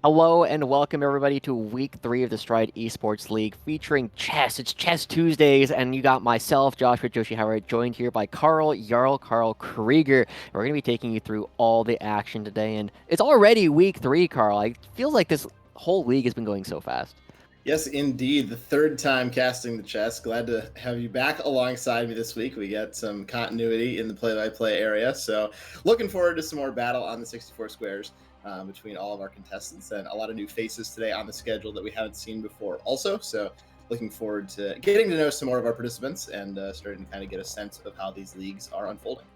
Hello and welcome everybody to week 3 of the Stride Esports League featuring chess. It's Chess Tuesdays, and you got myself, Joshua Joshi Howard, joined here by Carl Krieger. We're going to be taking you through all the action today, and it's already week 3, Carl. It feels like this whole league has been going so fast. Yes, indeed. The third time casting the chess. Glad to have you back alongside me this week. We got some continuity in the play-by-play area, so looking forward to some more battle on the 64 squares between all of our contestants, and a lot of new faces today on the schedule that we haven't seen before also. So looking forward to getting to know some more of our participants and starting to kind of get a sense of how these leagues are unfolding.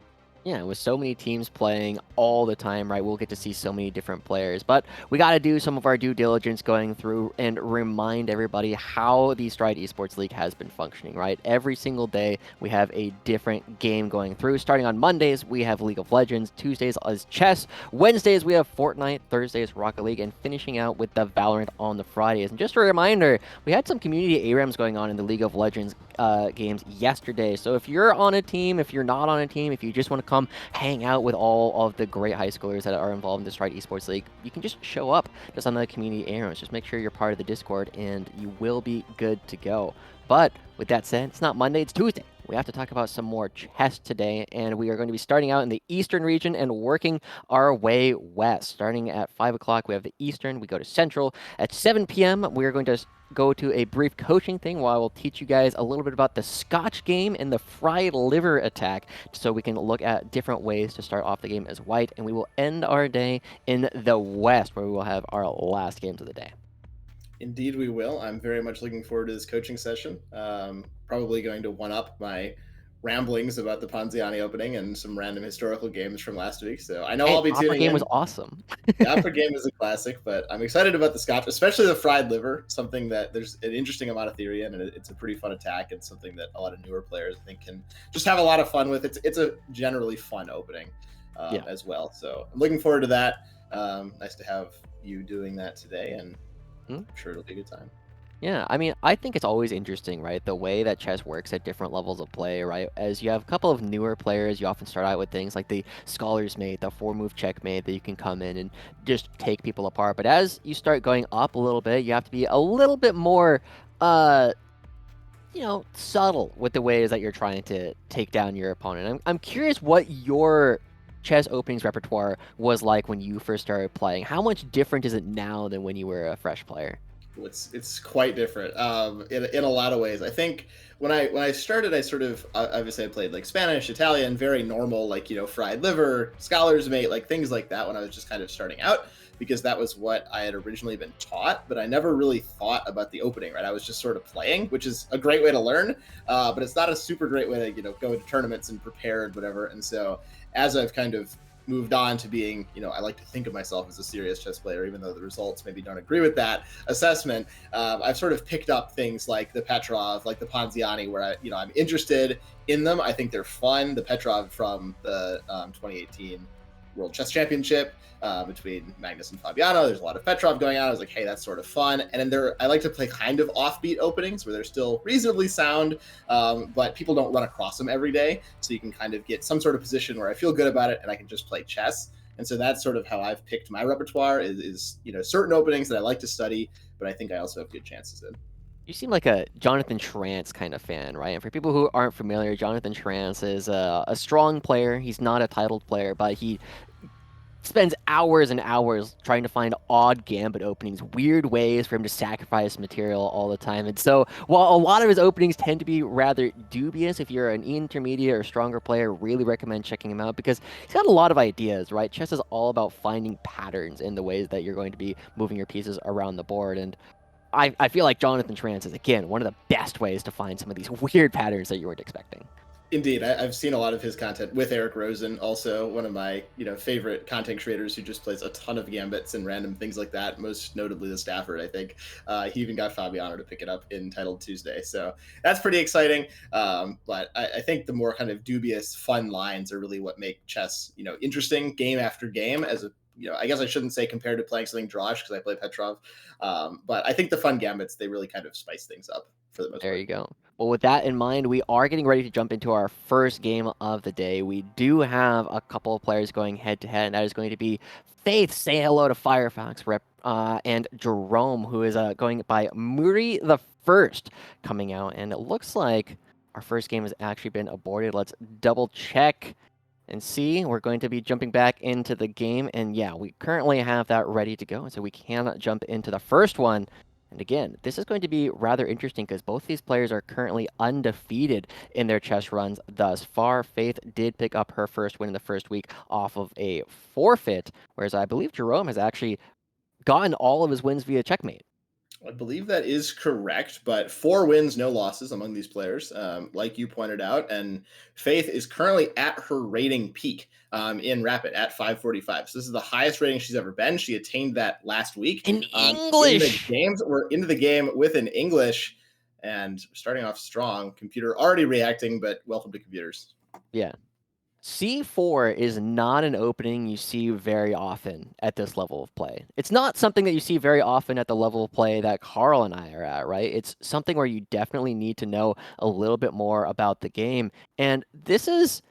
Yeah, with so many teams playing all the time, right, we'll get to see so many different players. But we got to do some of our due diligence going through and remind everybody how the Stride Esports League has been functioning, right? Every single day, we have a different game going through. Starting on Mondays, we have League of Legends. Tuesdays is chess. Wednesdays, we have Fortnite. Thursdays, Rocket League. And finishing out with the Valorant on the Fridays. And just a reminder, we had some community ARAMs going on in the League of Legends games yesterday. So if you're on a team, if you're not on a team, if you just want to come hang out with all of the great high schoolers that are involved in this Stride Esports League, you can just show up just on the community ARAMs. Just make sure you're part of the Discord and you will be good to go. But with that said, it's not Monday, it's Tuesday. We have to talk about some more chess today, and we are going to be starting out in the Eastern region and working our way west. Starting at 5 o'clock, we have the Eastern, we go to Central. At 7 p.m., we are going to go to a brief coaching thing where I will teach you guys a little bit about the Scotch game and the fried liver attack so we can look at different ways to start off the game as white. And we will end our day in the West where we will have our last games of the day. Indeed, we will. I'm very much looking forward to this coaching session. Probably going to one up my ramblings about the Ponziani opening and some random historical games from last week. So I know Hey, I'll be Opera tuning game was in. awesome. The opera game is a classic, but I'm excited about the Scotch, especially the fried liver. Something that there's an interesting amount of theory in, and it's a pretty fun attack, and something that a lot of newer players I think can just have a lot of fun with. It's a generally fun opening Yeah. as well. So I'm looking forward to that. Nice to have you doing that today, and Hmm? I'm sure it'll be a good time. Yeah, I mean, I think it's always interesting, right? The way that chess works at different levels of play, right? As you have a couple of newer players, you often start out with things like the Scholar's Mate, the 4-move checkmate that you can come in and just take people apart. But as you start going up a little bit, you have to be a little bit more, uh, subtle with the ways that you're trying to take down your opponent. I'm curious what your chess openings repertoire was like when you first started playing. How much different is it now than when you were a fresh player? It's quite different in a lot of ways. I think when I started, I sort of obviously I played like Spanish, Italian, very normal, like fried liver, Scholar's Mate, like things like that when I was just kind of starting out, because that was what I had originally been taught. But I never really thought about the opening. Right, I was just sort of playing, which is a great way to learn, but it's not a super great way to go into tournaments and prepare and whatever. And so as I've kind of moved on to being, I like to think of myself as a serious chess player, even though the results maybe don't agree with that assessment. I've sort of picked up things like the Petrov, like the Ponziani, where I'm interested in them. I think they're fun. The Petrov from the 2018 World Chess Championship between Magnus and Fabiano. There's a lot of Petrov going on. I was like, hey, that's sort of fun. And then I like to play kind of offbeat openings where they're still reasonably sound, but people don't run across them every day. So you can kind of get some sort of position where I feel good about it and I can just play chess. And so that's sort of how I've picked my repertoire is certain openings that I like to study, but I think I also have good chances in. You seem like a Jonathan Trance kind of fan, right? And for people who aren't familiar, Jonathan Trance is a strong player. He's not a titled player, but he spends hours and hours trying to find odd gambit openings, weird ways for him to sacrifice material all the time. And so, while a lot of his openings tend to be rather dubious, if you're an intermediate or stronger player, really recommend checking him out because he's got a lot of ideas, right? Chess is all about finding patterns in the ways that you're going to be moving your pieces around the board. And I feel like Jonathan Trance is, again, one of the best ways to find some of these weird patterns that you weren't expecting. Indeed, I've seen a lot of his content with Eric Rosen, also one of my favorite content creators who just plays a ton of gambits and random things like that. Most notably, the Stafford. I think he even got Fabiano to pick it up in Titled Tuesday, so that's pretty exciting. But I think the more kind of dubious, fun lines are really what make chess, interesting game after game. As a I guess I shouldn't say compared to playing something Drosh because I play Petrov, but I think the fun gambits they really kind of spice things up. for the most There part. you go. Well, with that in mind, we are getting ready to jump into our first game of the day. We do have a couple of players going head to head, and that is going to be Faith, say hello to Firefox Rep, and Jerome, who is going by Muri the First, coming out. And it looks like our first game has actually been aborted. Let's double check and see. We're going to be jumping back into the game, and yeah, we currently have that ready to go, so we can jump into the first one. And again, this is going to be rather interesting because both these players are currently undefeated in their chess runs thus far. Faith did pick up her first win in the first week off of a forfeit, whereas I believe Jerome has actually gotten all of his wins via checkmate. I believe that is correct, but 4 wins, no losses among these players, like you pointed out. And Faith is currently at her rating peak in Rapid at 545. So this is the highest rating she's ever been. She attained that last week. In In the English! games, we're into the game with an English and starting off strong. Computer already reacting, but welcome to computers. Yeah. C4 is not an opening you see very often at this level of play. It's not something that you see very often at the level of play that Carl and I are at, right? It's something where you definitely need to know a little bit more about the game. And this is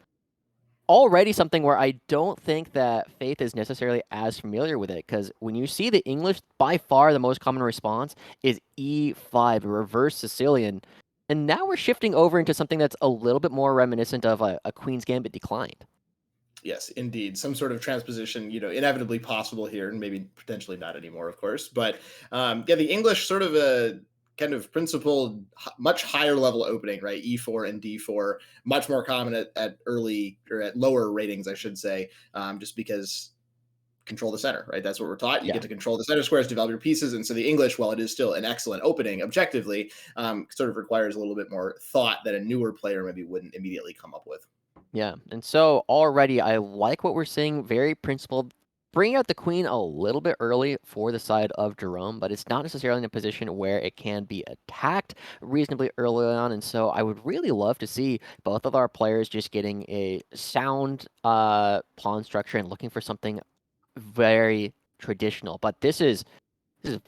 already something where I don't think that Faith is necessarily as familiar with it, because when you see the English, by far the most common response is E5, reverse Sicilian. And now we're shifting over into something that's a little bit more reminiscent of a Queen's Gambit declined. Yes, indeed. Some sort of transposition, inevitably possible here, and maybe potentially not anymore, of course. But yeah, the English sort of a kind of principled, much higher level opening, right? E4 and D4, much more common at early or at lower ratings, I should say, just because control the center, right? That's what we're taught. You Yeah. get to control the center squares, develop your pieces. And so the English, while it is still an excellent opening objectively, sort of requires a little bit more thought that a newer player maybe wouldn't immediately come up with. Yeah, and so already I like what we're seeing, very principled. Bringing out the queen a little bit early for the side of Jerome, but it's not necessarily in a position where it can be attacked reasonably early on, and so I would really love to see both of our players just getting a sound pawn structure and looking for something very traditional. But this is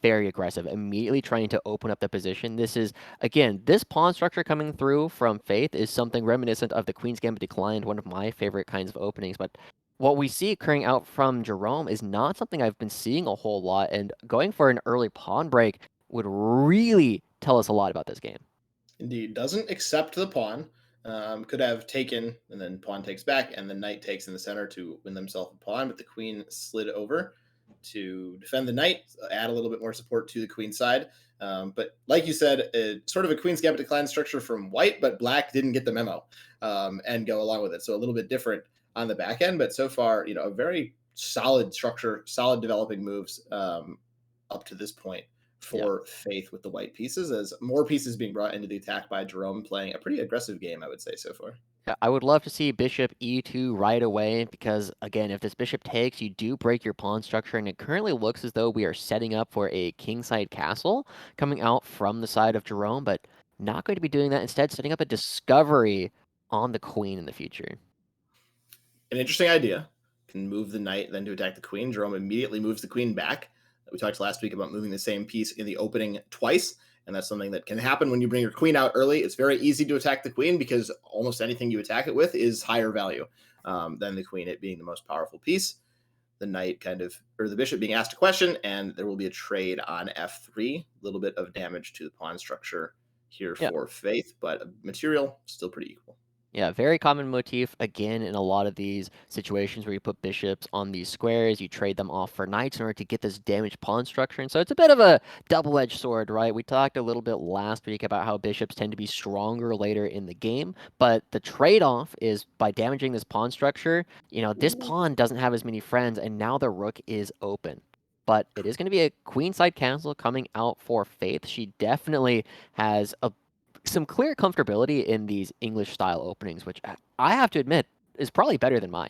very aggressive, immediately trying to open up the position. This is, again, this pawn structure coming through from Faith is something reminiscent of the Queen's Gambit Declined, one of my favorite kinds of openings. But what we see occurring out from Jerome is not something I've been seeing a whole lot, and going for an early pawn break would really tell us a lot about this game. Indeed, doesn't accept the pawn. Could have taken, and then pawn takes back, and the knight takes in the center to win themselves a pawn, but the queen slid over to defend the knight, add a little bit more support to the queen side. But like you said, sort of a queen's gambit decline structure from white, but black didn't get the memo and go along with it. So a little bit different on the back end, but so far, a very solid structure, solid developing moves up to this point Yeah. for Faith with the white pieces, as more pieces being brought into the attack by Jerome, playing a pretty aggressive game, I would say, so far. Yeah, I would love to see bishop e2 right away because, again, if this bishop takes, you do break your pawn structure, and it currently looks as though we are setting up for a kingside castle coming out from the side of Jerome, but not going to be doing that. Instead, setting up a discovery on the queen in the future. An interesting idea. Can move the knight, then to attack the queen. Jerome immediately moves the queen back. We talked last week about moving the same piece in the opening twice, and that's something that can happen when you bring your queen out early. It's very easy to attack the queen because almost anything you attack it with is higher value than the queen, it being the most powerful piece. The knight or the bishop being asked a question, and there will be a trade on f3. A little bit of damage to the pawn structure here Yeah. for Faith, but material still pretty equal. Yeah, very common motif, again, in a lot of these situations where you put bishops on these squares, you trade them off for knights in order to get this damaged pawn structure. And so it's a bit of a double-edged sword, right? We talked a little bit last week about how bishops tend to be stronger later in the game, but the trade-off is by damaging this pawn structure, this pawn doesn't have as many friends, and now the rook is open. But it is going to be a queenside castle coming out for Faith. She definitely has some clear comfortability in these English style openings, which I have to admit is probably better than mine.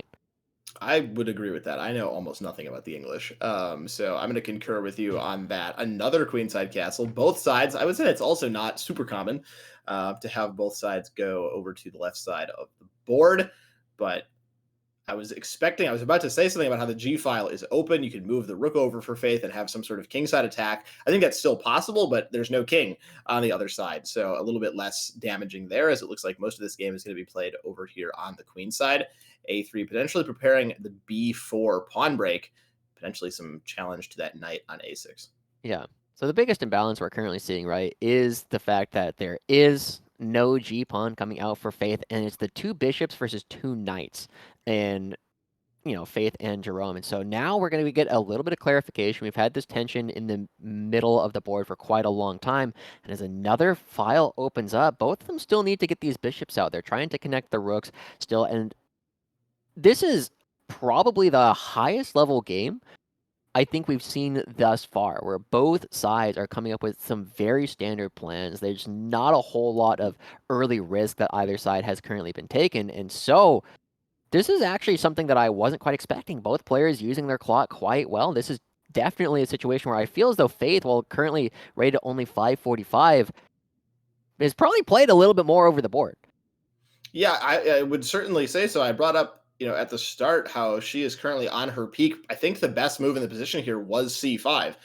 I would agree with that. I know almost nothing about the English. So I'm going to concur with you on that. Another queenside castle, both sides. I would say it's also not super common to have both sides go over to the left side of the board, but I was about to say something about how the G file is open. You could move the rook over for Faith and have some sort of kingside attack. I think that's still possible, but there's no king on the other side. So a little bit less damaging there, as it looks like most of this game is going to be played over here on the queen side. A3 potentially preparing the B4 pawn break, potentially some challenge to that knight on A6. Yeah. So the biggest imbalance we're currently seeing, right, is the fact that there is no G pawn coming out for Faith, and it's the two bishops versus two knights, and Faith and Jerome. And so now we're going to get a little bit of clarification. We've had this tension in the middle of the board for quite a long time, and as another file opens up, both of them still need to get these bishops out. They're trying to connect the rooks still, and this is probably the highest level game I think we've seen thus far, where both sides are coming up with some very standard plans. There's not a whole lot of early risk that either side has currently been taken. And so this is actually something that I wasn't quite expecting. Both players using their clock quite well. This is definitely a situation where I feel as though Faith, while currently rated only 545, has probably played a little bit more over the board. Yeah, I would certainly say so. I brought up, at the start how she is currently on her peak. I think the best move in the position here was C5.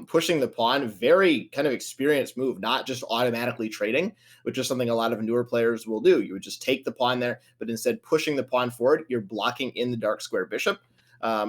Pushing the pawn, very kind of experienced move, not just automatically trading, which is something a lot of newer players will do. You would just take the pawn there, but instead pushing the pawn forward, you're blocking in the dark square bishop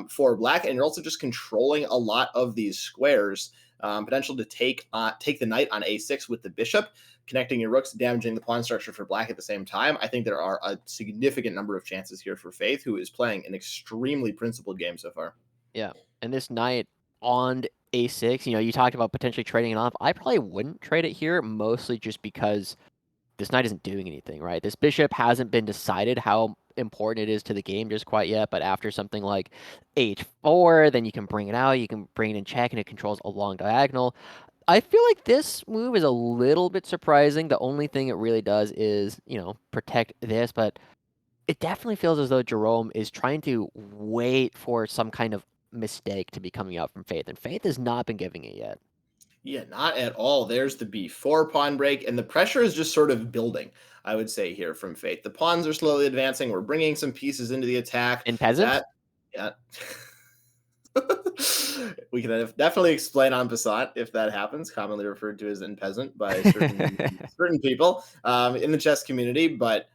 for black, and you're also just controlling a lot of these squares. Potential to take the knight on A6 with the bishop, connecting your rooks, damaging the pawn structure for black at the same time. I think there are a significant number of chances here for Faith, who is playing an extremely principled game so far. Yeah. And this knight on A6, you talked about potentially trading it off. I probably wouldn't trade it here, mostly just because this knight isn't doing anything, right? This bishop hasn't been decided how important it is to the game just quite yet, but after something like h4, then you can bring it out, you can bring it in check, and it controls a long diagonal. I feel like this move is a little bit surprising. The only thing it really does is, protect this, but it definitely feels as though Jerome is trying to wait for some kind of mistake to be coming out from Faith, and Faith has not been giving it yet. Yeah, not at all. There's the B4 pawn break, and the pressure is just sort of building, I would say, here from Faith. The pawns are slowly advancing. We're bringing some pieces into the attack. In Peasant? That, yeah. We can definitely explain en passant if that happens, commonly referred to as in peasant by certain people in the chess community, but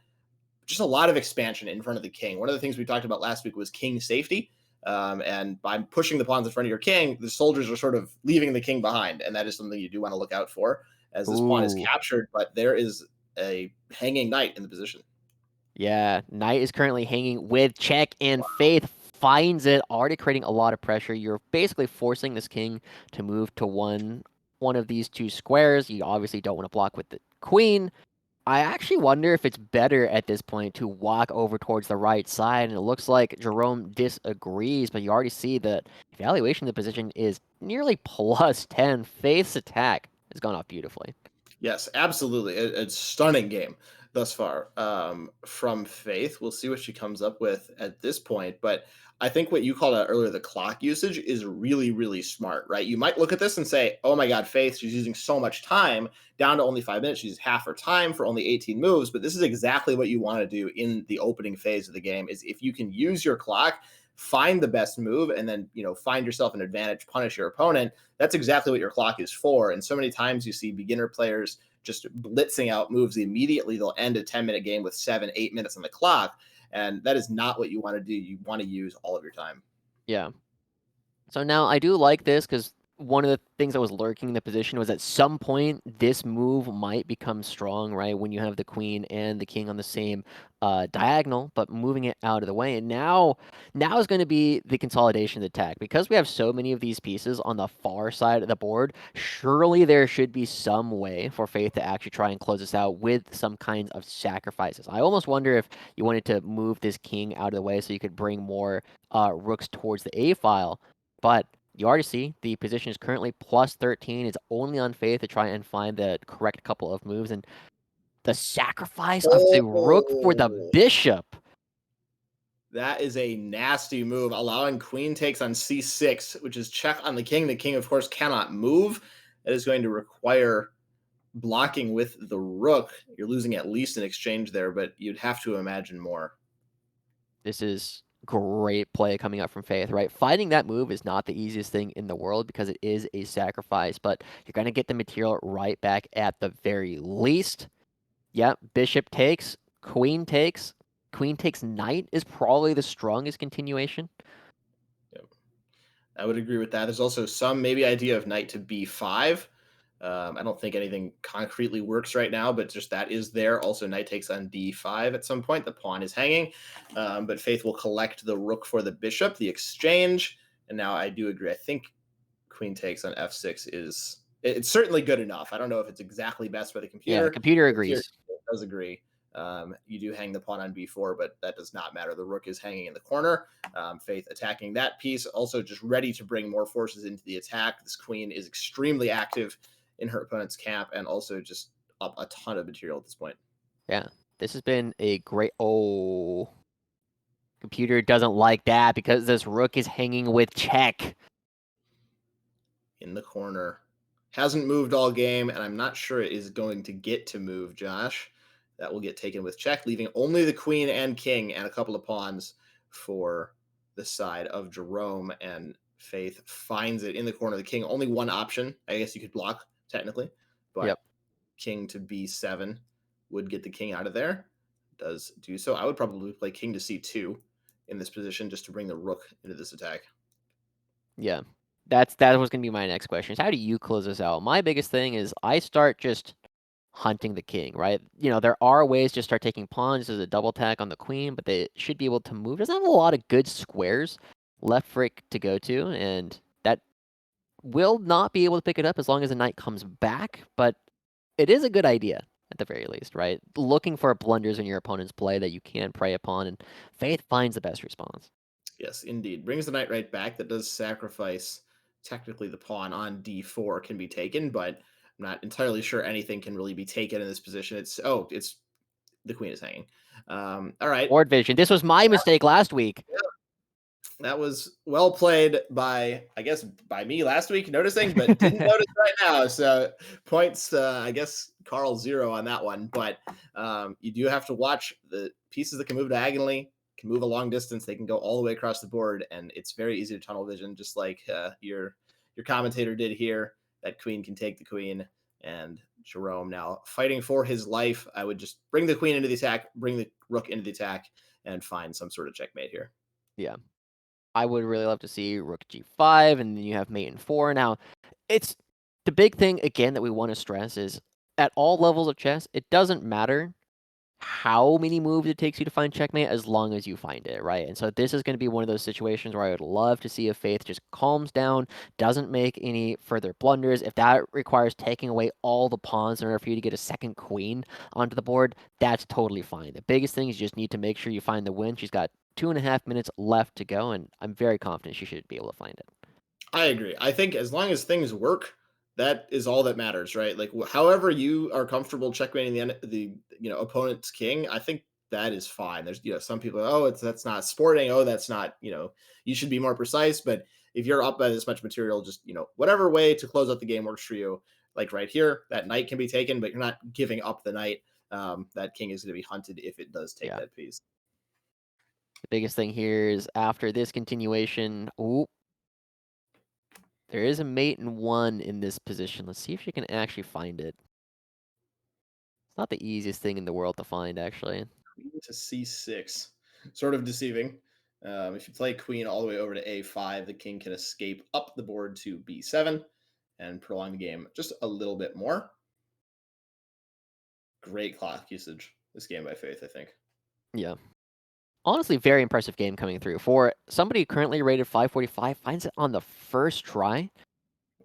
just a lot of expansion in front of the king. One of the things we talked about last week was king safety. And by pushing the pawns in front of your king, the soldiers are sort of leaving the king behind. And that is something you do want to look out for as this pawn is Ooh. captured, but there is a hanging knight in the position. Yeah, Knight is currently hanging with check, and Faith finds it, already creating a lot of pressure. You're basically forcing this king to move to one of these two squares. You obviously don't want to block with the queen. I actually wonder if it's better at this point to walk over towards the right side, and it looks like Jerome disagrees, but you already see that evaluation of the position is nearly plus 10. Faith's attack has gone off beautifully. Yes, absolutely. It's stunning game thus far from Faith. We'll see what she comes up with at this point. But I think what you called out earlier, the clock usage, is really, really smart, right? You might look at this and say, oh my God, Faith, she's using so much time down to only 5 minutes. She's half her time for only 18 moves. But this is exactly what you want to do in the opening phase of the game is if you can use your clock, find the best move, and then, find yourself an advantage, punish your opponent. That's exactly what your clock is for. And so many times you see beginner players just blitzing out moves immediately. They'll end a 10-minute game with 7, 8 minutes on the clock. And that is not what you want to do. You want to use all of your time. Yeah. So now I do like this because one of the things that was lurking in the position was at some point this move might become strong, right? When you have the queen and the king on the same diagonal, but moving it out of the way. And now is going to be the consolidation attack. Because we have so many of these pieces on the far side of the board, surely there should be some way for Faith to actually try and close this out with some kinds of sacrifices. I almost wonder if you wanted to move this king out of the way so you could bring more rooks towards the A file. But you already see the position is currently plus 13. It's only on Faith to try and find the correct couple of moves. And the sacrifice of the rook for the Oh, bishop. that is a nasty move. Allowing queen takes on c6, which is check on the king. The king, of course, cannot move. That is going to require blocking with the rook. You're losing at least an exchange there, but you'd have to imagine more. This is great play coming up from Faith, right? Finding that move is not the easiest thing in the world because it is a sacrifice, but you're going to get the material right back at the very least. Yep, bishop takes, queen takes. Queen takes knight is probably the strongest continuation. Yep. I would agree with that. There's also some maybe idea of knight to b5. I don't think anything concretely works right now, but just that is there. Also, knight takes on d5 at some point. The pawn is hanging, but Faith will collect the rook for the bishop, the exchange. And now I do agree. I think queen takes on f6 is it's certainly good enough. I don't know if it's exactly best by the Yeah, computer. computer But here agrees. it does agree. You do hang the pawn on b4, but that does not matter. The rook is hanging in the corner. Faith attacking that piece, also just ready to bring more forces into the attack. This queen is extremely active in her opponent's camp and also just up a ton of material at this point. Yeah, this has been a great... Oh, computer doesn't like that because this rook is hanging with check. In the corner. Hasn't moved all game, and I'm not sure it is going to get to move, Josh. That will get taken with check, leaving only the queen and king and a couple of pawns for the side of Jerome. And Faith finds it in the corner. The king, only one option. I guess you could block, technically, Yep. but king to b7 would get the king out of there. Does do so. I would probably play king to c2 in this position just to bring the rook into this attack. Yeah. That was going to be my next question. Is how do you close this out? My biggest thing is I start just hunting the king, right? You know, there are ways to start taking pawns as a double attack on the queen, but they should be able to move. Doesn't have a lot of good squares left for it to go to, and that will not be able to pick it up as long as the knight comes back, but it is a good idea at the very least, right? Looking for blunders in your opponent's play that you can prey upon, and Faith finds the best response. Yes, indeed. Brings the knight right back. That does sacrifice. Technically, the pawn on d4 can be taken, but I'm not entirely sure anything can really be taken in this position. It's the queen is hanging. All right, Board vision. This was my mistake last week. that was well played by, I guess, by me last week noticing, but didn't notice right now. So points, I guess, Carl 0 on that one. But you do have to watch the pieces that can move diagonally, can move a long distance. They can go all the way across the board, and it's very easy to tunnel vision, just like your commentator did here. That queen can take the queen, and Jerome now fighting for his life. I would just bring the queen into the attack, bring the rook into the attack, and find some sort of checkmate here. Yeah. I would really love to see rook g5, and then you have mate in 4. Now, it's the big thing, again, that we want to stress is at all levels of chess, it doesn't matter how many moves it takes you to find checkmate as long as you find it, right? And so this is going to be one of those situations where I would love to see if Faith just calms down, doesn't make any further blunders. If that requires taking away all the pawns in order for you to get a second queen onto the board, that's totally fine. The biggest thing is you just need to make sure you find the win. She's got 2.5 minutes left to go, and I'm very confident she should be able to find it. I agree. I think as long as things work, that is all that matters, right? Like however you are comfortable checkmating the opponent's king, I think that is fine. There's some people, oh, that's not sporting. Oh, that's not you should be more precise. But if you're up by this much material, just whatever way to close out the game works for you. Like right here, that knight can be taken, but you're not giving up the knight. That king is going to be hunted if it does take Yeah. that piece. The biggest thing here is after this continuation, ooh, there is a mate in 1 in this position. Let's see if she can actually find it. It's not the easiest thing in the world to find, actually. Queen to c6, sort of deceiving. If you play queen all the way over to a5, the king can escape up the board to b7 and prolong the game just a little bit more. Great clock usage this game by Faith, I think. Yeah. Honestly, very impressive game coming through. For somebody currently rated 545, finds it on the first try.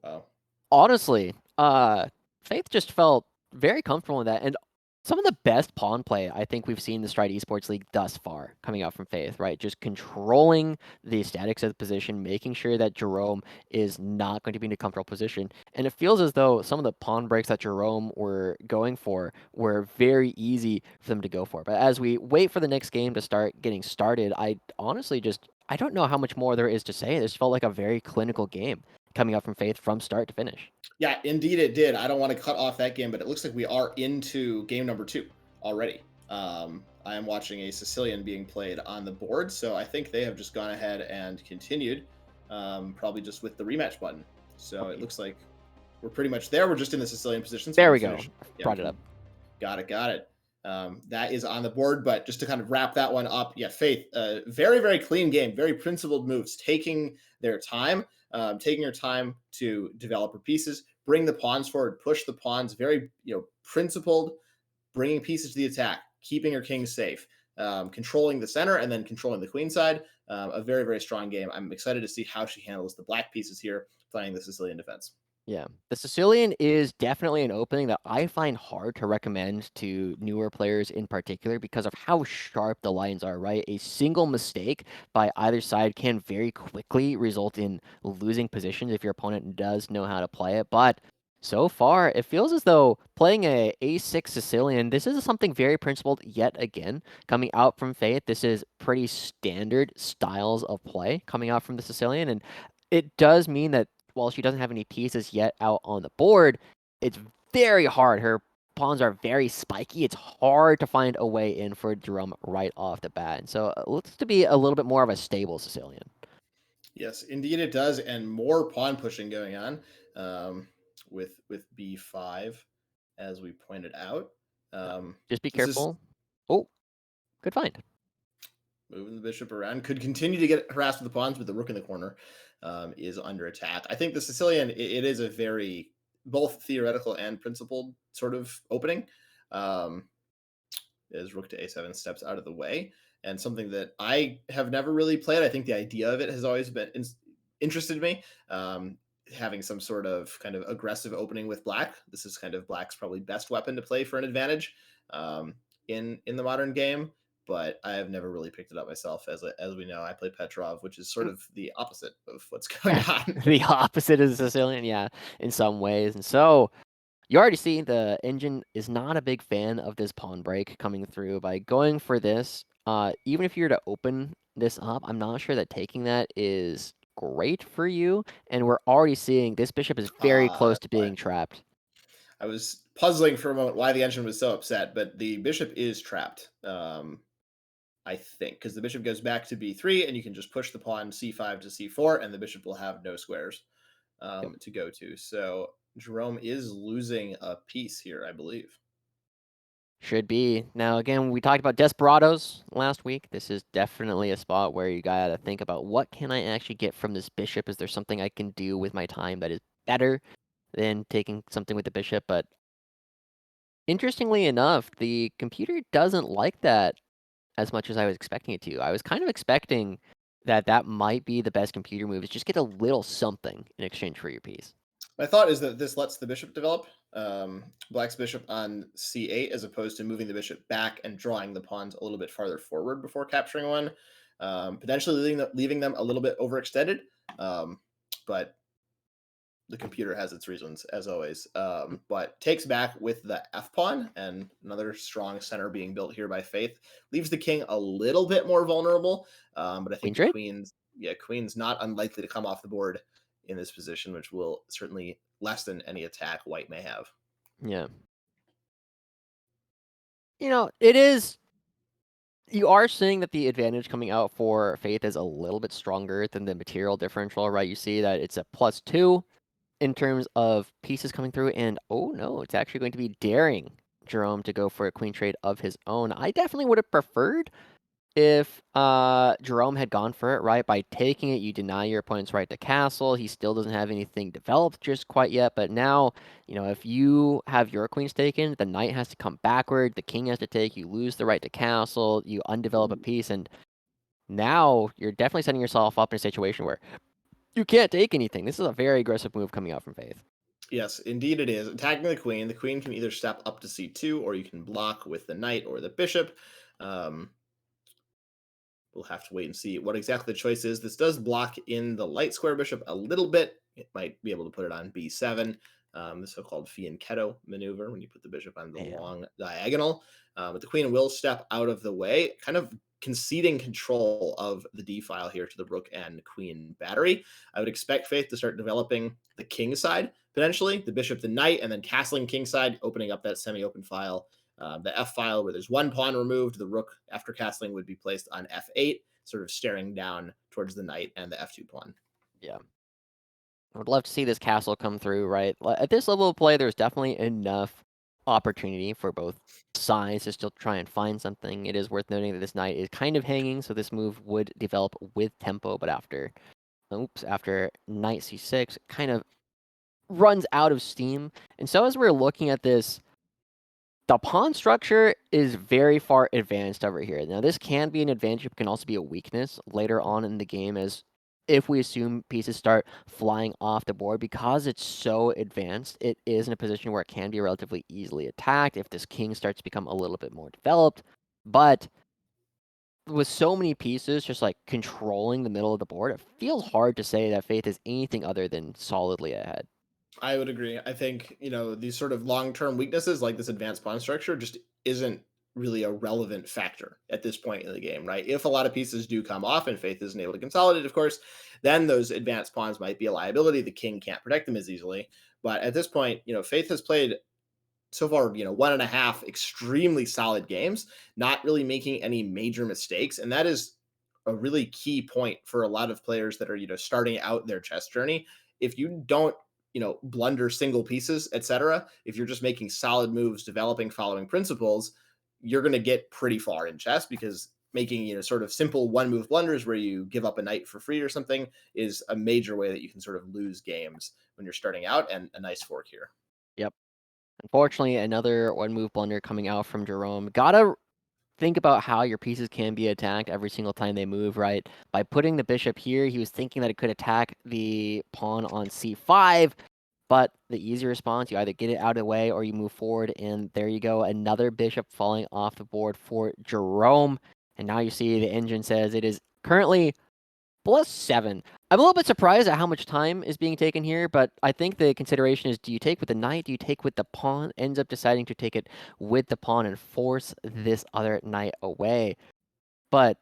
Wow. Honestly, Faith just felt very comfortable in that. And some of the best pawn play I think we've seen in the Stride Esports League thus far coming out from Faith, right? Just controlling the statics of the position, making sure that Jerome is not going to be in a comfortable position. And it feels as though some of the pawn breaks that Jerome were going for were very easy for them to go for. But as we wait for the next game to start getting started, I honestly I don't know how much more there is to say. This felt like a very clinical game coming out from Faith from start to finish. Yeah, indeed it did. I don't want to cut off that game, but it looks like we are into game number 2 already. I am watching a Sicilian being played on the board, so I think they have just gone ahead and continued, probably just with the rematch button. So it Okay. looks like we're pretty much there. We're just in the Sicilian position, so we There can we go. finish. Yeah, we Brought it up. can. Got it. Got it. That is on the board, but just to kind of wrap that one up, yeah, Faith, very, very clean game, very principled moves, taking their time, taking your time to develop her pieces, bring the pawns forward, push the pawns, very, principled, bringing pieces to the attack, keeping her king safe, controlling the center, and then controlling the queen side. A very, very strong game. I'm excited to see how she handles the black pieces here, playing the Sicilian defense. Yeah. The Sicilian is definitely an opening that I find hard to recommend to newer players in particular because of how sharp the lines are, right? A single mistake by either side can very quickly result in losing positions if your opponent does know how to play it. But so far, it feels as though playing a A6 Sicilian, this is something very principled yet again. Coming out from Faith, this is pretty standard styles of play coming out from the Sicilian. And it does mean that while she doesn't have any pieces yet out on the board, it's very hard. Her pawns are very spiky. It's hard to find a way in for Jerome right off the bat. And so it looks to be a little bit more of a stable Sicilian. Yes, indeed it does, and more pawn pushing going on, um, with b5, as we pointed out. Yeah. Um, Just be this is careful. Oh, good find. moving the bishop around. Could continue to get harassed with the pawns, but the rook in the corner is under attack. I think the Sicilian, it is a very both theoretical and principled sort of opening. Um, as rook to a7 steps out of the way, and something that I have never really played. I think the idea of it has always been interested me. Having some sort of kind of aggressive opening with black. This is kind of black's probably best weapon to play for an advantage in the modern game. But I have never really picked it up myself. As we know, I play Petrov, which is sort of the opposite of what's going on. The opposite of the Sicilian, yeah, in some ways. And so you already see the engine is not a big fan of this pawn break coming through by going for this. Even if you were to open this up, I'm not sure that taking that is great for you. And we're already seeing this bishop is very close That's to why being trapped. I was puzzling for a moment why the engine was so upset, but the bishop is trapped. I think, because the bishop goes back to b3, and you can just push the pawn c5 to c4, and the bishop will have no squares Yep. to go to. So Jerome is losing a piece here, I believe. Should be. Now, again, we talked about Desperados last week. This is definitely a spot where you gotta think about what can I actually get from this bishop? Is there something I can do with my time that is better than taking something with the bishop? But interestingly enough, the computer doesn't like that as much as I was expecting it to. I was kind of expecting that that might be the best computer move, is just get a little something in exchange for your piece. My thought is that this lets the bishop develop. Black's bishop on c8, as opposed to moving the bishop back and drawing the pawns a little bit farther forward before capturing one, potentially leaving them a little bit overextended. But the computer has its reasons, as always. But takes back with the f pawn, and another strong center being built here by Faith leaves the king a little bit more vulnerable. But I Queen think the trade? queen's not unlikely to come off the board in this position, which will certainly lessen any attack White may have. Yeah. It is. You are seeing that the advantage coming out for Faith is a little bit stronger than the material differential, right? You see that it's a +2 in terms of pieces coming through, and oh no, it's actually going to be daring Jerome to go for a queen trade of his own. I definitely would have preferred if Jerome had gone for it, right? By taking it, you deny your opponent's right to castle. He still doesn't have anything developed just quite yet. But now, if you have your queens taken, the knight has to come backward, the king has to take, you lose the right to castle, you undevelop a piece, and now you're definitely setting yourself up in a situation where you can't take anything. This is a very aggressive move coming out from Faith. Yes, indeed it is. Attacking the queen. The queen can either step up to c2, or you can block with the knight or the bishop. Um, We'll have to wait and see what exactly the choice is. This does block in the light square bishop a little bit. It might be able to put it on b7, the so-called fianchetto maneuver, when you put the bishop on the Damn. long diagonal. But the queen will step out of the way, kind of conceding control of the d file here to the rook and queen battery. I would expect Faith to start developing the king side, potentially, the bishop, the knight, and then castling king side, opening up that semi-open file The F file, where there's one pawn removed, the rook after castling would be placed on F8, sort of staring down towards the knight and the F2 pawn. Yeah. I would love to see this castle come through, right? At this level of play, there's definitely enough opportunity for both sides to still try and find something. It is worth noting that this knight is kind of hanging, so this move would develop with tempo, but after knight c6, it kind of runs out of steam. And so as we're looking at this, the pawn structure is very far advanced over here. Now, this can be an advantage, but can also be a weakness later on in the game, as if we assume pieces start flying off the board, because it's so advanced, it is in a position where it can be relatively easily attacked if this king starts to become a little bit more developed. But with so many pieces just like controlling the middle of the board, it feels hard to say that Faith is anything other than solidly ahead. I would agree. I think, these sort of long-term weaknesses like this advanced pawn structure just isn't really a relevant factor at this point in the game, right? If a lot of pieces do come off and Faith isn't able to consolidate, of course, then those advanced pawns might be a liability. The king can't protect them as easily. But at this point, Faith has played so far, one and a half extremely solid games, not really making any major mistakes. And that is a really key point for a lot of players that are, starting out their chess journey. If you don't, blunder single pieces, etc., if you're just making solid moves, developing, following principles, you're going to get pretty far in chess, because making, sort of simple one move blunders where you give up a knight for free or something is a major way that you can sort of lose games when you're starting out, and a nice fork here. Yep. Unfortunately, another one move blunder coming out from Jerome. Gotta think about how your pieces can be attacked every single time they move, right? By putting the bishop here, he was thinking that it could attack the pawn on c5, but the easy response, you either get it out of the way or you move forward, and there you go, another bishop falling off the board for Jerome. And now you see the engine says it is currently +7. I'm a little bit surprised at how much time is being taken here, but I think the consideration is, do you take with the knight? Do you take with the pawn? Ends up deciding to take it with the pawn and force this other knight away. But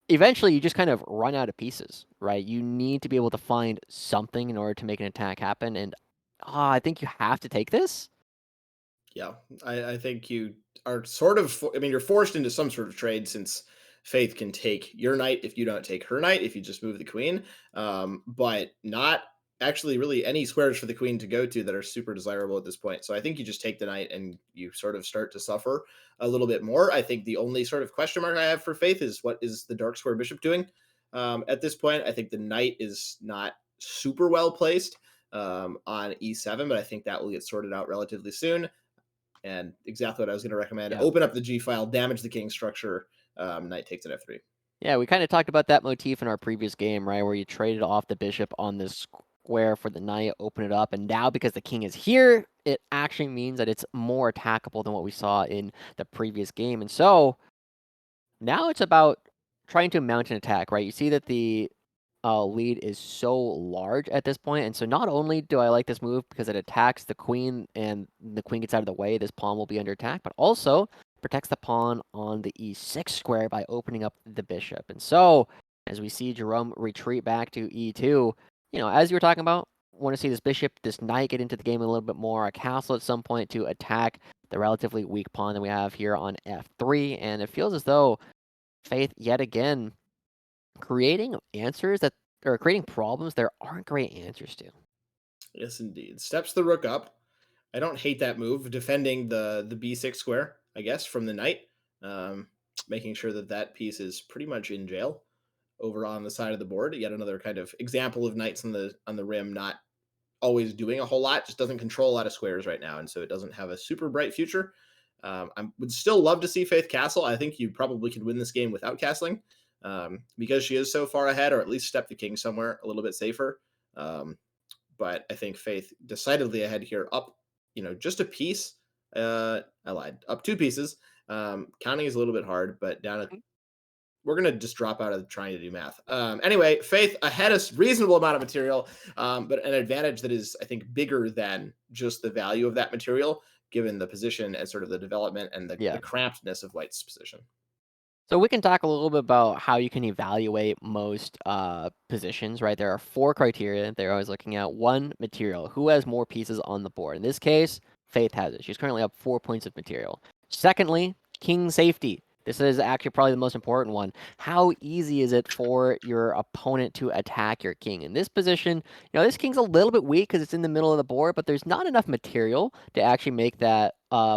eventually, you just kind of run out of pieces, right? You need to be able to find something in order to make an attack happen, and I think you have to take this. Yeah, I think you are sort of, I mean, you're forced into some sort of trade, since Faith can take your knight if you don't take her knight, if you just move the queen, but not actually really any squares for the queen to go to that are super desirable at this point. So I think you just take the knight and you sort of start to suffer a little bit more. I think the only sort of question mark I have for Faith is, what is the dark square bishop doing? At this point, I think the knight is not super well placed on e7, but I think that will get sorted out relatively soon. And exactly what I was going to recommend. Yeah. Open up the G file, damage the king structure. Knight takes at F3. Yeah, we kind of talked about that motif in our previous game, right? Where you traded off the bishop on this square for the knight, open it up, and now because the king is here, it actually means that it's more attackable than what we saw in the previous game. And so now it's about trying to mount an attack, right? You see that the lead is so large at this point, and so not only do I like this move because it attacks the queen and the queen gets out of the way, this pawn will be under attack, but also protects the pawn on the e6 square by opening up the bishop. And so, as we see Jerome retreat back to e2, as you were talking about, want to see this bishop, this knight get into the game a little bit more, a castle at some point to attack the relatively weak pawn that we have here on f3, and it feels as though Faith, yet again, creating answers that or creating problems there aren't great answers to. Yes, indeed. Steps the rook up. I don't hate that move. Defending the b6 square, I guess, from the knight. Um, Making sure that that piece is pretty much in jail over on the side of the board. Yet another kind of example of knights on the rim not always doing a whole lot. Just doesn't control a lot of squares right now, and so it doesn't have a super bright future. I would still love to see Faith castle. I think you probably could win this game without castling, because she is so far ahead, or at least step the king somewhere a little bit safer. Um, but I think Faith decidedly ahead here, up, just a piece. I lied, up two pieces. Counting is a little bit hard, but down at, we're gonna just drop out of trying to do math. Anyway, Faith ahead a reasonable amount of material, but an advantage that is, I think, bigger than just the value of that material, given the position and sort of the development and the Yeah. crampedness of White's position. So we can talk a little bit about how you can evaluate most positions, right? There are 4 criteria they're always looking at. One, material. Who has more pieces on the board? In this case, Faith has it. She's currently up 4 points of material. Secondly, king safety. This is actually probably the most important one. How easy is it for your opponent to attack your king? In this position, this king's a little bit weak because it's in the middle of the board, but there's not enough material to actually make that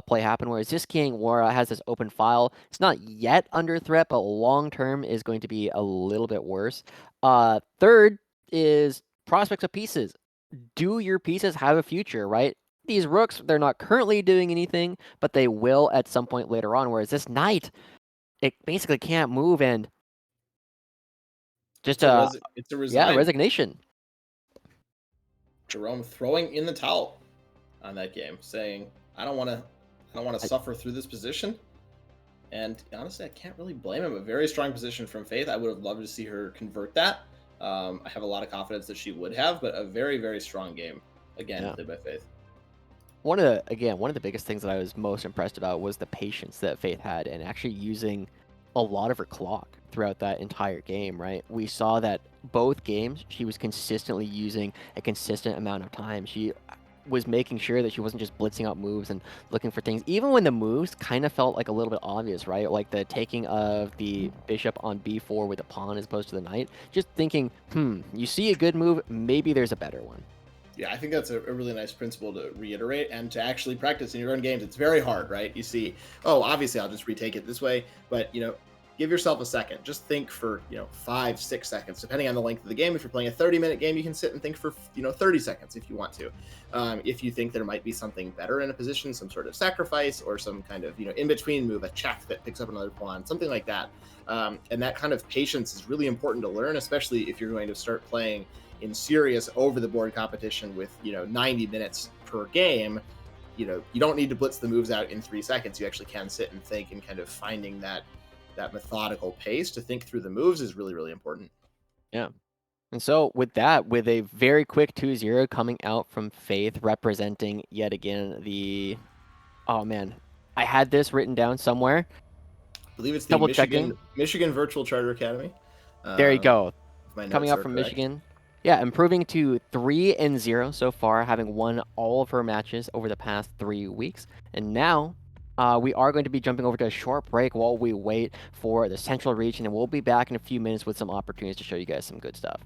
play happen. Whereas this king, Wara, has this open file. It's not yet under threat, but long term is going to be a little bit worse. Third is prospects of pieces. Do your pieces have a future, right? These rooks, they're not currently doing anything, but they will at some point later on. Whereas this knight, it basically can't move, and just it's a resign. resignation. Jerome throwing in the towel on that game, saying, I don't want to suffer through this position. And honestly, I can't really blame him. A very strong position from Faith. I would have loved to see her convert that. I have a lot of confidence that she would have, but a very, very strong game again played by Faith. One of the biggest things that I was most impressed about was the patience that Faith had, and actually using a lot of her clock throughout that entire game, right? We saw that both games, she was consistently using a consistent amount of time. She was making sure that she wasn't just blitzing out moves and looking for things, even when the moves kind of felt like a little bit obvious, right? Like the taking of the bishop on b4 with a pawn as opposed to the knight. Just thinking, you see a good move, maybe there's a better one. Yeah, I think that's a really nice principle to reiterate and to actually practice in your own games. It's very hard, right? You see, obviously I'll just retake it this way, but give yourself a second. Just think for 5-6 seconds, depending on the length of the game. If you're playing a 30-minute game, you can sit and think for 30 seconds if you want to. If you think there might be something better in a position, some sort of sacrifice or some kind of in-between move, a check that picks up another pawn, something like that. And that kind of patience is really important to learn, especially if you're going to start playing in serious over-the-board competition with 90 minutes per game. You don't need to blitz the moves out in 3 seconds. You actually can sit and think, and kind of finding that methodical pace to think through the moves is really, really important. Yeah. And so with that, with a very quick 2-0 coming out from Faith, representing yet again the... Oh, man. I had this written down somewhere. I believe it's the Michigan Virtual Charter Academy. There you go. Coming out from correct. Michigan. Yeah, improving to 3-0 so far, having won all of her matches over the past 3 weeks. And now we are going to be jumping over to a short break while we wait for the Central region, and we'll be back in a few minutes with some opportunities to show you guys some good stuff.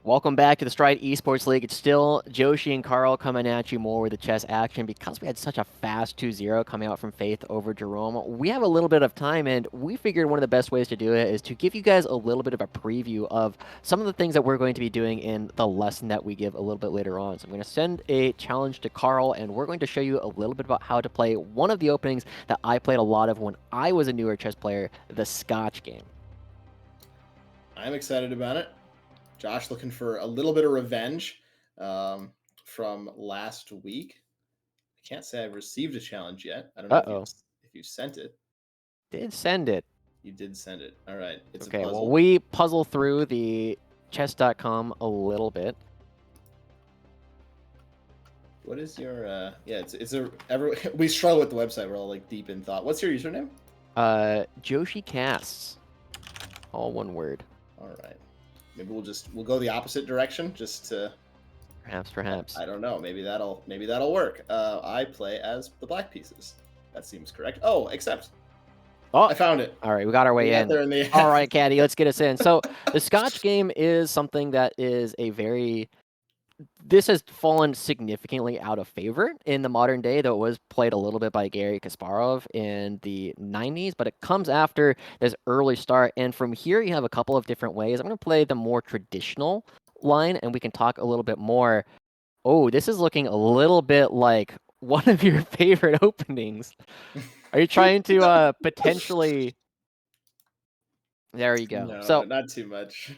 Welcome back to the Stride Esports League. It's still Joshi and Carl coming at you more with the chess action because we had such a fast 2-0 coming out from Faith over Jerome. We have a little bit of time, and we figured one of the best ways to do it is to give you guys a little bit of a preview of some of the things that we're going to be doing in the lesson that we give a little bit later on. So I'm going to send a challenge to Carl, and we're going to show you a little bit about how to play one of the openings that I played a lot of when I was a newer chess player, the Scotch Game. I'm excited about it. Josh looking for a little bit of revenge from last week. I can't say I've received a challenge yet. I don't know if you sent it. Did send it. You did send it. All right. It's okay, a puzzle. well, we puzzle through the chess.com a little bit. What is your we struggle with the website. We're all like deep in thought. What's your username? Joshi Casts. All one word. All right. Maybe we'll go the opposite direction just to perhaps. I don't know. Maybe that'll work. I play as the black pieces. That seems correct. Oh, except I found it. All right, we got our way in. All right, Caddy, let's get us in. So the Scotch Game is something that is this has fallen significantly out of favor in the modern day, though it was played a little bit by Garry Kasparov in the 90s, but it comes after this early start. And from here, you have a couple of different ways. I'm going to play the more traditional line, and we can talk a little bit more. Oh, this is looking a little bit like one of your favorite openings. Are you trying to potentially... There you go. No, so not too much.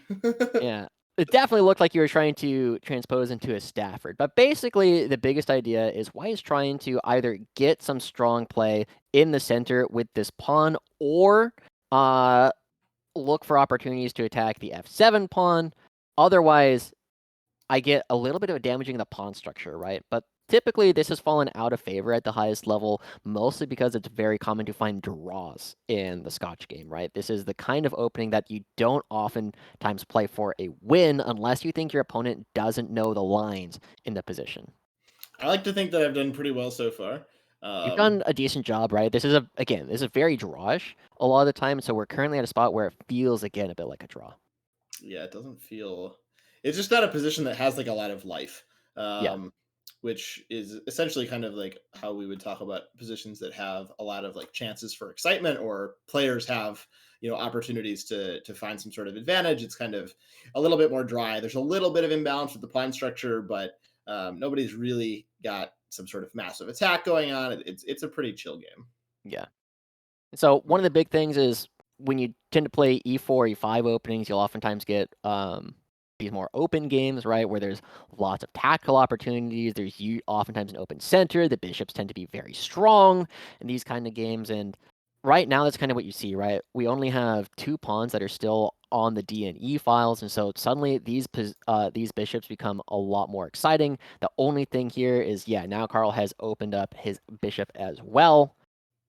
Yeah. It definitely looked like you were trying to transpose into a Stafford. But basically, the biggest idea is White is trying to either get some strong play in the center with this pawn or look for opportunities to attack the f7 pawn. Otherwise, I get a little bit of damaging the pawn structure, right? But typically, this has fallen out of favor at the highest level, mostly because it's very common to find draws in the Scotch Game, right? This is the kind of opening that you don't oftentimes play for a win unless you think your opponent doesn't know the lines in the position. I like to think that I've done pretty well so far. You've done a decent job, right? This is very drawish a lot of the time, so we're currently at a spot where it feels, again, a bit like a draw. Yeah, it doesn't feel... It's just not a position that has like a lot of life. Which is essentially kind of like how we would talk about positions that have a lot of like chances for excitement, or players have, opportunities to find some sort of advantage. It's kind of a little bit more dry. There's a little bit of imbalance with the pawn structure, but nobody's really got some sort of massive attack going on. It's a pretty chill game. Yeah. So one of the big things is when you tend to play e4, e5 openings, you'll oftentimes get these more open games, right, where there's lots of tactical opportunities. There's oftentimes an open center. The bishops tend to be very strong in these kind of games. And right now, that's kind of what you see, right? We only have 2 pawns that are still on the D and E files, and so suddenly these bishops become a lot more exciting. The only thing here is, now Carl has opened up his bishop as well,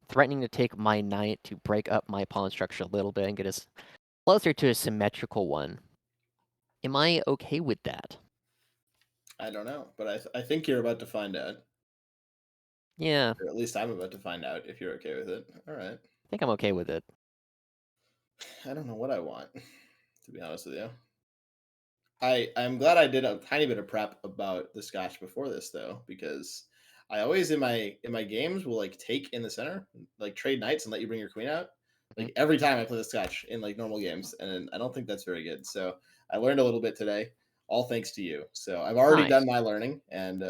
threatening to take my knight to break up my pawn structure a little bit and get us closer to a symmetrical one. Am I okay with that? I don't know, but I think you're about to find out. Yeah. Or at least I'm about to find out if you're okay with it. All right. I think I'm okay with it. I don't know what I want, to be honest with you. I'm glad I did a tiny bit of prep about the Scotch before this, though, because I always in my games will like take in the center, like trade knights and let you bring your queen out. Like every time I play the Scotch in like normal games, and I don't think that's very good. So I learned a little bit today, all thanks to you. So I've already done my learning, and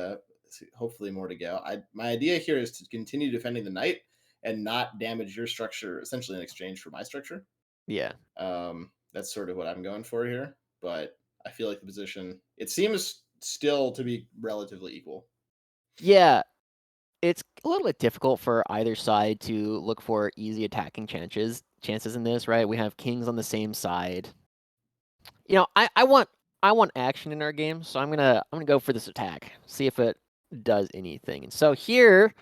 hopefully more to go. My idea here is to continue defending the knight and not damage your structure, essentially in exchange for my structure. Yeah. That's sort of what I'm going for here, but I feel like the position, it seems still to be relatively equal. Yeah. It's a little bit difficult for either side to look for easy attacking chances in this, right? We have kings on the same side. I want action in our game, so I'm gonna go for this attack, see if it does anything. And so here,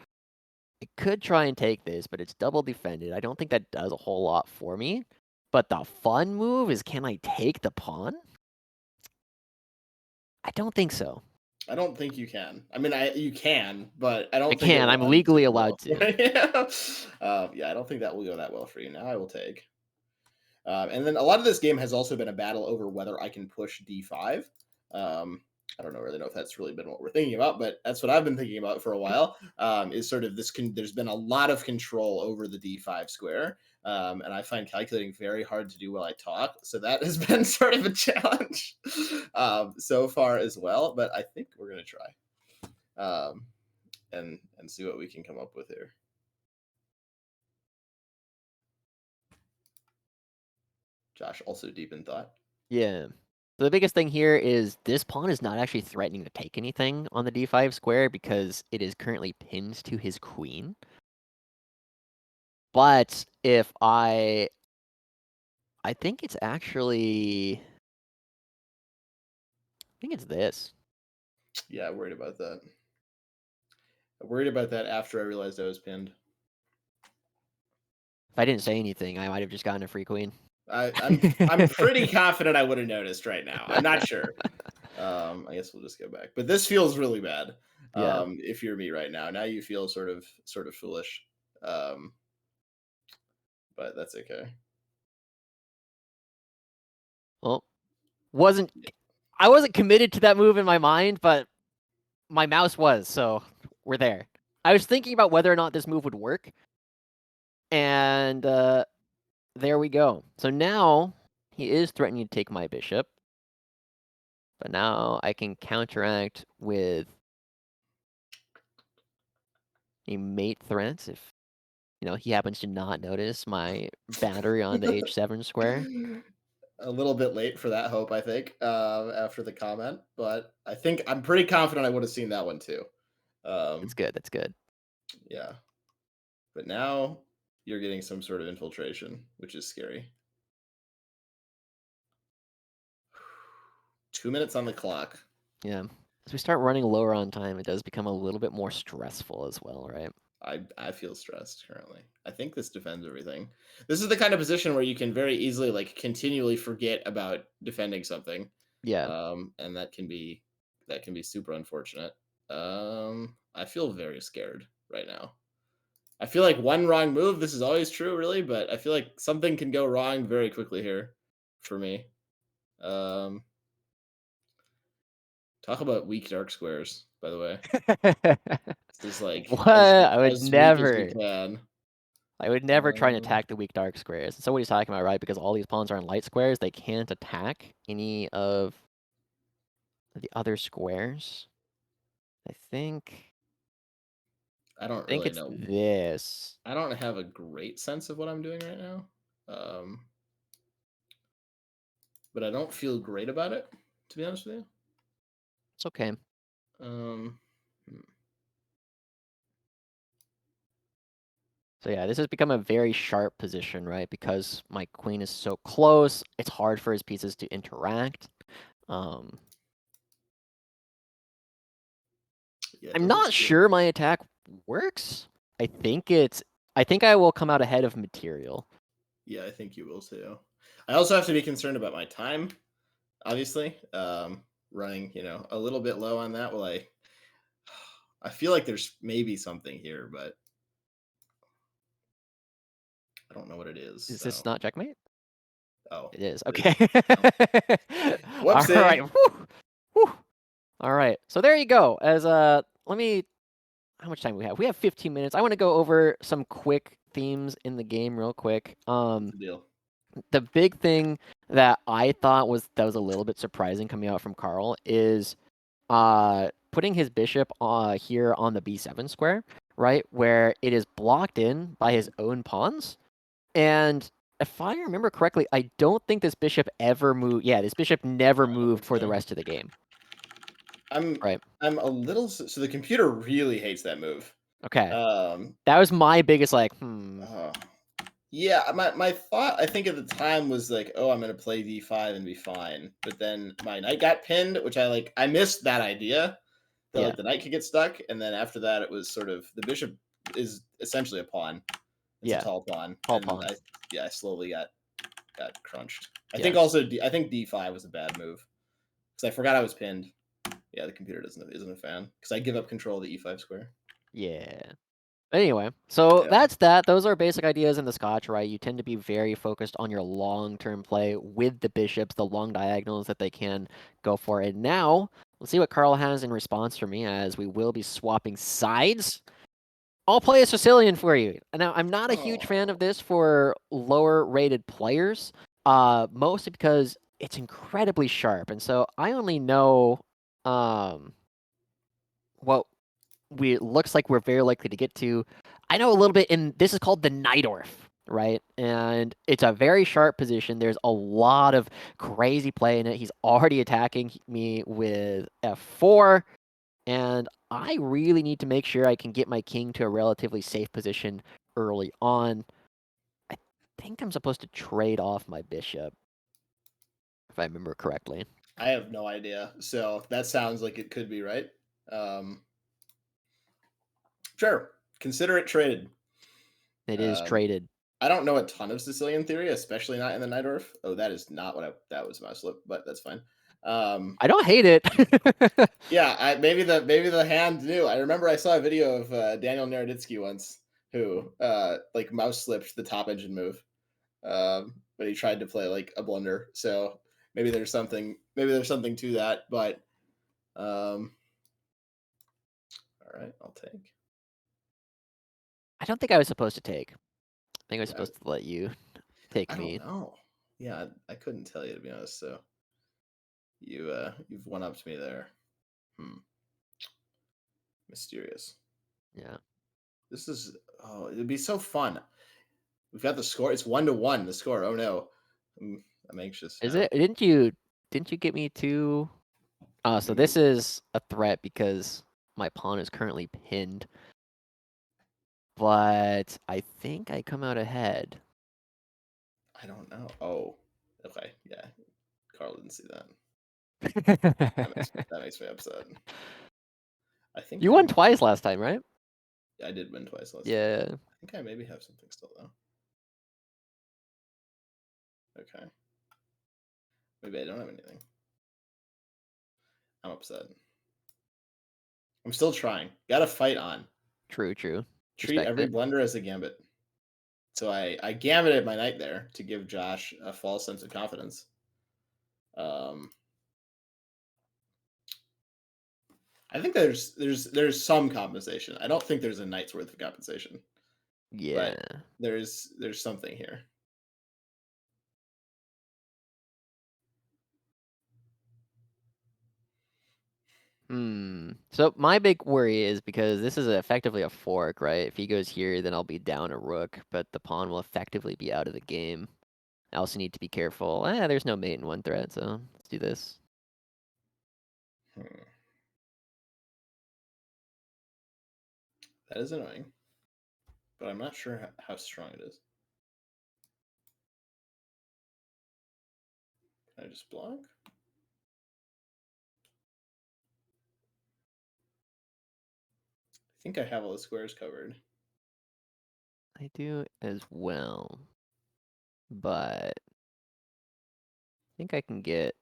I could try and take this, but it's double defended. I don't think that does a whole lot for me. But the fun move is, can I take the pawn? I don't think so. I don't think you can. I mean, you can, but I don't think can. I'm legally allowed to. Yeah, I don't think that will go that well for you. Now I will take. And then a lot of this game has also been a battle over whether I can push d5. I don't really know if that's really been what we're thinking about, but that's what I've been thinking about for a while. Is sort of this. There's been a lot of control over the d5 square, and I find calculating very hard to do while I talk. So that has been sort of a challenge so far as well. But I think we're gonna try and see what we can come up with here. Josh also deep in thought. Yeah. So the biggest thing here is this pawn is not actually threatening to take anything on the d5 square because it is currently pinned to his queen. But if I think it's actually, I think it's this. Yeah, worried about that. I worried about that after I realized I was pinned. If I didn't say anything, I might have just gotten a free queen. I'm pretty confident I would have noticed right now. I'm not sure. I guess we'll just go back. But this feels really bad. Yeah. If you're me right now, now you feel sort of foolish. But that's okay. Well, I wasn't committed to that move in my mind, but my mouse was, so we're there. I was thinking about whether or not this move would work, and there we go. So now he is threatening to take my bishop, but now I can counteract with a mate threat if he happens to not notice my battery on the h7 square. A little bit late for that hope, I think, after the comment, but I'm pretty confident I would have seen that one too. That's good. That's good. Yeah. But now you're getting some sort of infiltration, which is scary. 2 minutes on the clock. Yeah. As we start running lower on time, it does become a little bit more stressful as well, right? I feel stressed currently. I think this defends everything. This is the kind of position where you can very easily continually forget about defending something. Yeah. And that can be super unfortunate. I feel very scared right now. I feel like one wrong move, this is always true, really, but I feel like something can go wrong very quickly here for me. Um, Talk about weak dark squares, by the way. This is What? as weak as we can. I would never try and Um, attack the weak dark squares. So what he's talking about, right? Because all these pawns are in light squares, they can't attack any of the other squares. I think I don't really it's know. this. I don't have a great sense of what I'm doing right now. Um, but I don't feel great about it, to be honest with you. It's okay. Um, So yeah, this has become a very sharp position, right? Because my queen is so close, it's hard for his pieces to interact. yeah, it I'm doesn't not feel. sure my attack works. I think I will come out ahead of material. Yeah, I think you will too. I also have to be concerned about my time, obviously. Running, a little bit low on that. Well, I feel like there's maybe something here, but I don't know what it is. Is this So, not checkmate? oh, It is. it Okay. is. No. All Whoopsie. right. Whew. Whew. All right. So there you go. As let me. How much time do we have? We have 15 minutes. I want to go over some quick themes in the game real quick. What's the deal? The big thing that I thought was a little bit surprising coming out from Carl is putting his bishop here on the b7 square, right, where it is blocked in by his own pawns. And if I remember correctly, I don't think this bishop ever moved. Yeah, this bishop never I don't moved think for the so. rest of the game. I'm Right. I'm a little so the computer really hates that move. Okay. Um, That was my biggest uh, yeah, my thought I think at the time was like, oh, I'm gonna play d5 and be fine. But then my knight got pinned, which I missed that idea that Yeah. the knight could get stuck, and then after that it was sort of the bishop is essentially a pawn. It's a Yeah. tall pawn, Tall and pawn. I slowly got crunched. I think Yes. also I think d5 was a bad move because I forgot I was pinned. Yeah, the computer isn't a fan because I give up control of the e5 square. Yeah. Anyway, so Yeah. that's that. Those are basic ideas in the Scotch, right? You tend to be very focused on your long-term play with the bishops, the long diagonals that they can go for. And now, let's see what Carl has in response for me, as we will be swapping sides. I'll play a Sicilian for you. Now, I'm not a huge fan of Oh, this for lower-rated players, mostly because it's incredibly sharp. And so I only know what looks like we're very likely to get to. I know a little bit in this is called the Najdorf, right? And it's a very sharp position. There's a lot of crazy play in it. He's already attacking me with f4, and I really need to make sure I can get my king to a relatively safe position early on. I think I'm supposed to trade off my bishop, if I remember correctly. I have no idea. So that sounds like it could be right. Um, sure, consider it traded. It is Um, traded. I don't know a ton of Sicilian theory, especially not in the Najdorf. Oh, that is not what that was my slip, but that's fine. I don't hate it. Yeah, maybe the hand knew. I remember I saw a video of Daniel Naroditsky once who like mouse slipped the top engine move, but he tried to play like a blunder. So maybe there's something to that. But all right, I'll take. I don't think I was supposed to take. I think I was Yeah, supposed to let you take I don't me. know. Yeah, I couldn't tell you to be honest. So you've one upped me there. Hmm. Mysterious. Yeah. This is it'd be so fun. We've got the score. It's 1-1. The score. Oh no, I'm anxious Is now. it? Didn't you get me two? So Maybe this is a threat because my pawn is currently pinned, but I think I come out ahead. I don't know. Oh, okay. Yeah, Carl didn't see that. That makes me upset. I think You I won twice last time, right? I did win twice last time. Yeah. I think I maybe have something still though. Okay, maybe I don't have anything. I'm upset. I'm still trying. Got a fight on. True, true. Treat Respect every it. blunder as a gambit. So I gambited my knight there to give Josh a false sense of confidence. Um, I think there's some compensation. I don't think there's a night's worth of compensation, Yeah. but there's something here. So my big worry is because this is effectively a fork, right? If he goes here, then I'll be down a rook, but the pawn will effectively be out of the game. I also need to be careful. There's no mate in one threat, so let's do this. Hmm. That is annoying, but I'm not sure how strong it is. Can I just block? I think I have all the squares covered. I do as well, but I think I can get.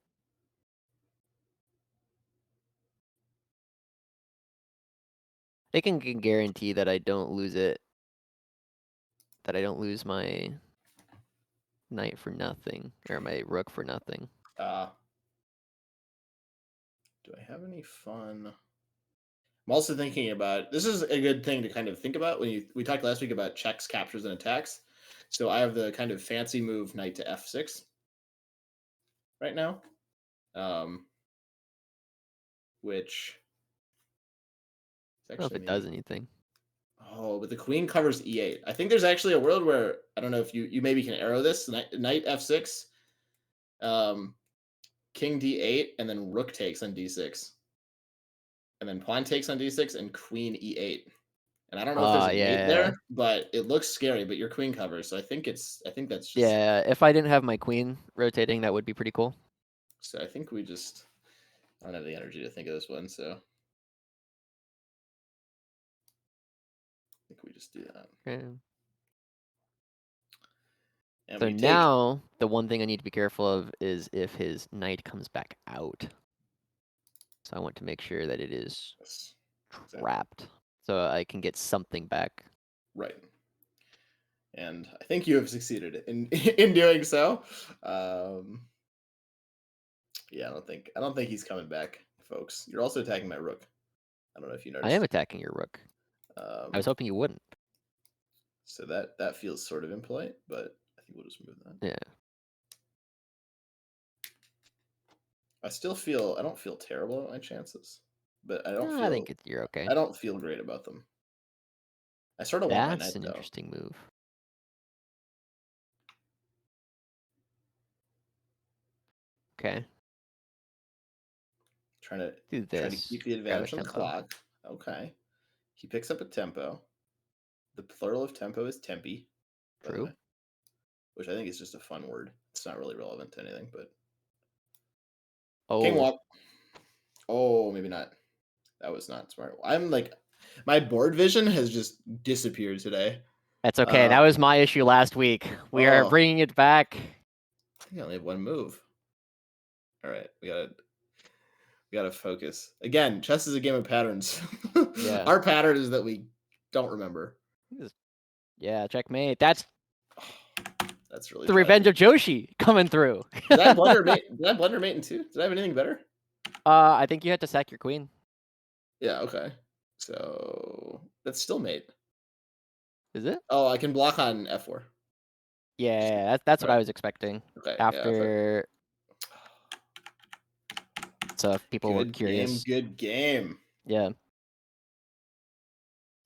I think I can guarantee that I don't lose it. That I don't lose my knight for nothing or my rook for nothing. Uh, do I have any fun? I'm also thinking about this is a good thing to kind of think about when we talked last week about checks, captures, and attacks. So I have the kind of fancy move knight to f6 right now, um, which is I don't know if actually it does maybe anything. but the queen covers e8. I think there's actually a world where I don't know if you maybe can arrow this knight f6, um, king d8, and then rook takes on d6, and then pawn takes on d6, and queen e8. And I don't know if there's a mate Yeah. there, but it looks scary. But your queen covers, so I think that's just. Yeah, if I didn't have my queen rotating, that would be pretty cool. So I think we just. I don't have the energy to think of this one, so I think we just do that. Okay. And So we take. now, the one thing I need to be careful of is if his knight comes back out. So I want to make sure that it is Yes, exactly. trapped, so I can get something back. Right. And I think you have succeeded in in doing so. Yeah, I don't think he's coming back, folks. You're also attacking my rook. I don't know if you I am noticed. attacking your rook. I was Um, hoping you wouldn't. so that feels sort of impolite, but I think we'll just move that. Yeah. I don't feel terrible about my chances, but No, I think you're okay. I don't feel great about them. I sort of want my That's knight an though. interesting move. Okay. Do Trying to this. keep the Grab a advantage on the tempo. clock. Okay. He picks up a tempo. The plural of tempo is tempi, by the True. way, which I think is just a fun word. It's not really relevant to anything, but king Oh, walk. Oh, maybe not. That was not smart. I'm like, my board vision has just disappeared today. that's okay. Uh, That was my issue last week. We are oh, bringing it back. I think I only have one move. All right, we gotta focus. Again, chess is a game of patterns. Yeah. Our pattern is that we don't remember. Yeah, checkmate. That's That's really the revenge tragic. of Joshi coming through. Did I blunder mate? Did I blunder mate in two? Did I have anything better? I think you had to sack your queen. Yeah. Okay. So that's still mate. Is it? Oh, I can block on f4. Yeah, that's All what I right. was expecting. Okay. Yeah. After, so if people were Good game. curious, Good game. yeah.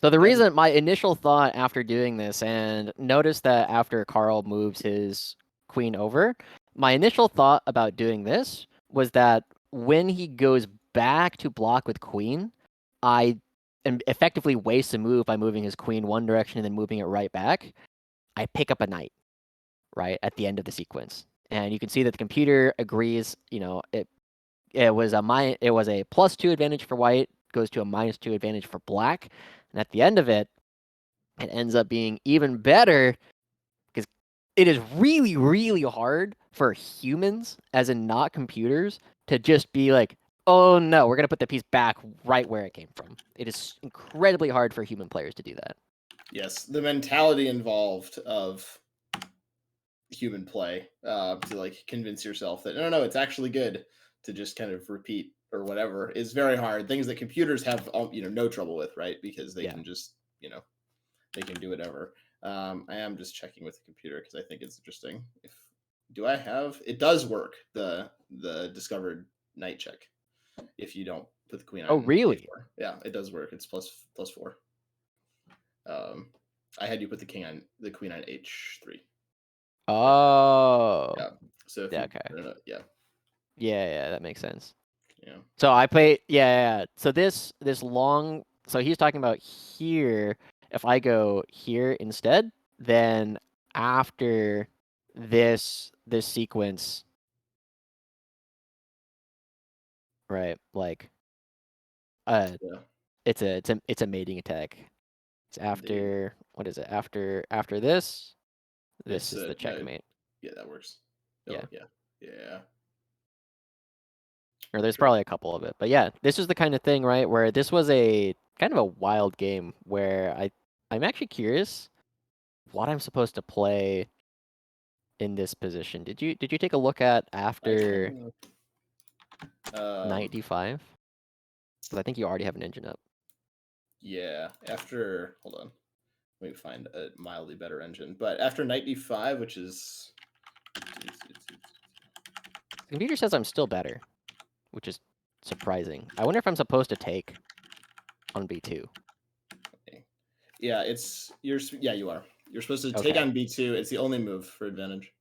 So the That's reason, my initial thought after doing this, and notice that after Carl moves his queen over, my initial thought about doing this was that when he goes back to block with queen, I am effectively waste a move by moving his queen one direction and then moving it right back. I pick up a knight, right, at the end of the sequence. And you can see that the computer agrees, it was a +2 advantage for white, goes to a -2 advantage for black. And at the end of it, it ends up being even better because it is really, really hard for humans, as in not computers, to just be like, oh no, we're going to put the piece back right where it came from. It is incredibly hard for human players to do that. yes. The mentality involved of human play to like convince yourself that no, it's actually good to just kind of repeat or whatever is very hard. Things that computers have, no trouble with, right? Because they can just, they can do whatever. I am just checking with the computer because I think it's interesting. It does work, the discovered knight check if you don't put the queen on Oh, really? a4. Yeah, it does work. It's +4. I had you put the queen on h3. Oh. Yeah. So if Yeah, you okay. yeah. Yeah, that makes sense. Yeah. So I play, yeah. So this long, so he's talking about here. If I go here instead, then after this sequence, right? Like, Yeah. it's a mating attack. It's Indeed. after, what is it? After this, this It's is the no, checkmate. yeah, that works. Yeah. Oh, yeah. Yeah. Or there's Sure. probably a couple of it, but yeah, this is the kind of thing, right? Where this was a kind of a wild game where I'm actually curious what I'm supposed to play in this position. Did you take a look at I after can knight d5? Because I think you already have an engine up. yeah, after hold on. Let me find a mildly better engine. But after knight d5, which is The computer says I'm still better, which is surprising. I wonder if I'm supposed to take on b2. yeah, you are. You're supposed to take Okay, on b2. It's the only move for advantage.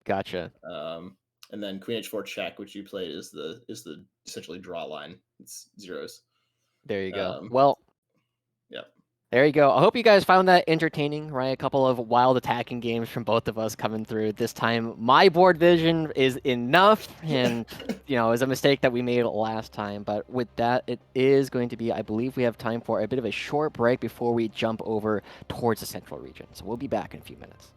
gotcha. And then queen h4 check, which you played, is the essentially draw line. It's zeros. There you go. Um, Well, yeah. there you go. I hope you guys found that entertaining, right? A couple of wild attacking games from both of us coming through. This time, my board vision is enough, and, it was a mistake that we made last time. But with that, it is going to be, I believe we have time for a bit of a short break before we jump over towards the central region. So we'll be back in a few minutes.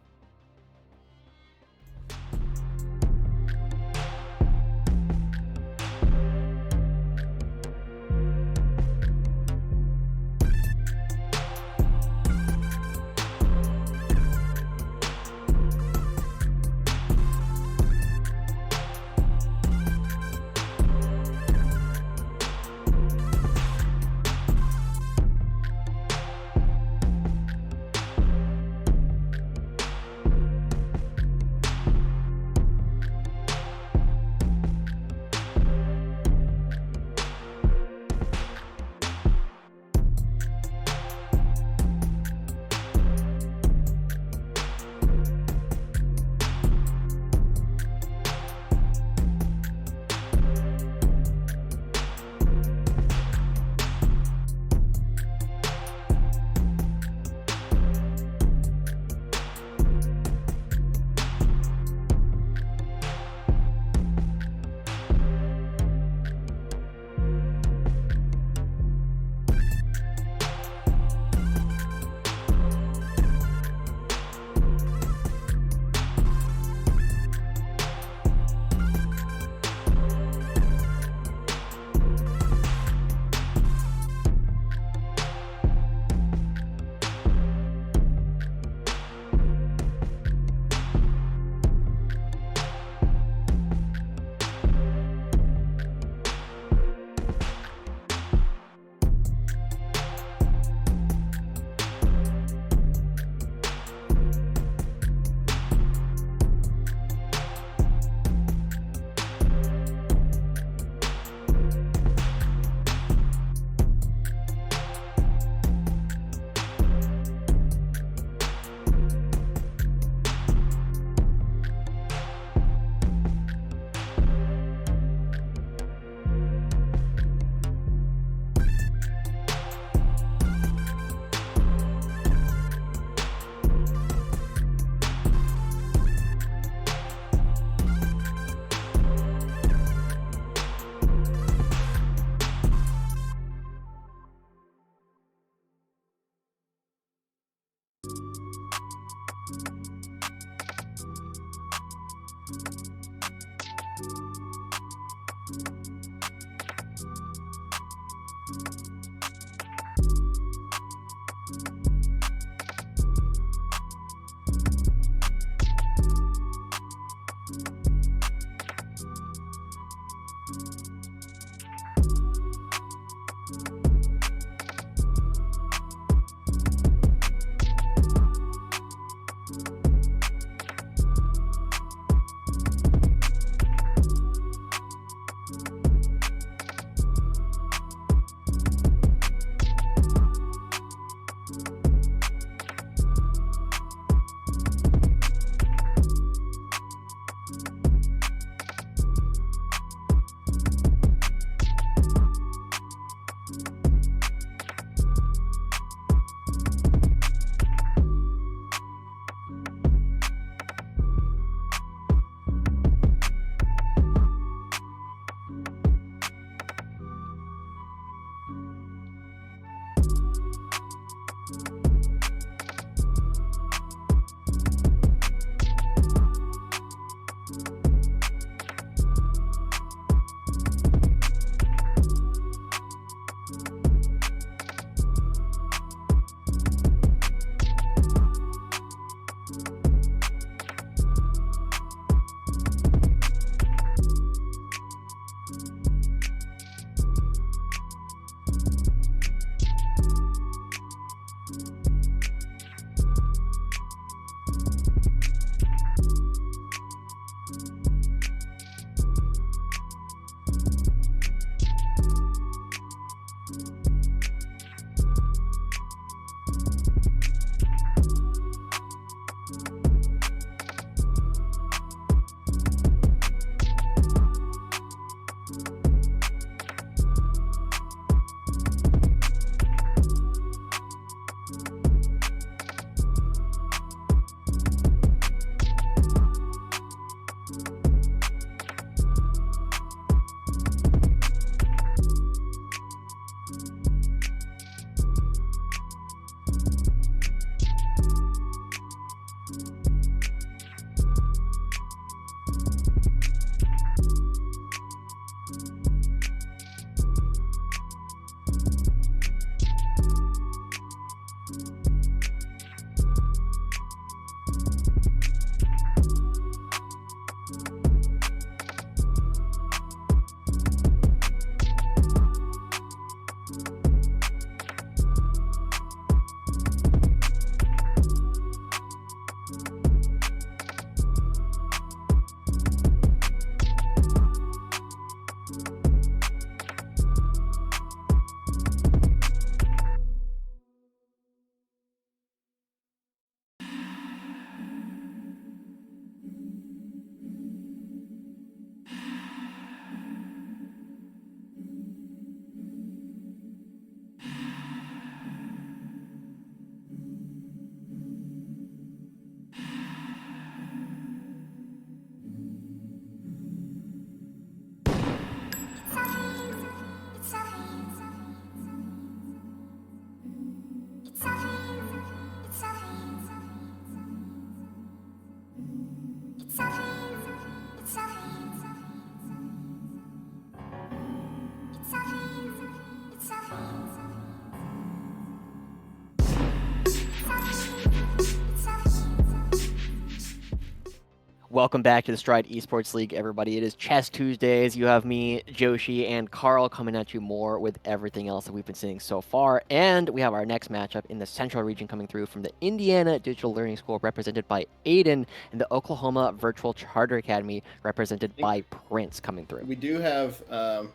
Welcome back to the Stride Esports League, everybody. It is Chess Tuesdays. You have me, Joshi, and Carl coming at you more with everything else that we've been seeing so far. And we have our next matchup in the Central region coming through from the Indiana Digital Learning School, represented by Aiden, and the Oklahoma Virtual Charter Academy, represented by Prince, coming through. We do have, I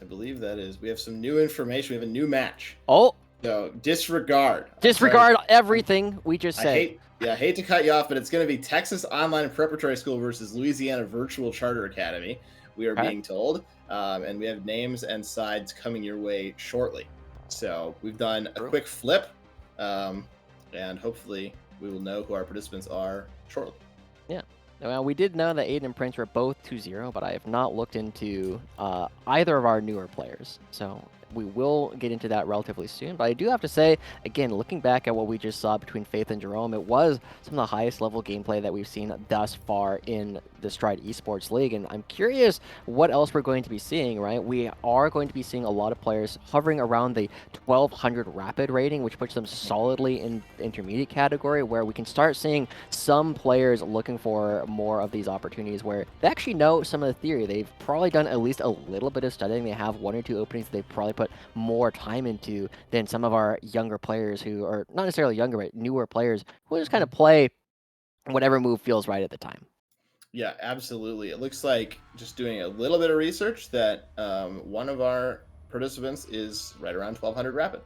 believe we have some new information. We have a new match. Oh! So disregard. Disregard everything we just said. I hate to cut you off, but it's going to be Texas Online Preparatory School versus Louisiana Virtual Charter Academy, we are being told. And we have names and sides coming your way shortly. So we've done a quick flip, and hopefully we will know who our participants are shortly. Yeah. Well, we did know that Aiden and Prince were both 2-0, but I have not looked into either of our newer players. So we will get into that relatively soon. But I do have to say, again, looking back at what we just saw between Faith and Jerome, it was some of the highest level gameplay that we've seen thus far in the Stride Esports League. And I'm curious what else we're going to be seeing, right? We are going to be seeing a lot of players hovering around the 1200 rapid rating, which puts them solidly in the intermediate category, where we can start seeing some players looking for more of these opportunities where they actually know some of the theory. They've probably done at least a little bit of studying. They have one or two openings they've probably put more time into than some of our younger players who are not necessarily younger, but newer players who just kind of play whatever move feels right at the time. Yeah, absolutely. It looks like, just doing a little bit of research, that one of our participants is right around 1200 rapid.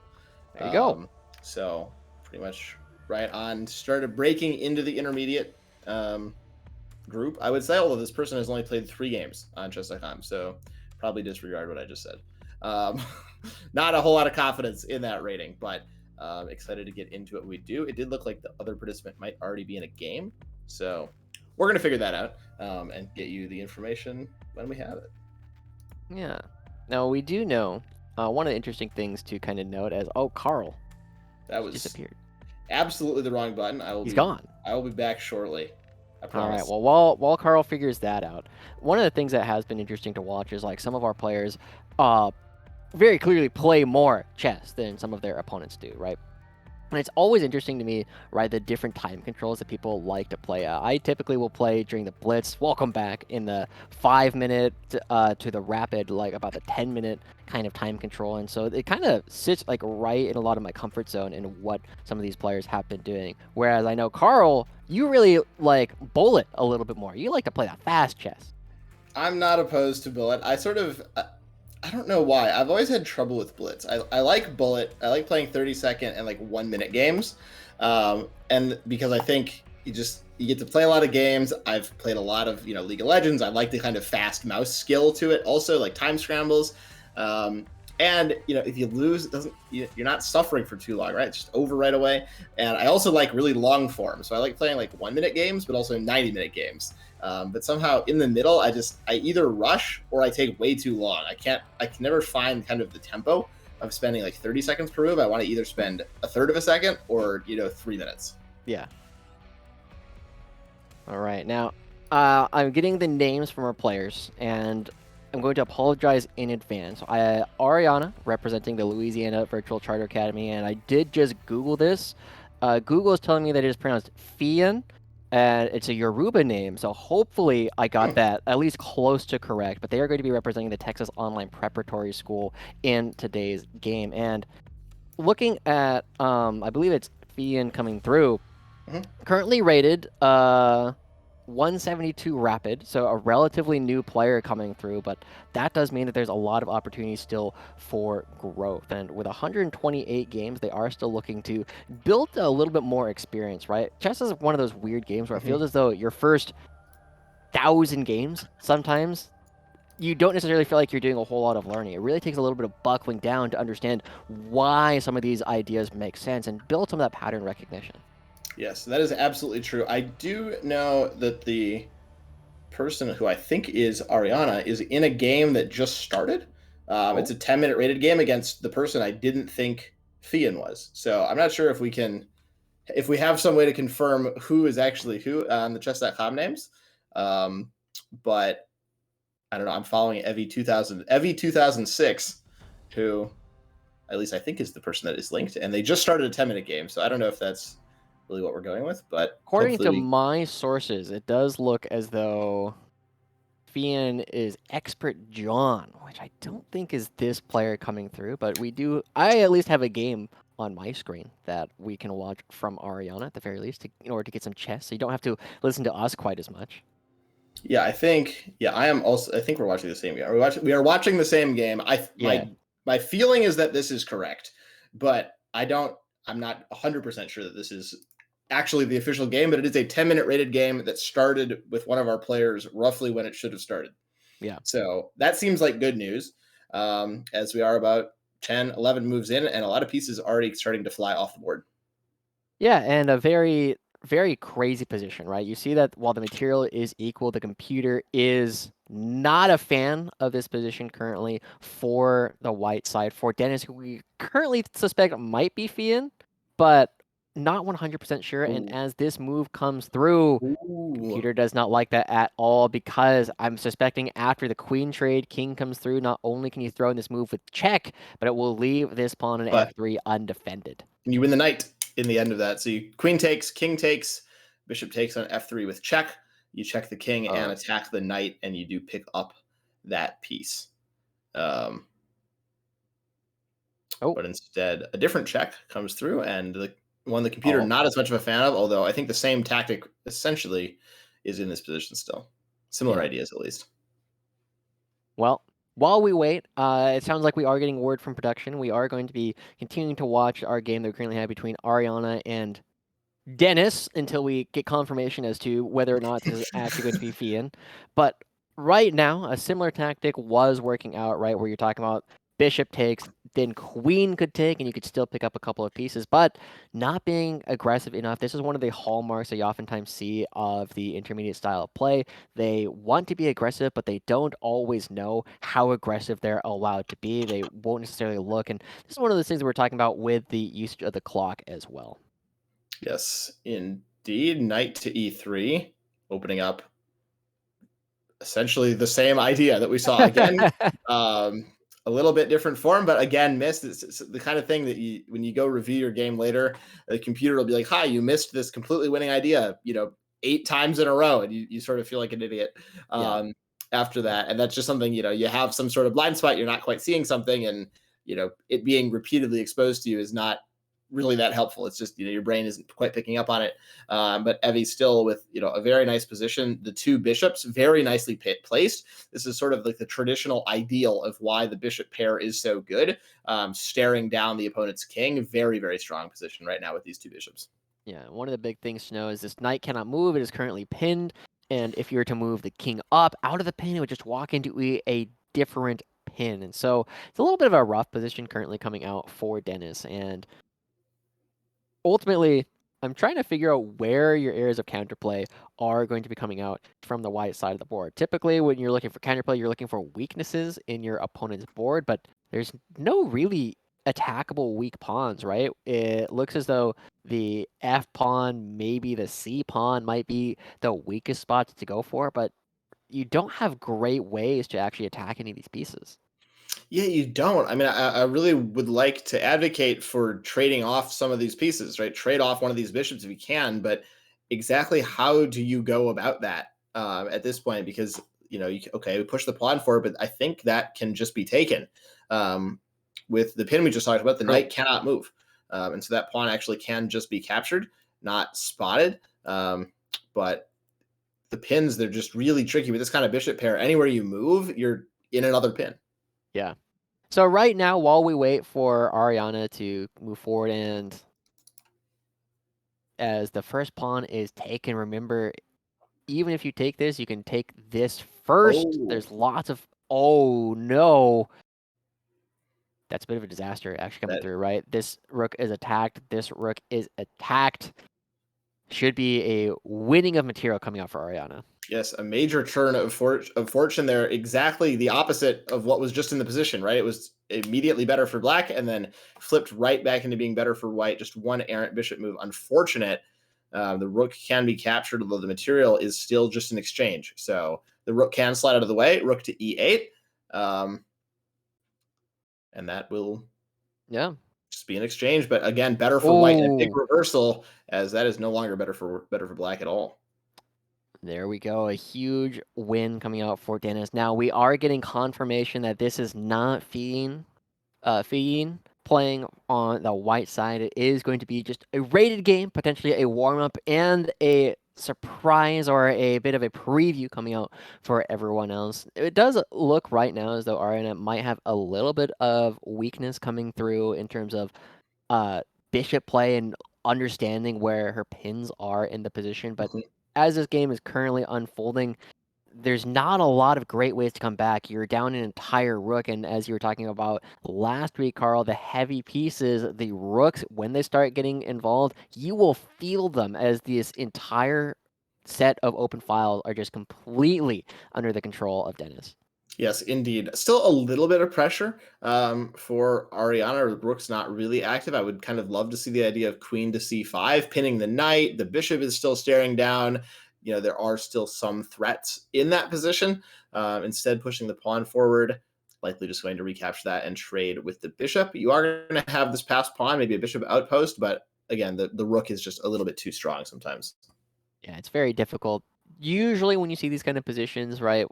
There you go. So pretty much right on. Started breaking into the intermediate group, I would say, although this person has only played 3 games on chess.com, so probably disregard what I just said. Um, not a whole lot of confidence in that rating, but excited to get into what we do. It did look like the other participant might already be in a game, so we're going to figure that out and get you the information when we have it. Yeah. Now, we do know one of the interesting things to kind of note as, oh, Carl That was disappeared. absolutely the wrong button. He's gone. I will be back shortly. I All right. promise. Well, while Carl figures that out, one of the things that has been interesting to watch is like some of our players very clearly play more chess than some of their opponents do, right? And it's always interesting to me, right, the different time controls that people like to play. I typically will play during the Blitz, welcome back, in the 5-minute to the Rapid, like about the 10-minute kind of time control. And so it kind of sits like right in a lot of my comfort zone in what some of these players have been doing. Whereas I know, Carl, you really like bullet a little bit more. You like to play that fast chess. I'm not opposed to bullet. I don't know why. I've always had trouble with Blitz. I like Bullet. I like playing 30-second and like 1-minute games. And because I think you get to play a lot of games. I've played a lot of, League of Legends. I like the kind of fast mouse skill to it. Also, like time scrambles. And if you lose, you're not suffering for too long, right? It's just over right away. And I also like really long form. So I like playing like 1-minute games, but also 90-minute games. But somehow in the middle, I either rush or I take way too long. I can never find kind of the tempo of spending like 30 seconds per move. I want to either spend a third of a second or 3 minutes. Yeah. All right. Now, I'm getting the names from our players, and I'm going to apologize in advance. Ariana, representing the Louisiana Virtual Charter Academy, and I did just Google this. Google is telling me that it is pronounced Fian, and it's a Yoruba name, so hopefully I got that at least close to correct. But they are going to be representing the Texas Online Preparatory School in today's game. And looking at, I believe it's Fian coming through, currently rated 172 rapid, so a relatively new player coming through, but that does mean that there's a lot of opportunities still for growth. And with 128 games, they are still looking to build a little bit more experience, right? Chess is one of those weird games where it feels as though your first 1,000 games, sometimes, you don't necessarily feel like you're doing a whole lot of learning. It really takes a little bit of buckling down to understand why some of these ideas make sense and build some of that pattern recognition. Yes, that is absolutely true. I do know that the person who I think is Ariana is in a game that just started. It's a 10-minute rated game against the person I didn't think Fian was. So I'm not sure if we have some way to confirm who is actually who on the chess.com names. But I don't know. I'm following Evie2006, who at least I think is the person that is linked. And they just started a 10-minute game. So I don't know if that's really what we're going with, but according to my sources, it does look as though Fian is Expert John, which I don't think is this player coming through, but I at least have a game on my screen that we can watch from Ariana at the very least in order to get some chess, so you don't have to listen to us quite as much. Yeah, I think we're watching the same game. We are watching the same game. My feeling is that this is correct, but I'm not 100% sure that this is actually the official game, but it is a 10-minute rated game that started with one of our players roughly when it should have started. Yeah. So that seems like good news, as we are about 10, 11 moves in, and a lot of pieces already starting to fly off the board. Yeah, and a very, very crazy position, right? You see that while the material is equal, the computer is Not a fan of this position currently for the white side. For Dennis, who we currently suspect might be Fian, but not 100% sure. And Ooh. as this move comes through, Ooh. computer does not like that at all because I'm suspecting after the queen trade, king comes through, not only can you throw in this move with check, but it will leave this pawn in But f3 undefended. you win the knight in the end of that. So you queen takes, king takes, bishop takes on f3 with check. You check the king and attack the knight, and you do pick up that piece. But instead, a different check comes through, and the one the computer not as much of a fan of, although I think the same tactic essentially is in this position still. Similar ideas, at least. Well, while we wait, it sounds like we are getting word from production. We are going to be continuing to watch our game that we currently have between Ariana and Dennis until we get confirmation as to whether or not this is actually going to be Fian. But right now, a similar tactic was working out, right? Where you're talking about bishop takes, then queen could take, and you could still pick up a couple of pieces, but not being aggressive enough. This is one of the hallmarks that you oftentimes see of the intermediate style of play. They want to be aggressive, but they don't always know how aggressive they're allowed to be. They won't necessarily look, and this is one of those things that we're talking about with the usage of the clock as well. Yes, indeed. Knight to e3, opening up essentially the same idea that we saw again. A little bit different form, but again, missed. It's the kind of thing that you, when you go review your game later, the computer will be like, "Hi, you missed this completely winning idea, 8 times in a row," and you sort of feel like an idiot after that. And that's just something, you have some sort of blind spot. You're not quite seeing something, and it being repeatedly exposed to you is not really that helpful. It's just your brain isn't quite picking up on it. But Evie still with a very nice position. The two bishops very nicely placed. This is sort of like the traditional ideal of why the bishop pair is so good. Staring down the opponent's king, very very strong position right now with these two bishops. Yeah, one of the big things to know is this knight cannot move. It is currently pinned, and if you were to move the king up out of the pin, it would just walk into a different pin. And so it's a little bit of a rough position currently coming out for Dennis. And ultimately, I'm trying to figure out where your areas of counterplay are going to be coming out from the white side of the board. Typically, when you're looking for counterplay, you're looking for weaknesses in your opponent's board, but there's no really attackable weak pawns, right? It looks as though the F pawn, maybe the C pawn might be the weakest spots to go for, but you don't have great ways to actually attack any of these pieces. Yeah, you don't. I mean, I really would like to advocate for trading off some of these pieces, right? Trade off one of these bishops if you can, but exactly how do you go about that at this point? Because we push the pawn forward, but I think that can just be taken. With the pin we just talked about, the knight cannot move, and so that pawn actually can just be captured, not spotted. But the pins, they're just really tricky with this kind of bishop pair. Anywhere you move, you're in another pin. Yeah. So right now, while we wait for Ariana to move forward, and as the first pawn is taken, remember, even if you take this, you can take this first. Oh, There's lots of, oh no. That's a bit of a disaster actually coming that through, right? This rook is attacked. This rook is attacked. Should be a winning of material coming out for Ariana. Yes, a major turn of fortune there. Exactly the opposite of what was just in the position, right? It was immediately better for black and then flipped right back into being better for white. Just one errant bishop move. Unfortunate. The rook can be captured, although the material is still just an exchange. So the rook can slide out of the way. Rook to e8. And that will just be an exchange. But again, better for white. A big reversal, as that is no longer better for black at all. There we go. A huge win coming out for Dennis. Now we are getting confirmation that this is not Fiend playing on the white side. It is going to be just a rated game, potentially a warm-up and a surprise or a bit of a preview coming out for everyone else. It does look right now as though Ariana might have a little bit of weakness coming through in terms of bishop play and understanding where her pins are in the position. But as this game is currently unfolding, there's not a lot of great ways to come back. You're down an entire rook, and as you were talking about last week, Carl, the heavy pieces, the rooks, when they start getting involved, you will feel them as this entire set of open files are just completely under the control of Dennis. Yes, indeed. Still a little bit of pressure for Ariana. Rook's not really active. I would kind of love to see the idea of queen to c5, pinning the knight. The bishop is still staring down. There are still some threats in that position. Instead, pushing the pawn forward, likely just going to recapture that and trade with the bishop. You are going to have this passed pawn, maybe a bishop outpost, but again, the rook is just a little bit too strong sometimes. Yeah, it's very difficult. Usually when you see these kind of positions, right,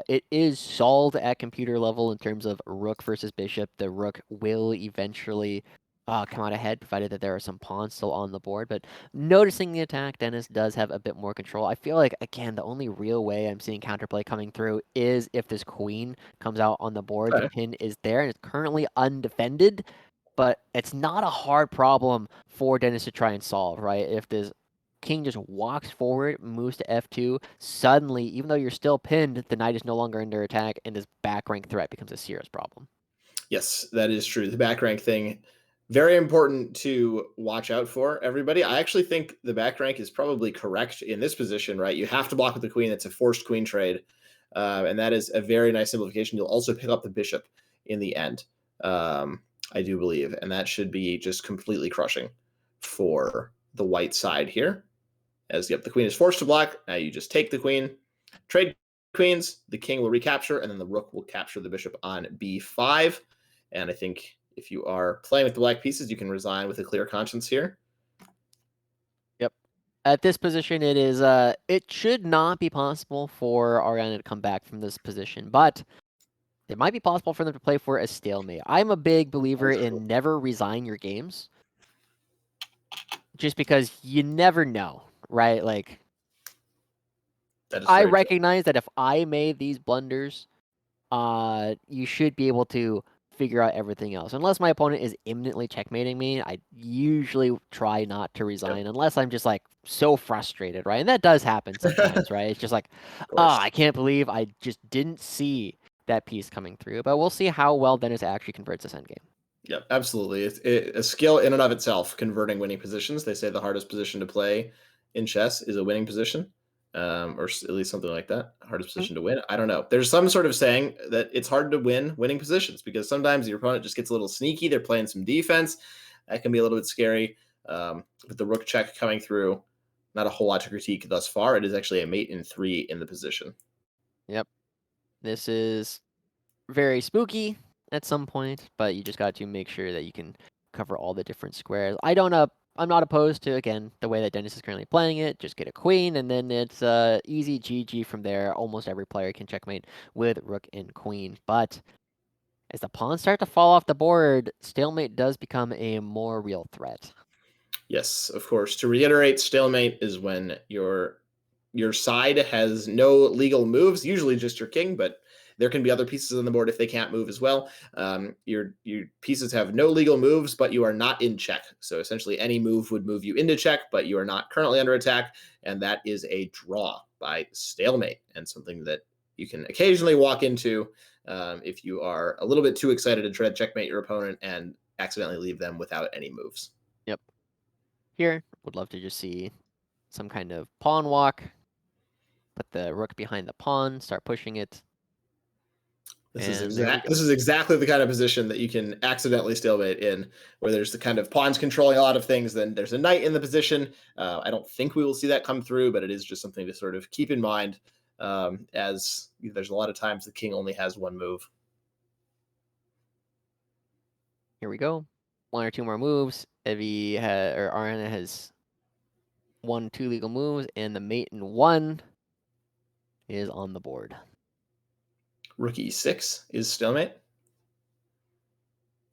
it is solved at computer level in terms of rook versus bishop. The rook will eventually come out ahead, provided that there are some pawns still on the board. But noticing the attack, Dennis does have a bit more control. I feel like, again, the only real way I'm seeing counterplay coming through is if this queen comes out on the board. The Okay. pin is there, and it's currently undefended. But it's not a hard problem for Dennis to try and solve, right? If this king just walks forward, moves to f2, suddenly, even though you're still pinned, the knight is no longer under attack, and this back rank threat becomes a serious problem. Yes, that is true. The back rank thing, very important to watch out for, everybody. I actually think the back rank is probably correct in this position, right? You have to block with the queen. It's a forced queen trade. And that is a very nice simplification. You'll also pick up the bishop in the end, I do believe. And that should be just completely crushing for the white side here. As yep, the queen is forced to block. Now you just take the queen, trade queens, the king will recapture, and then the rook will capture the bishop on b5. And I think if you are playing with the black pieces, you can resign with a clear conscience here. Yep. At this position, it should not be possible for Ariana to come back from this position, but it might be possible for them to play for a stalemate. I'm a big believer in never resign your games, just because you never know, right? Like, That is I very true. recognize that if I made these blunders, you should be able to figure out everything else. Unless my opponent is imminently checkmating me, I usually try not to resign unless I'm just like so frustrated, right? And that does happen sometimes, right? It's just like, Of oh, course. I can't believe I just didn't see that piece coming through. But we'll see how well Dennis actually converts this endgame. Yeah, absolutely. It's a skill in and of itself, converting winning positions. They say the hardest position to play in chess is a winning position, or at least something like that. Hardest Mhm. position to win. I don't know. There's some sort of saying that it's hard to win winning positions because sometimes your opponent just gets a little sneaky. They're playing some defense. That can be a little bit scary. With the rook check coming through, not a whole lot to critique thus far. It is actually a mate in 3 in the position. Yep. This is very spooky at some point, but you just got to make sure that you can cover all the different squares. I'm not opposed to, again, the way that Dennis is currently playing it. Just get a queen, and then it's easy GG from there. Almost every player can checkmate with rook and queen. But as the pawns start to fall off the board, stalemate does become a more real threat. Yes, of course. To reiterate, stalemate is when your side has no legal moves, usually just your king, but there can be other pieces on the board if they can't move as well. Your pieces have no legal moves, but you are not in check. So essentially, any move would move you into check, but you are not currently under attack, and that is a draw by stalemate, and something that you can occasionally walk into if you are a little bit too excited to try to checkmate your opponent and accidentally leave them without any moves. Yep. Here, would love to just see some kind of pawn walk. Put the rook behind the pawn, start pushing it. And there we go. This is exactly the kind of position that you can accidentally stalemate in, where there's the kind of pawns controlling a lot of things. Then there's a knight in the position. I don't think we will see that come through, but it is just something to sort of keep in mind, as there's a lot of times the king only has one move. Here we go. One or two more moves. Or Ariana has 2 legal moves, and the mate in 1 is on the board. Rook e6 is stalemate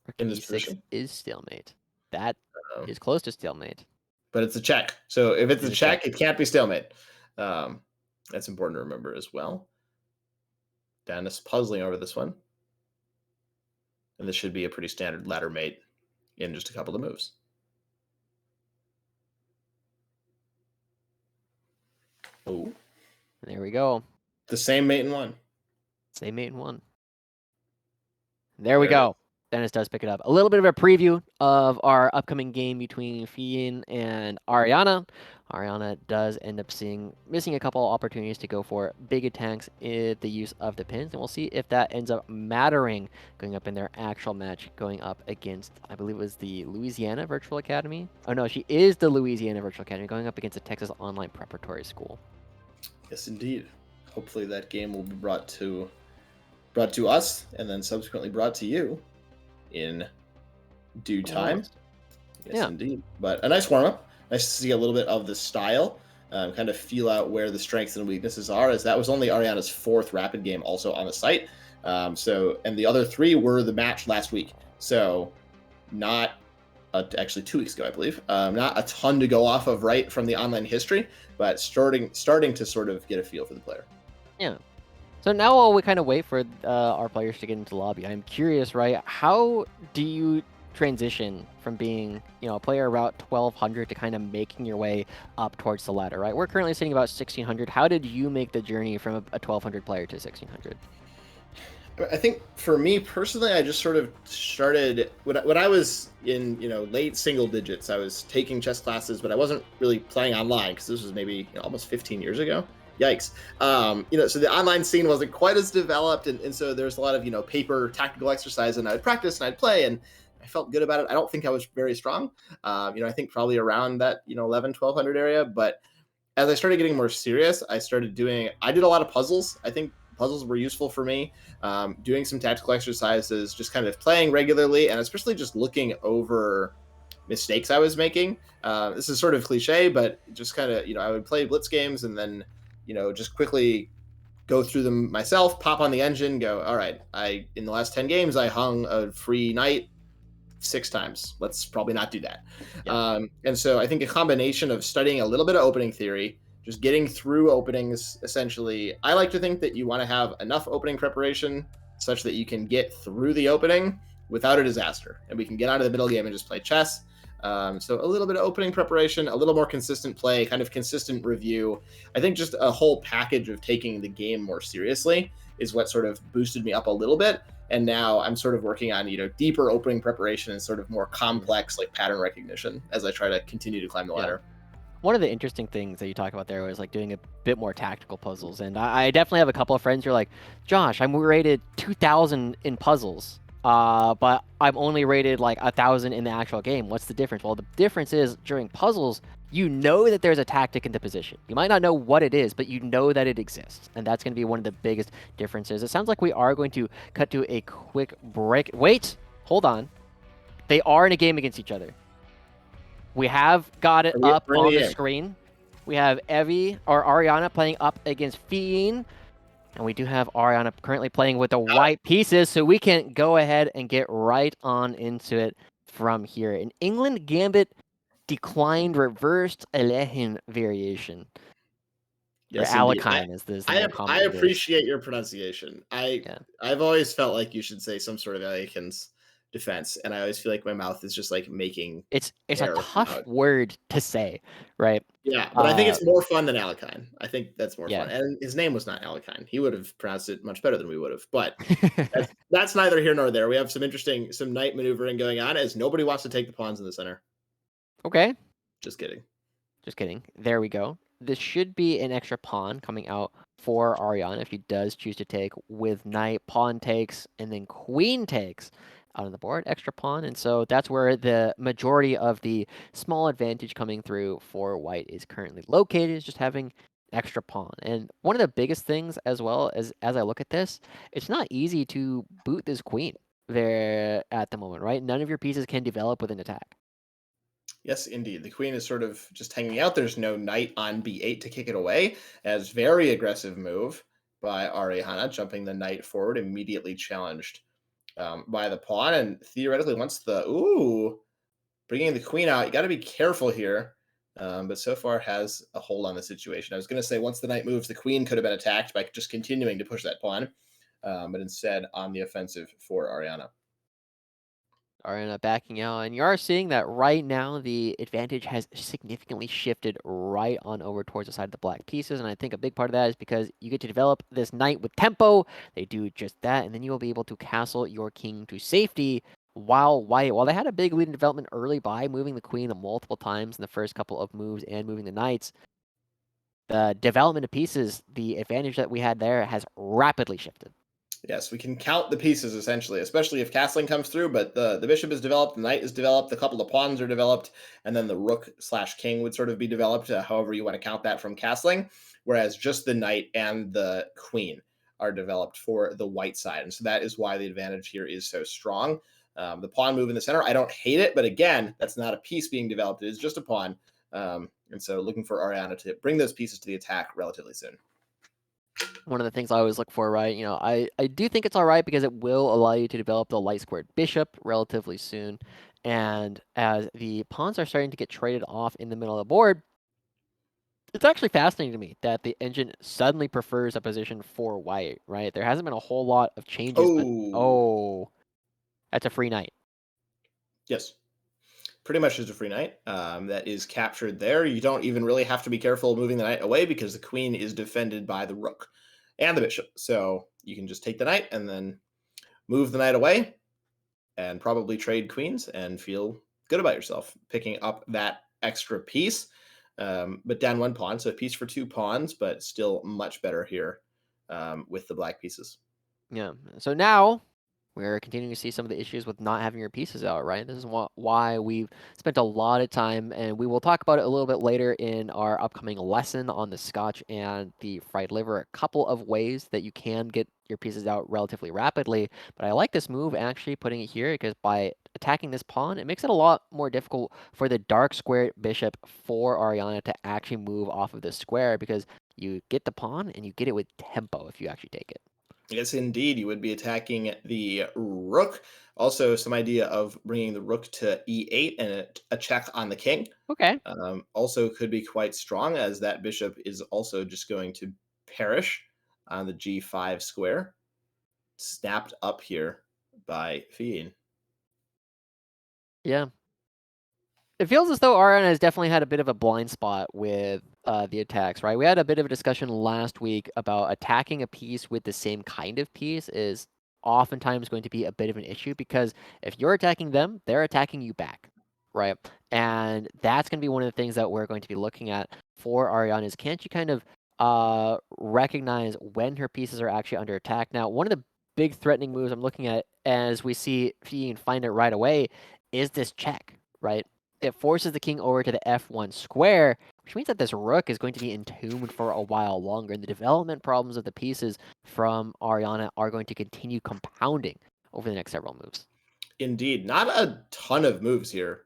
Rook in this e6 position, is stalemate. That um, is close to stalemate. but it's a check. So if it's It a is a check. check, it can't be stalemate. Um, that's important to remember as well. Dennis puzzling over this one, and this should be a pretty standard ladder mate in just a couple of moves. Oh, There we go. the same mate in 1. Same mate in 1. There we There it is. go. Dennis does pick it up. A little bit of a preview of our upcoming game between Fiyin and Ariana. Ariana does end up missing a couple opportunities to go for big attacks in the use of the pins, and we'll see if that ends up mattering going up in their actual match, going up against, I believe it was the Louisiana Virtual Academy. Oh no, she is the Louisiana Virtual Academy, going up against the Texas Online Preparatory School. Yes, indeed. Hopefully that game will be brought to us and then subsequently brought to you in due time. Yes, Yeah. indeed. But a nice warm up. Nice to see a little bit of the style. Kind of feel out where the strengths and weaknesses are, as that was only Ariana's 4th rapid game also on the site. And the other 3 were the match last week. So not actually 2 weeks ago, I believe. Not a ton to go off of right from the online history, but starting to sort of get a feel for the player. Yeah. So now while we kind of wait for our players to get into the lobby, I'm curious, right? How do you transition from being, a player about 1200 to kind of making your way up towards the ladder, right? We're currently sitting about 1600. How did you make the journey from a 1200 player to 1600? I think for me personally, I just sort of started when I was in late single digits. I was taking chess classes, but I wasn't really playing online because this was maybe almost 15 years ago. Yikes! So the online scene wasn't quite as developed, and so there's a lot of paper tactical exercise, and I'd practice and I'd play, and I felt good about it. I don't think I was very strong. I think probably around that 11, 1200 area, but as I started getting more serious, I did a lot of puzzles. I think puzzles were useful for me. Doing some tactical exercises, just kind of playing regularly, and especially just looking over mistakes I was making. This is sort of cliche, but just kind of, I would play blitz games and then, just quickly go through them myself, pop on the engine, go, all right, in the last 10 games, I hung a free knight 6 times. Let's probably not do that. Yeah. And so I think a combination of studying a little bit of opening theory, just getting through openings, essentially, I like to think that you want to have enough opening preparation such that you can get through the opening without a disaster. And we can get out of the middle game and just play chess. So a little bit of opening preparation, a little more consistent play, kind of consistent review. I think just a whole package of taking the game more seriously is what sort of boosted me up a little bit. And now I'm sort of working on deeper opening preparation and sort of more complex like pattern recognition as I try to continue to climb the ladder. One of the interesting things that you talk about there was like doing a bit more tactical puzzles, and I definitely have a couple of friends who are like, Josh, I'm rated 2000 in puzzles, but I'm only rated like 1000 in the actual game. What's the difference? Well, the difference is during puzzles, you know that there's a tactic in the position. You might not know what it is, but you know that it exists, and that's going to be one of the biggest differences. It sounds like we are going to cut to a quick break. Wait, hold on. They are in a game against each other. We have got it up on the screen. We have Evie or Ariana playing up against Fiyin. And we do have Ariana currently playing with the white pieces, so we can go ahead and get right on into it from here. An England Gambit declined reversed Alehin variation. Or Yes, indeed. Alekhine is the more common I English. appreciate your pronunciation. I've always felt like you should say some sort of Alekin's defense, and I always feel like my mouth is just like making It's a air tough out. word to say, right? Yeah, but I think it's more fun than Alekine. I think that's more Yeah. fun. And his name was not Alekine. He would have pronounced it much better than we would have. But that's neither here nor there. We have some knight maneuvering going on as nobody wants to take the pawns in the center. Okay. Just kidding. Just kidding. There we go. This should be an extra pawn coming out for Ariana if she does choose to take with knight, pawn takes, and then queen takes out on the board, extra pawn. And so that's where the majority of the small advantage coming through for white is currently located, is just having extra pawn. And one of the biggest things as well as I look at this, it's not easy to boot this queen there at the moment, right? None of your pieces can develop with an attack. Yes, indeed. The queen is sort of just hanging out. There's no knight on b8 to kick it away. As very aggressive move by Ariana, jumping the knight forward, immediately challenged by the pawn. And theoretically, once bringing the queen out, you got to be careful here. But so far has a hold on the situation. I was going to say once the knight moves, the queen could have been attacked by just continuing to push that pawn. But instead on the offensive for Ariana. Ariana backing out, and you are seeing that right now the advantage has significantly shifted right on over towards the side of the black pieces, and I think a big part of that is because you get to develop this knight with tempo. They do just that, and then you will be able to castle your king to safety. While they had a big lead in development early by moving the queen multiple times in the first couple of moves and moving the knights, the development of pieces, the advantage that we had there has rapidly shifted. Yes, we can count the pieces essentially, especially if castling comes through. But the bishop is developed, the knight is developed, a couple of pawns are developed, and then the rook slash king would sort of be developed, however you want to count that from castling. Whereas just the knight and the queen are developed for the white side, and so that is why the advantage here is so strong. The pawn move in the center, I don't hate it, but again, that's not a piece being developed; it is just a pawn. And so, looking for Ariana to bring those pieces to the attack relatively soon. One of the things I always look for, right? I do think it's all right because it will allow you to develop the light squared bishop relatively soon. And as the pawns are starting to get traded off in the middle of the board, it's actually fascinating to me that the engine suddenly prefers a position for white, right? There hasn't been a whole lot of changes, but Oh, oh, that's a free knight. yes. Pretty much just a free knight that is captured there. You don't even really have to be careful moving the knight away because the queen is defended by the rook and the bishop. So you can just take the knight and then move the knight away and probably trade queens and feel good about yourself picking up that extra piece. But down one pawn, so a piece for two pawns, but still much better here with the black pieces. Yeah. So now we're continuing to see some of the issues with not having your pieces out, right? This is why we've spent a lot of time, and we will talk about it a little bit later in our upcoming lesson on the Scotch and the fried liver. A couple of ways that you can get your pieces out relatively rapidly, but I like this move actually putting it here because by attacking this pawn, it makes it a lot more difficult for the dark square bishop for Ariana to actually move off of this square because you get the pawn and you get it with tempo if you actually take it. Yes, indeed. You would be attacking the rook. Also, some idea of bringing the rook to e8 and a check on the king. Okay. Also, could be quite strong as that bishop is also just going to perish on the g5 square, snapped up here by Fiend. Yeah. It feels as though Ariana has definitely had a bit of a blind spot with the attacks, right? We had a bit of a discussion last week about attacking a piece with the same kind of piece is oftentimes going to be a bit of an issue because if you're attacking them, they're attacking you back, right? And that's going to be one of the things that we're going to be looking at for Ariana is can't you kind of recognize when her pieces are actually under attack? Now, one of the big threatening moves I'm looking at as we see Fiend find it right away is this check, right? It forces the king over to the f1 square, which means that this rook is going to be entombed for a while longer, and the development problems of the pieces from Ariana are going to continue compounding over the next several moves. Indeed, not a ton of moves here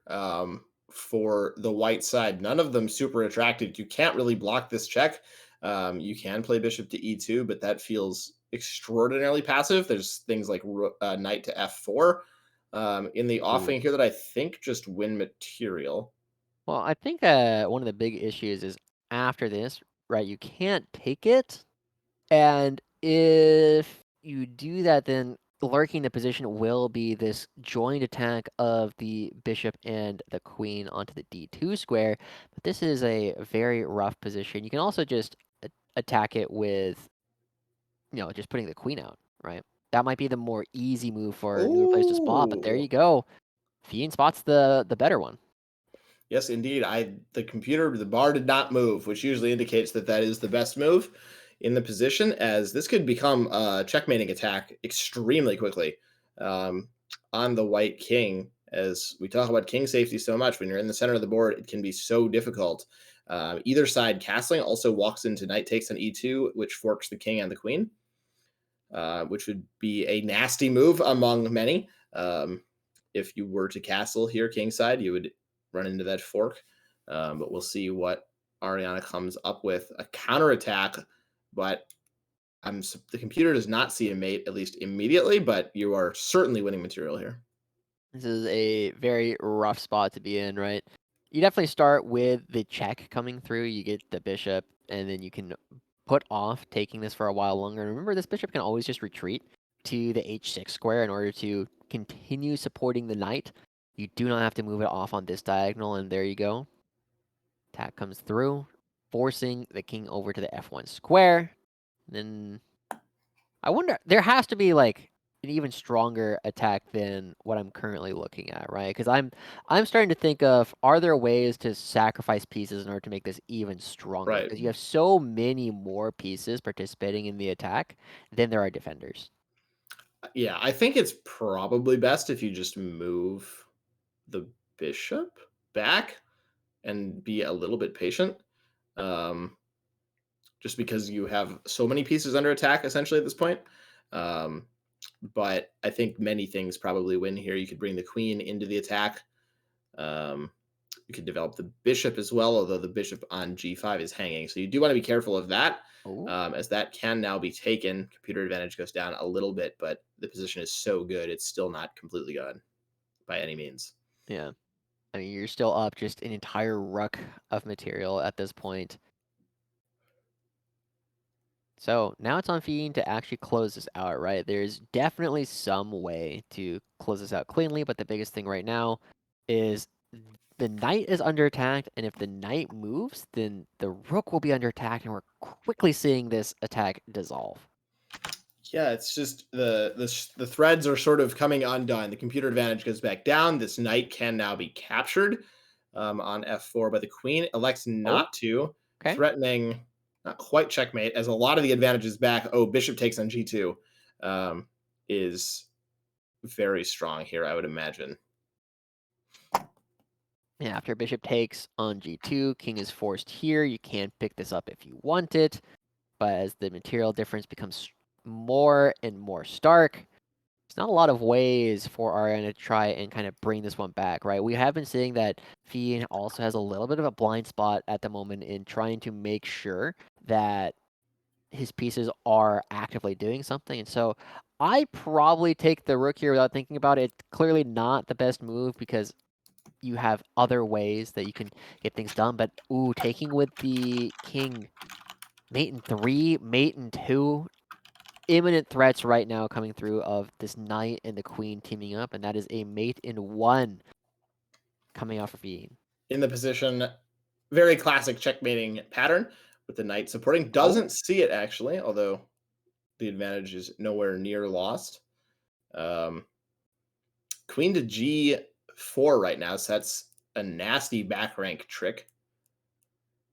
for the white side. None of them super attractive. You can't really block this check. You can play bishop to e2, but that feels extraordinarily passive. There's things like knight to f4 in the Ooh. offing here that I think just win material. Well, I think one of the big issues is after this, right, you can't take it, and if you do that, then lurking the position will be this joint attack of the bishop and the queen onto the d2 square. But this is a very rough position. You can also just attack it with, just putting the queen out, right? That might be the more easy move for newer players to spot, but there Oh, you go. Fiend spots the better one. yes, indeed. The bar did not move, which usually indicates that that is the best move in the position, as this could become a checkmating attack extremely quickly on the white king. As we talk about king safety so much, when you're in the center of the board, it can be so difficult. Either side castling also walks into knight takes on e2, which forks the king and the queen, which would be a nasty move among many. If you were to castle here, kingside, you would run into that fork. But we'll see what Ariana comes up with. A counterattack, but the computer does not see a mate, at least immediately, but you are certainly winning material here. This is a very rough spot to be in, right? You definitely start with the check coming through. You get the bishop, and then you can put off taking this for a while longer. And remember, this bishop can always just retreat. to the h6 square in order to continue supporting the knight. You do not have to move it off on this diagonal, and there you go. Attack comes through, forcing the king over to the f1 square. Then I wonder, there has to be like an even stronger attack than what I'm currently looking at, right? Because I'm starting to think of, are there ways to sacrifice pieces in order to make this even stronger? Right. Because you have so many more pieces participating in the attack than there are defenders. Yeah, I think it's probably best if you just move the bishop back and be a little bit patient. Um, just because you have so many pieces under attack essentially at this point. Um, but I think many things probably win here. You could bring the queen into the attack. Um, you could develop the bishop as well, although the bishop on g5 is hanging. So you do want to be careful of that, Oh, as that can now be taken. Computer advantage goes down a little bit, but the position is so good, it's still not completely gone by any means. yeah. I mean, you're still up just an entire ruck of material at this point. So now it's on Fiend to actually close this out, right? There's definitely some way to close this out cleanly, but the biggest thing right now is the knight is under attack, and if the knight moves, then the rook will be under attack, and we're quickly seeing this attack dissolve. Yeah, it's just the threads are sort of coming undone. The computer advantage goes back down. This knight can now be captured on f4, but the queen elects Oh, not to, okay. threatening not quite checkmate, as a lot of the advantages back. Oh, bishop takes on g2 is very strong here, I would imagine. And after bishop takes on g2, king is forced here. You can pick this up if you want it, but as the material difference becomes more and more stark, there's not a lot of ways for Ariana to try and kind of bring this one back, right? We have been seeing that Fiend also has a little bit of a blind spot at the moment in trying to make sure that his pieces are actively doing something. And so I probably take the rook here without thinking about it. It's clearly not the best move because you have other ways that you can get things done. But ooh, taking with the king, mate in 3, mate in 2, imminent threats right now coming through of this knight and the queen teaming up, and that is a mate in 1 coming off of Fiend. In the position, very classic checkmating pattern with the knight supporting. Oh, Doesn't see it actually, although the advantage is nowhere near lost. Um, Queen to g4 right now, so that's a nasty back rank trick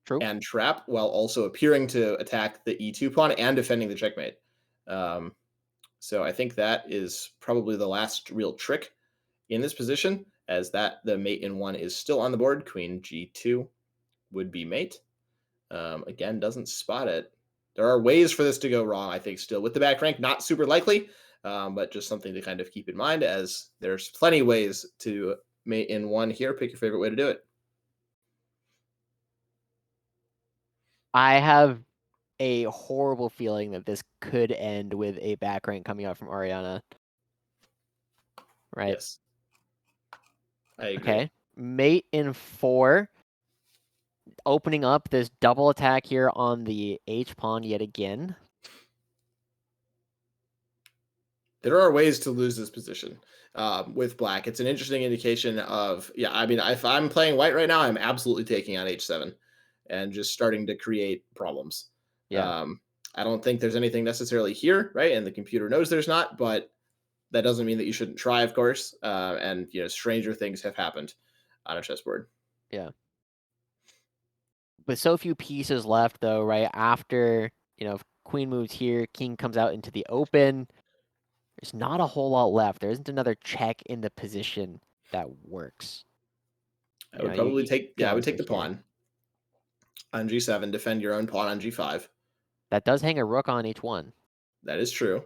true. and trap, while also appearing to attack the e2 pawn and defending the checkmate. Um, so I think that is probably the last real trick in this position, as that the mate in 1 is still on the board. Queen g2 would be mate. Again, doesn't spot it. There are ways for this to go wrong, I think, still with the back rank. Not super likely, but just something to kind of keep in mind, as there's plenty ways to mate in 1 here. Pick your favorite way to do it. I have a horrible feeling that this could end with a back rank coming out from Ariana, right? Yes, I agree. Okay. Mate in 4, opening up this double attack here on the H pawn yet again. There are ways to lose this position with black. It's an interesting indication of, yeah, I mean, if I'm playing white right now, I'm absolutely taking on h7 and just starting to create problems. Yeah. Um, I don't think there's anything necessarily here, right? And the computer knows there's not, but that doesn't mean that you shouldn't try, of course. And, stranger things have happened on a chessboard. Yeah. With so few pieces left, though, right after if queen moves here, king comes out into the open. There's not a whole lot left. There isn't another check in the position that works. I would You probably take, can yeah, I would always take go the here. pawn on g7, defend your own pawn on g5. That does hang a rook on h1. That is true.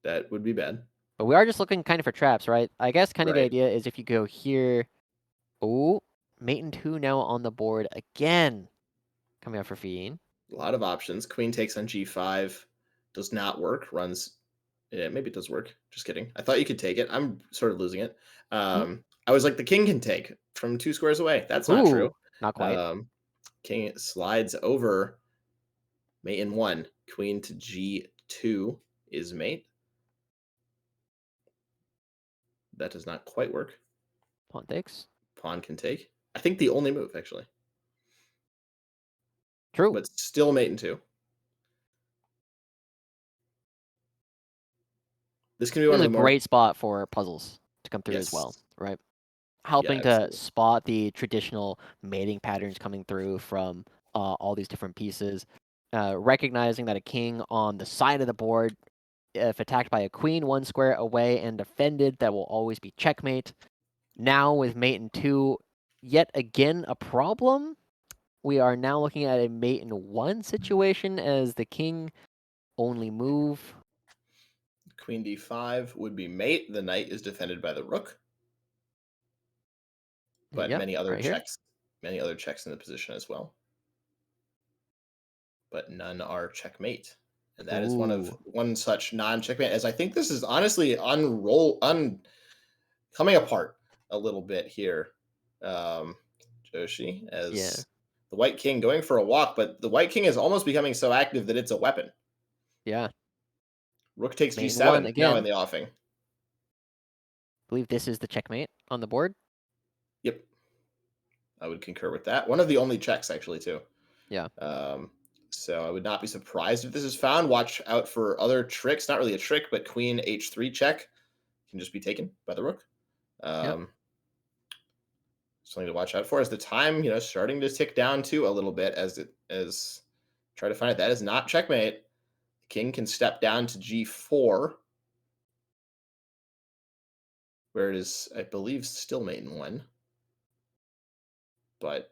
That would be bad. But we are just looking kind of for traps, right? I guess kind of the Right. idea is if you go here. Oh, mate and 2 now on the board again. Coming out for Fiend. A lot of options. Queen takes on g5. Does not work. Runs. Yeah, maybe it does work. Just kidding. I thought you could take it. I'm sort of losing it. Hmm. I was like, the king can take from 2 squares away. That's not true. Ooh, not quite. Um, King slides over mate in 1. Queen to g2 is mate. That does not quite work. Pawn takes. Pawn can take. I think the only move, actually. True. But still mate in 2. This can be This one is of a the more... great spot for puzzles to come through as well, Yes. right? Yeah, Helping to absolutely. spot the traditional mating patterns coming through from all these different pieces. Recognizing that a king on the side of the board, if attacked by a queen 1 square away and defended, that will always be checkmate. Now with mate in 2, yet again a problem. We are now looking at a mate in 1 situation as the king only move. Queen d5 would be mate. The knight is defended by the rook, but Yep, right here. many other checks in the position as well. But none are checkmate. And that is Ooh, one such non-checkmate, as I think this is honestly coming apart a little bit here. Joshi, yeah, as the white king going for a walk, but the white king is almost becoming so active that it's a weapon. yeah. Rook takes Mate in 1 g7, now in again. the offing. Believe this is the checkmate on the board. Yep, I would concur with that. One of the only checks, actually, too. Yeah, Um, so I would not be surprised if this is found. Watch out for other tricks. Not really a trick, but queen h3 check can just be taken by the rook. yep, Um, Something to watch out for. As the time, starting to tick down too a little bit as try to find it. That is not checkmate. The king can step down to g4, where it is, I believe, still mate in 1, but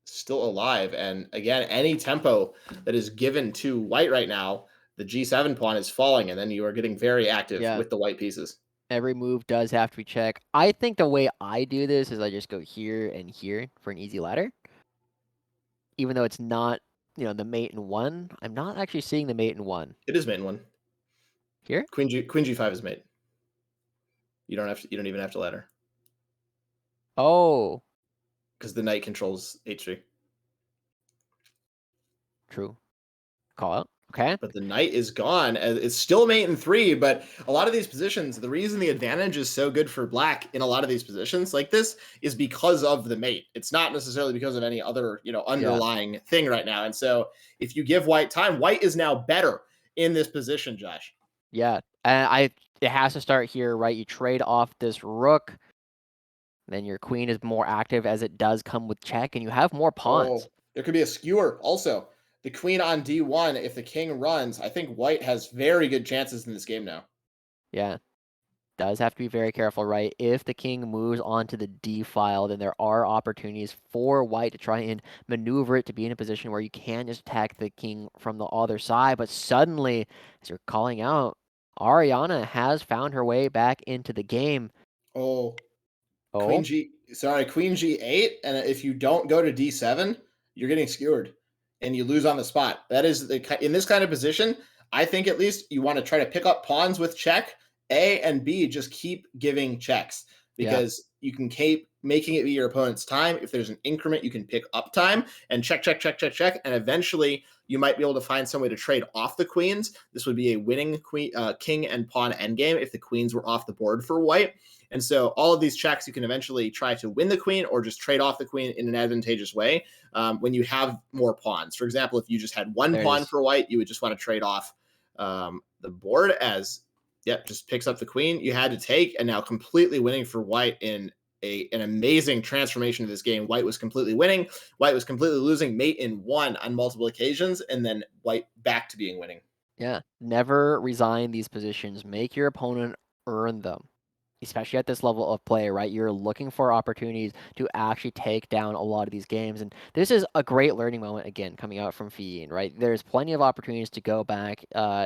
still alive. And again, any tempo that is given to white right now, the g7 pawn is falling, and then you are getting very active yeah. with the white pieces. Every move does have to be checked. I think the way I do this is I just go here and here for an easy ladder. Even though it's not, the mate in 1. I'm not actually seeing the mate in 1. It is mate in 1. Here? Queen g5 is mate. You don't even have to ladder Oh, because the knight controls h3. true. Call out. Okay. But the knight is gone. It's still mate in 3, but a lot of these positions, the reason the advantage is so good for black in a lot of these positions like this is because of the mate. It's not necessarily because of any other, Yeah. underlying thing right now. And so if you give white time, white is now better in this position, Josh. Yeah. And it has to start here, right? You trade off this rook, then your queen is more active as it does come with check, and you have more pawns. Oh, there could be a skewer also. The queen on d1, if the king runs, I think white has very good chances in this game now. Yeah. Does have to be very careful, right? If the king moves onto the d file, then there are opportunities for white to try and maneuver it to be in a position where you can just attack the king from the other side. But suddenly, as you're calling out, Ariana has found her way back into the game. Oh, Oh, Queen G8, and if you don't go to D7, you're getting skewered and you lose on the spot. That is in this kind of position, I think at least you want to try to pick up pawns with check. A and B just keep giving checks yeah, because you can keep making it be your opponent's time. If there's an increment, you can pick up time and check, check, check, check, check, and eventually you might be able to find some way to trade off the queens. This would be a winning king and pawn endgame if the queens were off the board for white. And so all of these checks, you can eventually try to win the queen or just trade off the queen in an advantageous way when you have more pawns. For example, if you just had one there it pawn is. for white, you would just want to trade off the board as, yep, just picks up the queen you had to take, and now completely winning for white in an amazing transformation of this game. White was completely winning. White was completely losing. Mate in 1 on multiple occasions, and then white back to being winning. Yeah, never resign these positions. Make your opponent earn them, especially at this level of play, right? You're looking for opportunities to actually take down a lot of these games. And this is a great learning moment, again, coming out from Fiyin, right? There's plenty of opportunities to go back.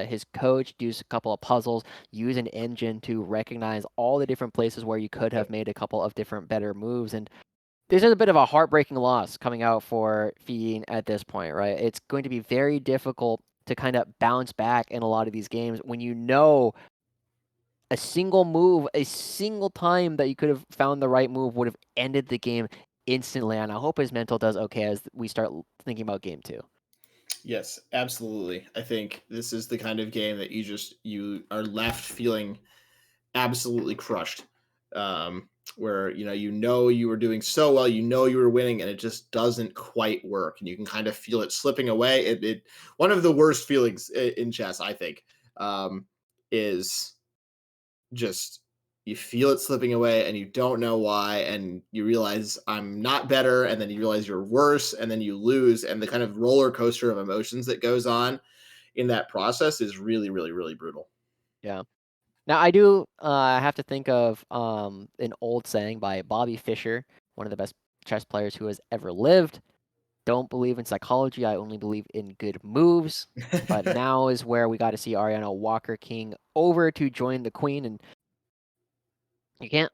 His coach does a couple of puzzles, use an engine to recognize all the different places where you could have Yep. made a couple of different better moves. And this is a bit of a heartbreaking loss coming out for Fiyin at this point, right? It's going to be very difficult to kind of bounce back in a lot of these games when you know a single move, a single time that you could have found the right move would have ended the game instantly. And I hope his mental does okay as we start thinking about game 2. Yes, absolutely. I think this is the kind of game that you are left feeling absolutely crushed where you were doing so well, you were winning, and it just doesn't quite work, and you can kind of feel it slipping away. It one of the worst feelings in chess, I think, is just you feel it slipping away and you don't know why, and you realize I'm not better, and then you realize you're worse, and then you lose, and the kind of roller coaster of emotions that goes on in that process is really, really, really brutal. Yeah. Now I do have to think of an old saying by Bobby Fischer, one of the best chess players who has ever lived. Don't believe in psychology. I only believe in good moves. But now is where we got to see Ariana Walker King over to join the queen, and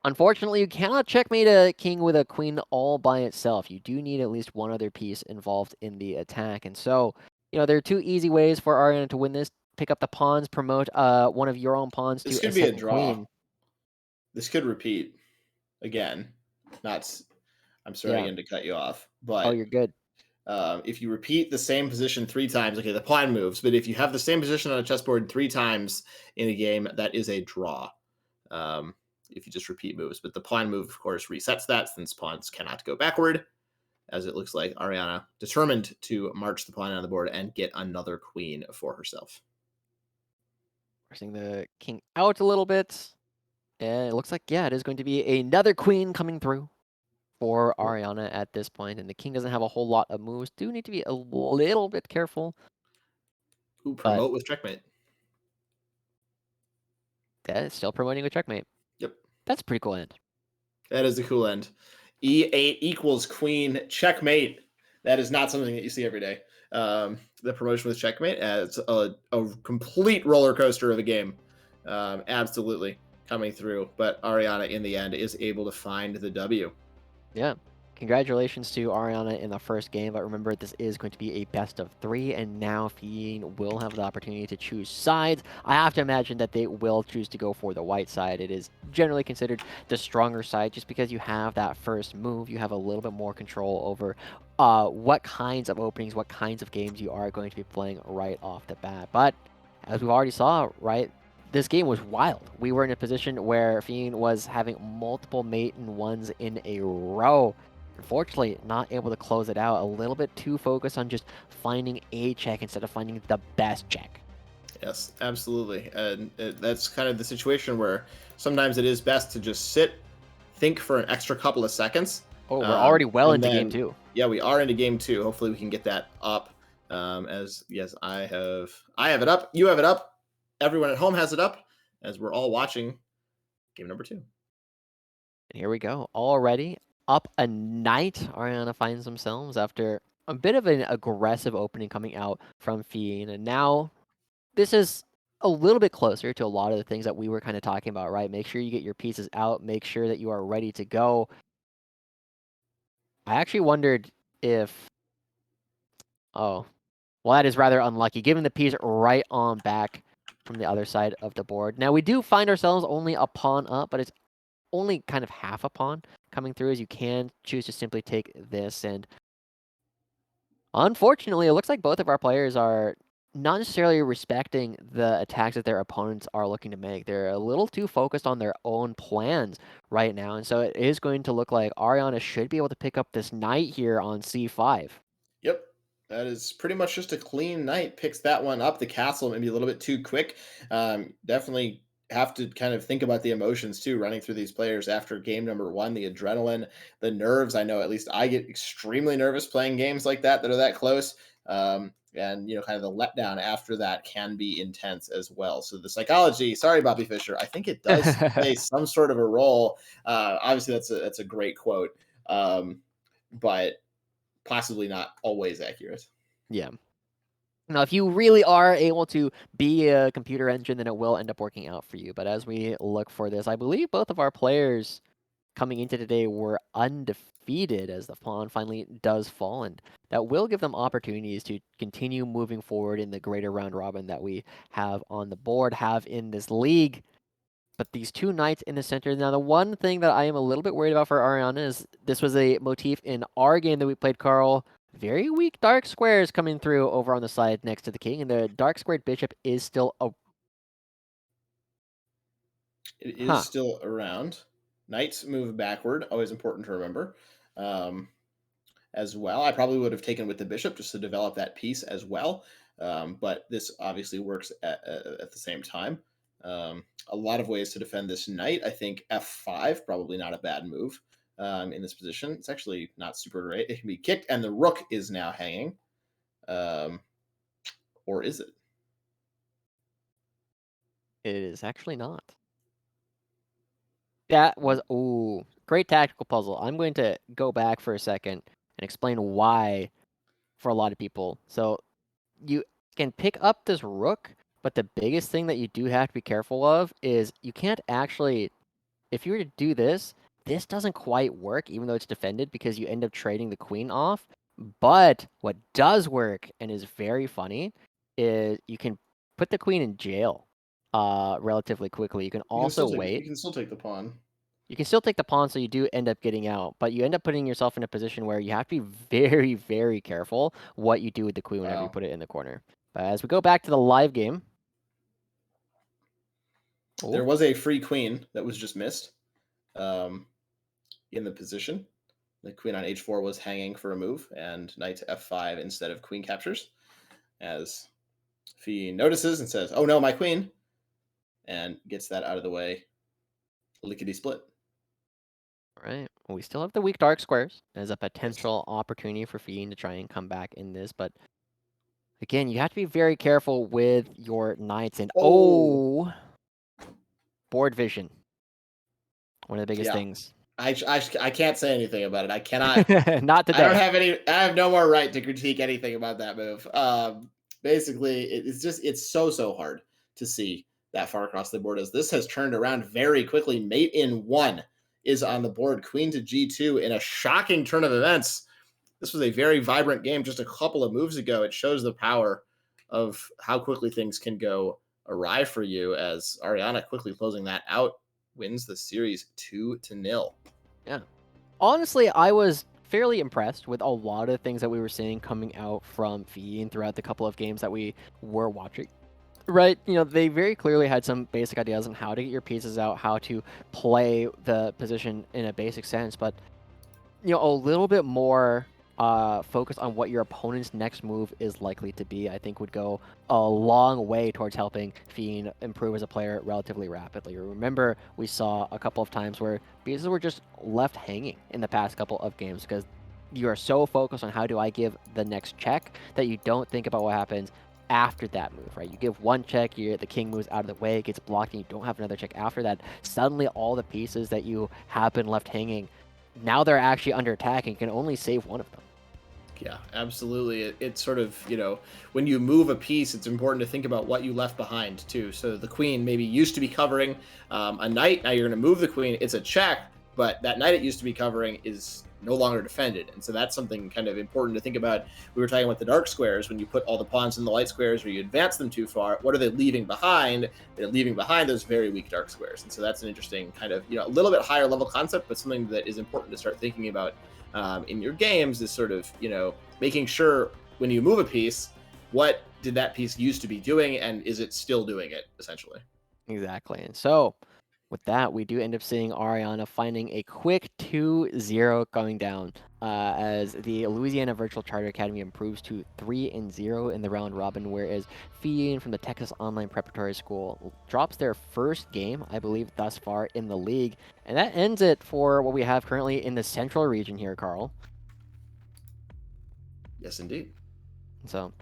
unfortunately, you cannot checkmate a king with a queen all by itself. You do need at least one other piece involved in the attack. And so, there are two easy ways for Ariana to win this. Pick up the pawns, promote one of your own pawns This to a could be a second draw. queen. This could repeat again. Not. I'm sorry Yeah. again to cut you off, Oh, but you're good. if you repeat the same position 3 times, okay, the pawn moves. But if you have the same position on a chessboard 3 times in a game, that is a draw. Um, if you just repeat moves, but the pawn move, of course, resets that since pawns cannot go backward. As it looks like Ariana determined to march the pawn on the board and get another queen for herself. Forcing the king out a little bit. And it looks like, yeah, it is going to be another queen coming through for Ariana at this point. And the king doesn't have a whole lot of moves. Do need to be a little bit careful. Ooh, But promote with checkmate. that is still promoting a checkmate. Yep. That's a pretty cool end. That is the cool end. E8 equals queen checkmate. That is not something that you see every day. The promotion with checkmate, it's a complete roller coaster of a game. Absolutely coming through. But Ariana, in the end, is able to find the W. Yeah. Congratulations to Ariana in the first game, but remember this is going to be a best of 3, and now Fiend will have the opportunity to choose sides. I have to imagine that they will choose to go for the white side. It is generally considered the stronger side just because you have that first move. You have a little bit more control over what kinds of openings, what kinds of games you are going to be playing right off the bat. But as we've already saw, right, this game was wild. We were in a position where Fiend was having multiple mate and ones in a row. Unfortunately, not able to close it out. A little bit too focused on just finding a check instead of finding the best check. Yes, absolutely. And that's kind of the situation where sometimes it is best to just sit, think for an extra couple of seconds. Oh, we're already well And into game then, 2. yeah, we are into game 2. Hopefully we can get that up. As yes, I have it up. You have it up. Everyone at home has it up as we're all watching game number 2. And here we go. Already up a knight. Ariana finds themselves after a bit of an aggressive opening coming out from Fiend. And now this is a little bit closer to a lot of the things that we were kind of talking about, right? Make sure you get your pieces out. Make sure that you are ready to go. I actually wondered if... Oh, well, that is rather unlucky, given the piece right on back from the other side of the board. Now, we do find ourselves only a pawn up, but it's only kind of half a pawn coming through, as you can choose to simply take this. And unfortunately, it looks like both of our players are not necessarily respecting the attacks that their opponents are looking to make. They're a little too focused on their own plans right now. And so it is going to look like Ariana should be able to pick up this knight here on c5. Yep. That is pretty much just a clean night. Picks that one up. The castle maybe a little bit too quick. Definitely have to kind of think about the emotions too, running through these players after game number 1. The adrenaline, the nerves. I know at least I get extremely nervous playing games like that are that close. And kind of the letdown after that can be intense as well. So the psychology. Sorry, Bobby Fischer. I think it does play some sort of a role. Obviously, that's a great quote. But possibly not always accurate. Yeah. Now, if you really are able to be a computer engine, then it will end up working out for you. But as we look for this, I believe both of our players coming into today were undefeated as the pawn finally does fall, and that will give them opportunities to continue moving forward in the greater round robin that we have on the board, have in this league. But these two knights in the center. Now, the one thing that I am a little bit worried about for Ariana is this was a motif in our game that we played, Carl. Very weak dark squares coming through over on the side next to the king, and the dark squared bishop is still a... It is Huh. still around. Knights move backward, always important to remember. Um, as well, I probably would have taken with the bishop just to develop that piece as well. But this obviously works at the same time. A lot of ways to defend this knight. I think f5 probably not a bad move in this position. It's actually not super great. It can be kicked, and the rook is now hanging. Or is it? It is actually not. That was, ooh, great tactical puzzle. I'm going to go back for a second and explain why for a lot of people. So you can pick up this rook, but the biggest thing that you do have to be careful of is you can't actually, if you were to do this, this doesn't quite work, even though it's defended, because you end up trading the queen off. But what does work and is very funny is you can put the queen in jail relatively quickly. You can also You wait. can still take the pawn. You can still take the pawn, so you do end up getting out, but you end up putting yourself in a position where you have to be very, very careful what you do with the queen whenever you Wow. put it in the corner. But as we go back to the live game, There oh, was a free queen that was just missed um, in the position. The queen on h4 was hanging for a move, and knight to f5 instead of queen captures. As Fee notices and says, "Oh no, my queen," and gets that out of the way. Lickety split. all right. Well, we still have the weak dark squares as a potential opportunity for Fiend to try and come back in this, but again, you have to be very careful with your knights. And Oh, oh, board vision, one of the biggest yeah. things. I can't say anything about it. I cannot. Not I don't today. have any. I have no more right to critique anything about that move. Basically, it's so hard to see that far across the board as this has turned around very quickly. Mate in one is on the board. Queen to g2 in a shocking turn of events. This was a very vibrant game just a couple of moves ago. It shows the power of how quickly things can go awry for you as Ariana quickly closing that out wins the series 2-0. Yeah. Honestly, I was fairly impressed with a lot of the things that we were seeing coming out from Fiend throughout the couple of games that we were watching. Right, they very clearly had some basic ideas on how to get your pieces out, how to play the position in a basic sense, but a little bit more focus on what your opponent's next move is likely to be, I think would go a long way towards helping Fiend improve as a player relatively rapidly. Remember, we saw a couple of times where pieces were just left hanging in the past couple of games because you are so focused on how do I give the next check that you don't think about what happens after that move, right? You give one check, the king moves out of the way, it gets blocked, and you don't have another check after that. Suddenly, all the pieces that you have been left hanging, now they're actually under attack, and you can only save one of them. Yeah, absolutely. It's sort of, when you move a piece, it's important to think about what you left behind, too. So the queen maybe used to be covering a knight. Now you're going to move the queen. It's a check, but that knight it used to be covering is no longer defended. And so that's something kind of important to think about. We were talking about the dark squares. When you put all the pawns in the light squares or you advance them too far, what are they leaving behind? They're leaving behind those very weak dark squares. And so that's an interesting kind of, a little bit higher level concept, but something that is important to start thinking about in your games is sort of, making sure when you move a piece, what did that piece used to be doing and is it still doing it, essentially? Exactly. And so, with that, we do end up seeing Ariana finding a quick 2-0 going down as the Louisiana Virtual Charter Academy improves to 3-0 in the round robin, whereas Fiend from the Texas Online Preparatory School drops their first game, I believe, thus far in the league. And that ends it for what we have currently in the central region here, Carl. Yes, indeed. So,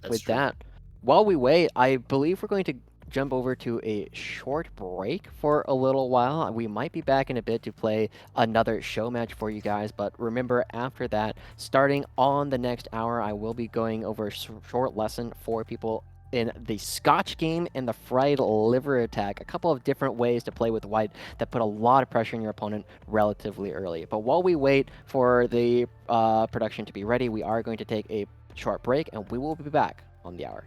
That's with true. that, while we wait, I believe we're going to jump over to a short break for a little while. We might be back in a bit to play another show match for you guys, but remember, after that, starting on the next hour, I will be going over a short lesson for people in the Scotch Game and the Fried Liver Attack, a couple of different ways to play with white that put a lot of pressure on your opponent relatively early. But while we wait for the production to be ready, we are going to take a short break, and we will be back on the hour.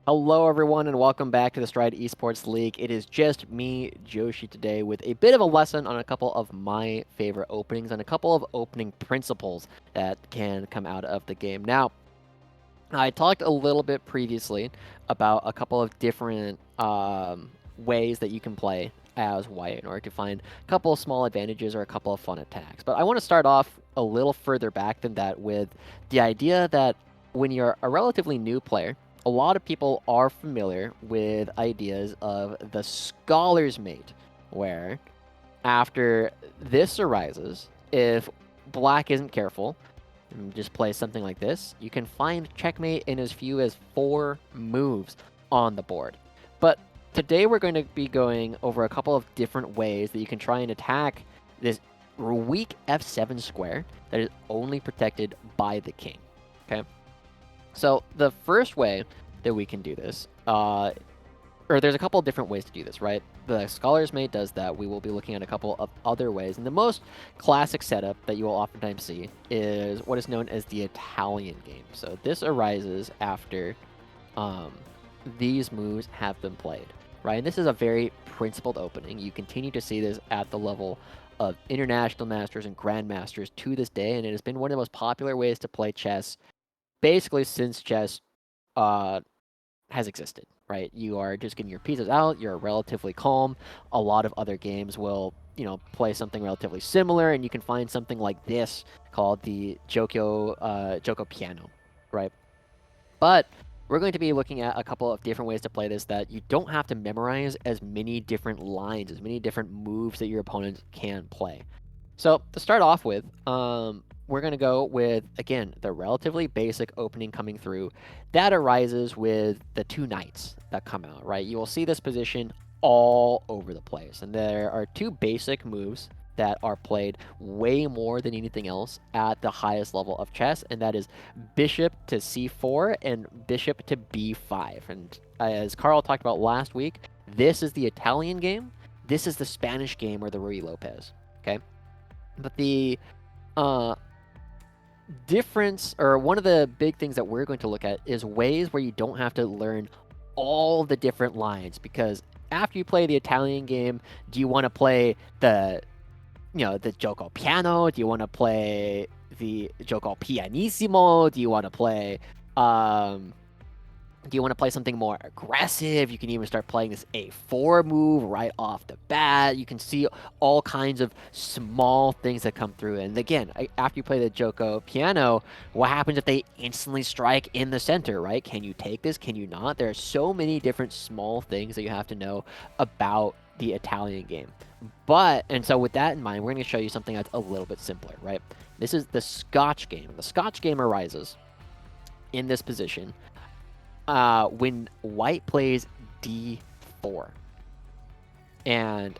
Hello, everyone, and welcome back to the Stride Esports League. It is just me, Joshi, today with a bit of a lesson on a couple of my favorite openings and a couple of opening principles that can come out of the game. Now, I talked a little bit previously about a couple of different ways that you can play as white in order to find a couple of small advantages or a couple of fun attacks. But I want to start off a little further back than that with the idea that when you're a relatively new player, a lot of people are familiar with ideas of the Scholar's Mate, where after this arises, if black isn't careful, and just play something like this, you can find checkmate in as few as 4 moves on the board. But today we're going to be going over a couple of different ways that you can try and attack this weak f7 square that is only protected by the king. Okay? So the first way that we can do this, or there's a couple of different ways to do this, right? The Scholar's Mate does that. We will be looking at a couple of other ways. And the most classic setup that you will oftentimes see is what is known as the Italian game. So this arises after these moves have been played, right? And this is a very principled opening. You continue to see this at the level of international masters and grandmasters to this day, and it has been one of the most popular ways to play chess basically since chess has existed, right? You are just getting your pieces out, you're relatively calm. A lot of other games will, play something relatively similar, and you can find something like this called the Joko Piano, right? But we're going to be looking at a couple of different ways to play this that you don't have to memorize as many different lines, as many different moves that your opponent can play. So to start off with, we're going to go with, again, the relatively basic opening coming through that arises with the 2 knights that come out, right? You will see this position all over the place. And there are 2 basic moves that are played way more than anything else at the highest level of chess, and that is bishop to c4 and bishop to b5. And as Carl talked about last week, this is the Italian game. This is the Spanish game or the Ruy Lopez, okay? But the difference, or one of the big things that we're going to look at is ways where you don't have to learn all the different lines, because after you play the Italian game, do you want to play the Gioco Piano? Do you want to play the Gioco Pianissimo? Do you want to play something more aggressive? You can even start playing this A4 move right off the bat. You can see all kinds of small things that come through. And again, after you play the Gioco Piano, what happens if they instantly strike in the center, right? Can you take this? Can you not? There are so many different small things that you have to know about the Italian game. And so with that in mind, we're going to show you something that's a little bit simpler, right? This is the Scotch game. The Scotch game arises in this position when white plays d4. And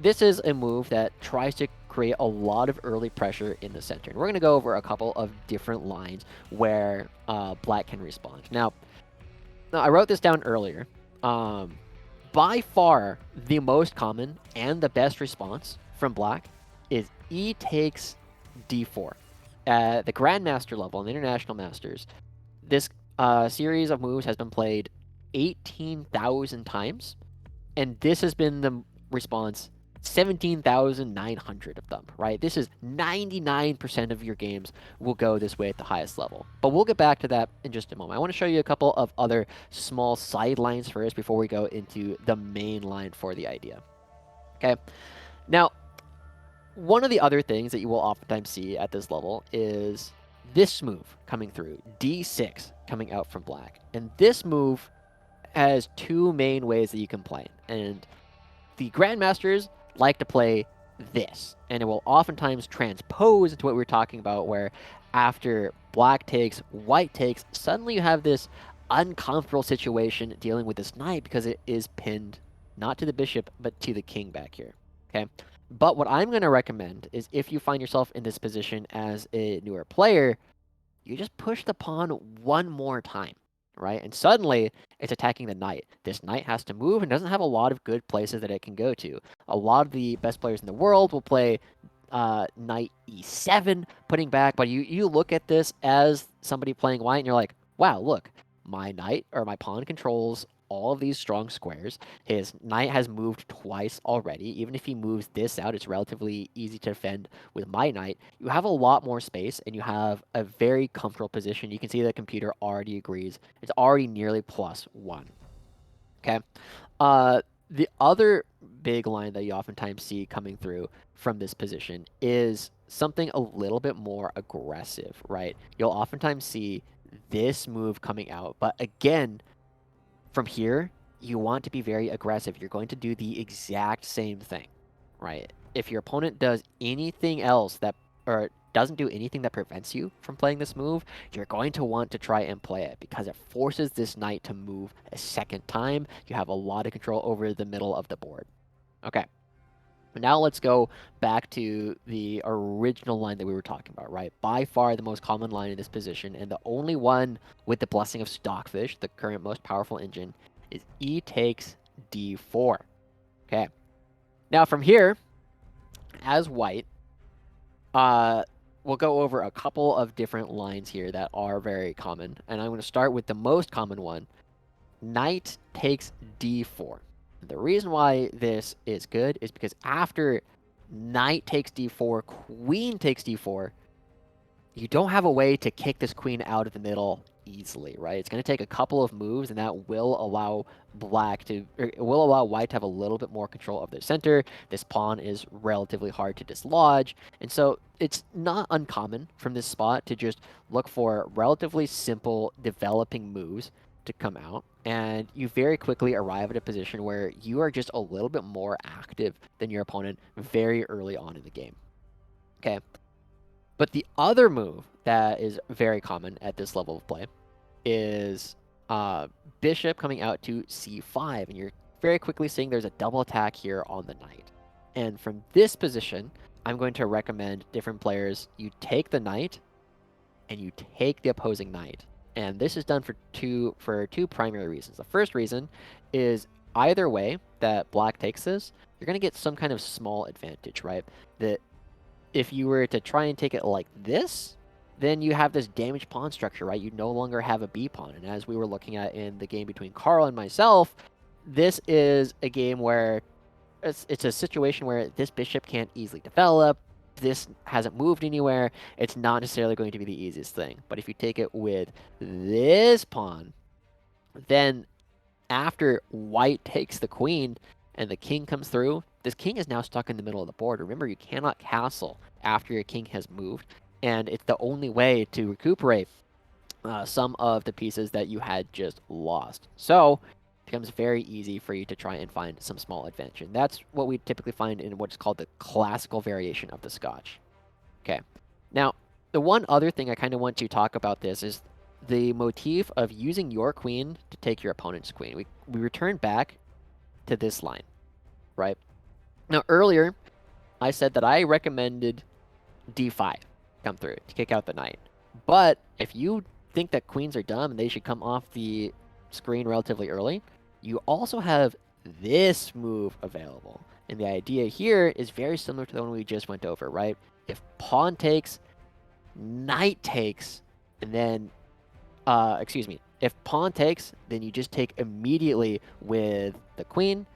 this is a move that tries to create a lot of early pressure in the center. And we're going to go over a couple of different lines where black can respond. Now, I wrote this down earlier. By far, the most common and the best response from black is E takes d4. At the Grandmaster level and the International Masters, this series of moves has been played 18,000 times, and this has been the response 17,900 of them, right? This is 99% of your games will go this way at the highest level. But we'll get back to that in just a moment. I want to show you a couple of other small sidelines first before we go into the main line for the idea. Okay. Now, one of the other things that you will oftentimes see at this level is this move coming through, d6 coming out from black. And this move has 2 main ways that you can play. And the Grandmasters like to play this, and it will oftentimes transpose into what we were talking about, where after black takes, white takes, suddenly you have this uncomfortable situation dealing with this knight because it is pinned not to the bishop, but to the king back here, okay? But what I'm going to recommend is if you find yourself in this position as a newer player, you just push the pawn one more time, right? And suddenly it's attacking the knight. This knight has to move and doesn't have a lot of good places that it can go to. A lot of the best players in the world will play knight e7, putting back, but you look at this as somebody playing white and you're like, wow, look, my knight or my pawn controls all of these strong squares. His knight has moved twice already. Even if he moves this out, it's relatively easy to defend with my knight. You have a lot more space and you have a very comfortable position. You can see the computer already agrees. It's already nearly +1. Okay. Uh, the other big line that you oftentimes see coming through from this position is something a little bit more aggressive, right? You'll oftentimes see this move coming out, but again, from here, you want to be very aggressive. You're going to do the exact same thing, right? If your opponent does anything else that, or doesn't do anything that prevents you from playing this move, you're going to want to try and play it because it forces this knight to move a second time. You have a lot of control over the middle of the board. Okay. But now let's go back to the original line that we were talking about, right? By far the most common line in this position, and the only one with the blessing of Stockfish, the current most powerful engine, is e takes d4. Okay. Now from here, as white, we'll go over a couple of different lines here that are very common, and I'm going to start with the most common one. Knight takes d4. The reason why this is good is because after knight takes d4, queen takes d4, you don't have a way to kick this queen out of the middle easily, right? It's going to take a couple of moves, and that will allow it will allow white to have a little bit more control of their center. This pawn is relatively hard to dislodge, and so it's not uncommon from this spot to just look for relatively simple developing moves to come out, and you very quickly arrive at a position where you are just a little bit more active than your opponent very early on in the game. Okay. But the other move that is very common at this level of play is bishop coming out to c5, and you're very quickly seeing there's a double attack here on the knight. And from this position, I'm going to recommend different players, you take the knight and you take the opposing knight. And this is done for two primary reasons. The first reason is either way that black takes this, you're going to get some kind of small advantage, right? That if you were to try and take it like this, then you have this damaged pawn structure, right? You no longer have a B pawn. And as we were looking at in the game between Carl and myself, this is a game where it's a situation where this bishop can't easily develop. This hasn't moved anywhere. It's not necessarily going to be the easiest thing. But if you take it with this pawn, then after white takes the queen and the king comes through, this king is now stuck in the middle of the board. Remember, you cannot castle after your king has moved, and it's the only way to recuperate some of the pieces that you had just lost. So it becomes very easy for you to try and find some small advantage. And that's what we typically find in what's called the classical variation of the Scotch. Okay. Now, the one other thing I kind of want to talk about this is the motif of using your queen to take your opponent's queen. We return back to this line, right? Now, earlier, I said that I recommended d5 come through to kick out the knight. But if you think that queens are dumb and they should come off the screen relatively early, you also have this move available. And the idea here is very similar to the one we just went over, right? If pawn takes, knight takes, and then, if pawn takes, then you just take immediately with the queen.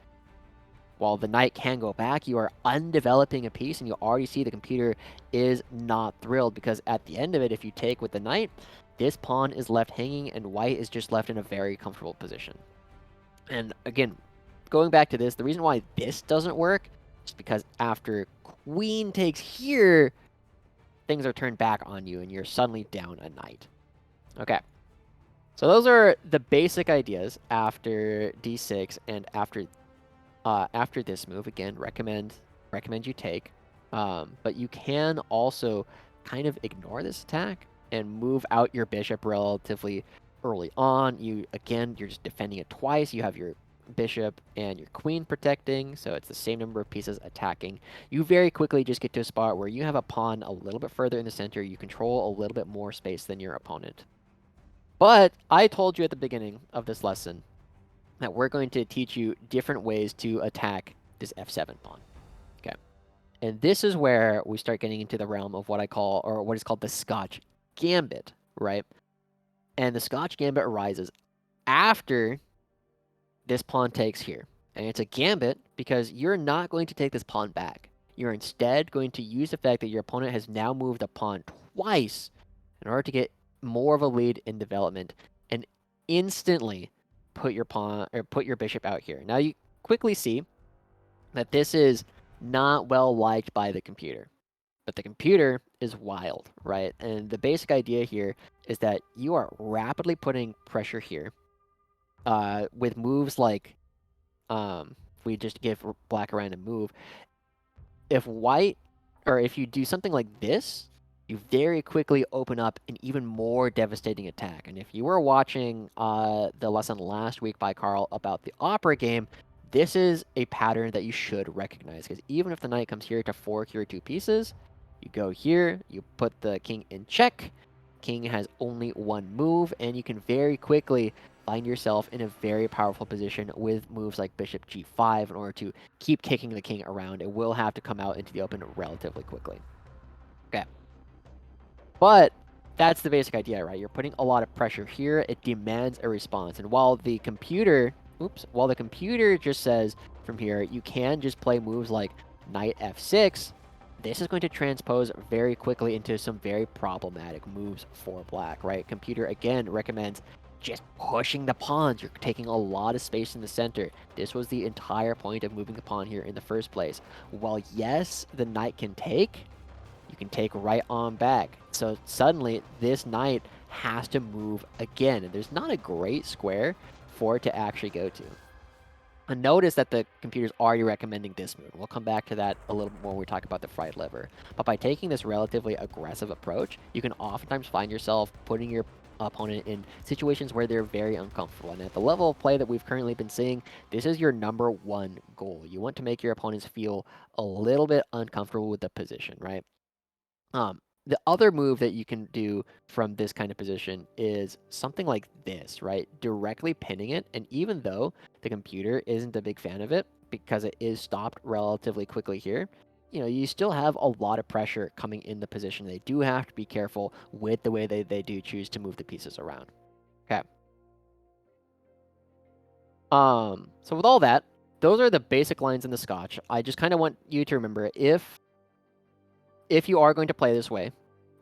While the knight can go back, you are undeveloping a piece, and you already see the computer is not thrilled, because at the end of it, if you take with the knight, this pawn is left hanging, and white is just left in a very comfortable position. And again, going back to this, the reason why this doesn't work is because after queen takes here, things are turned back on you, and you're suddenly down a knight. Okay. So those are the basic ideas after d6 and after this move. Again, recommend you take, but you can also kind of ignore this attack and move out your bishop relatively early on. You're just defending it twice. You have your bishop and your queen protecting, so it's the same number of pieces attacking. You very quickly just get to a spot where you have a pawn a little bit further in the center. You control a little bit more space than your opponent. But I told you at the beginning of this lesson that we're going to teach you different ways to attack this f7 pawn. Okay. And this is where we start getting into the realm of what I call, or what is called the Scotch Gambit, right? And the Scotch Gambit arises after this pawn takes here. And it's a gambit because you're not going to take this pawn back. You're instead going to use the fact that your opponent has now moved a pawn twice in order to get more of a lead in development and instantly put your pawn or put your bishop out here. Now you quickly see that this is not well liked by the computer. But the computer is wild, right? And the basic idea here is that you are rapidly putting pressure here with moves like if we just give black a random move, if white, or if you do something like this, you very quickly open up an even more devastating attack. And if you were watching the lesson last week by Carl about the opera game, this is a pattern that you should recognize, because even if the knight comes here to fork your two pieces, you go here, you put the king in check, king has only one move, and you can very quickly find yourself in a very powerful position with moves like bishop g5 in order to keep kicking the king around. It will have to come out into the open relatively quickly. Okay. But that's the basic idea, right? You're putting a lot of pressure here. It demands a response. And while the computer just says from here, you can just play moves like knight f6, this is going to transpose very quickly into some very problematic moves for black, right? Computer, again, recommends just pushing the pawns. You're taking a lot of space in the center. This was the entire point of moving the pawn here in the first place. While, yes, the knight can take, you can take right on back. So suddenly, this knight has to move again. And there's not a great square for it to actually go to. And notice that the computer's already recommending this move. We'll come back to that a little more when we talk about the fried liver. But by taking this relatively aggressive approach, you can oftentimes find yourself putting your opponent in situations where they're very uncomfortable. And at the level of play that we've currently been seeing, this is your number one goal. You want to make your opponents feel a little bit uncomfortable with the position, right? The other move that you can do from this kind of position is something like this, right? Directly pinning it. And even though the computer isn't a big fan of it because it is stopped relatively quickly here, you still have a lot of pressure coming in the position. They do have to be careful with the way they do choose to move the pieces around. Okay. So with all that, those are the basic lines in the Scotch. I just kind of want you to remember, if you are going to play this way,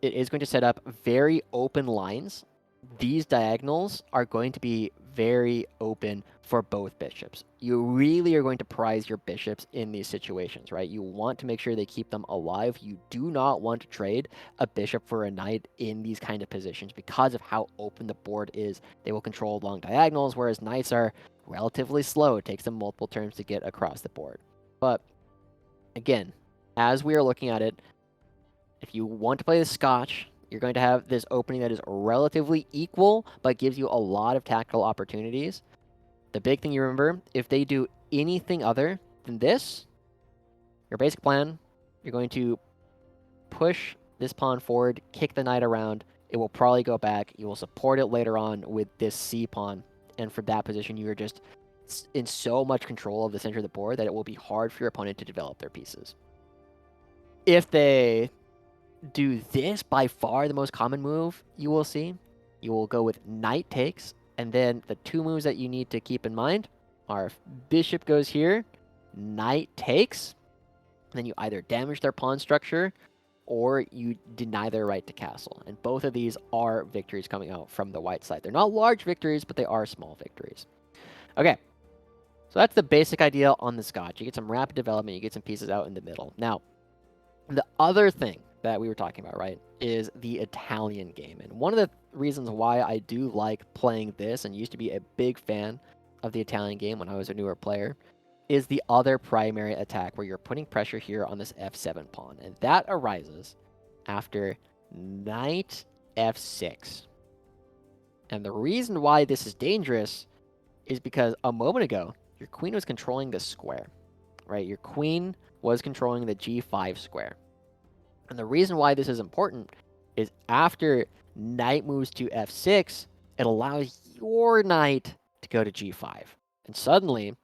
it is going to set up very open lines. These diagonals are going to be very open for both bishops. You really are going to prize your bishops in these situations, right? You want to make sure they keep them alive. You do not want to trade a bishop for a knight in these kind of positions because of how open the board is. They will control long diagonals, whereas knights are relatively slow. It takes them multiple turns to get across the board. But again, as we are looking at it, if you want to play the Scotch, you're going to have this opening that is relatively equal, but gives you a lot of tactical opportunities. The big thing you remember, if they do anything other than this, your basic plan, you're going to push this pawn forward, kick the knight around. It will probably go back. You will support it later on with this C pawn. And for that position, you are just in so much control of the center of the board that it will be hard for your opponent to develop their pieces. If they do this, by far the most common move you will see, you will go with knight takes, and then the two moves that you need to keep in mind are if bishop goes here, knight takes, then you either damage their pawn structure or you deny their right to castle. And both of these are victories coming out from the white side. They're not large victories, but they are small victories. Okay, so that's the basic idea on the Scotch. You get some rapid development, you get some pieces out in the middle. Now, the other thing that we were talking about, right, is the Italian game. And one of the reasons why I do like playing this and used to be a big fan of the Italian game when I was a newer player is the other primary attack where you're putting pressure here on this f7 pawn. And that arises after knight f6. And the reason why this is dangerous is because a moment ago, your queen was controlling the square, right? Your queen was controlling the g5 square. And the reason why this is important is after knight moves to f6, it allows your knight to go to g5. And suddenly,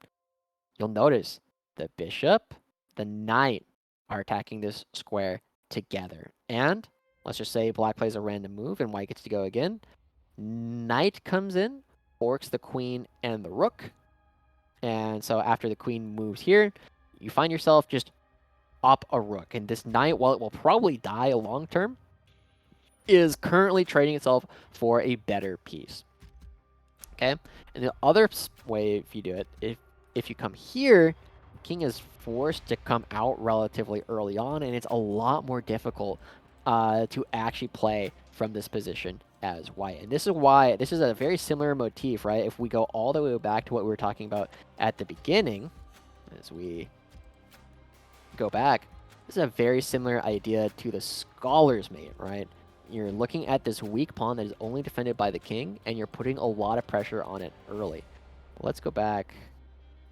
you'll notice the bishop, the knight are attacking this square together. And let's just say black plays a random move and white gets to go again. Knight comes in, forks the queen and the rook. And so after the queen moves here, you find yourself just up a rook. And this knight, while it will probably die long term, is currently trading itself for a better piece. Okay? And the other way, if you do it, if you come here, king is forced to come out relatively early on, and it's a lot more difficult to actually play from this position as white. And this is why this is a very similar motif, right? If we go all the way back to what we were talking about at the beginning, as we go back, this is a very similar idea to the Scholar's Mate, right? You're looking at this weak pawn that is only defended by the king, and you're putting a lot of pressure on it early. But let's go back.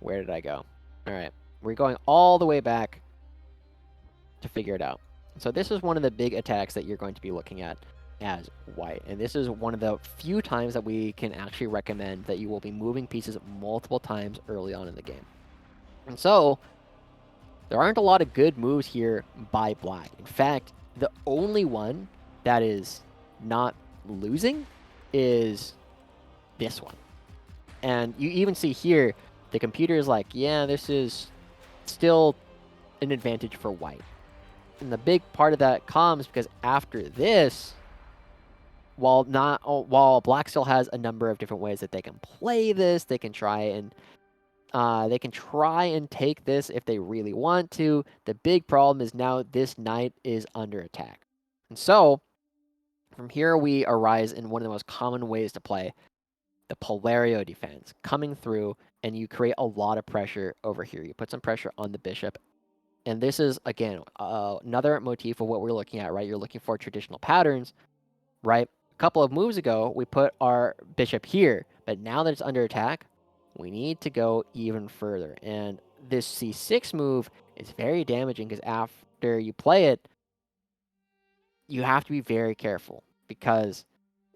Where did I go? All right. We're going all the way back to figure it out. So this is one of the big attacks that you're going to be looking at as white. And this is one of the few times that we can actually recommend that you will be moving pieces multiple times early on in the game. And so there aren't a lot of good moves here by black. In fact, the only one that is not losing is this one. And you even see here, the computer is like, yeah, this is still an advantage for white. And the big part of that comes because after this, while black still has a number of different ways that they can play this, they can try and take this if they really want to. The big problem is now this knight is under attack. And so from here we arise in one of the most common ways to play the Polario defense, coming through, and you create a lot of pressure over here. You put some pressure on the bishop. And this is, again, another motif of what we're looking at, right? You're looking for traditional patterns, right? A couple of moves ago, we put our bishop here, but now that it's under attack, we need to go even further. And this c6 move is very damaging because after you play it, you have to be very careful because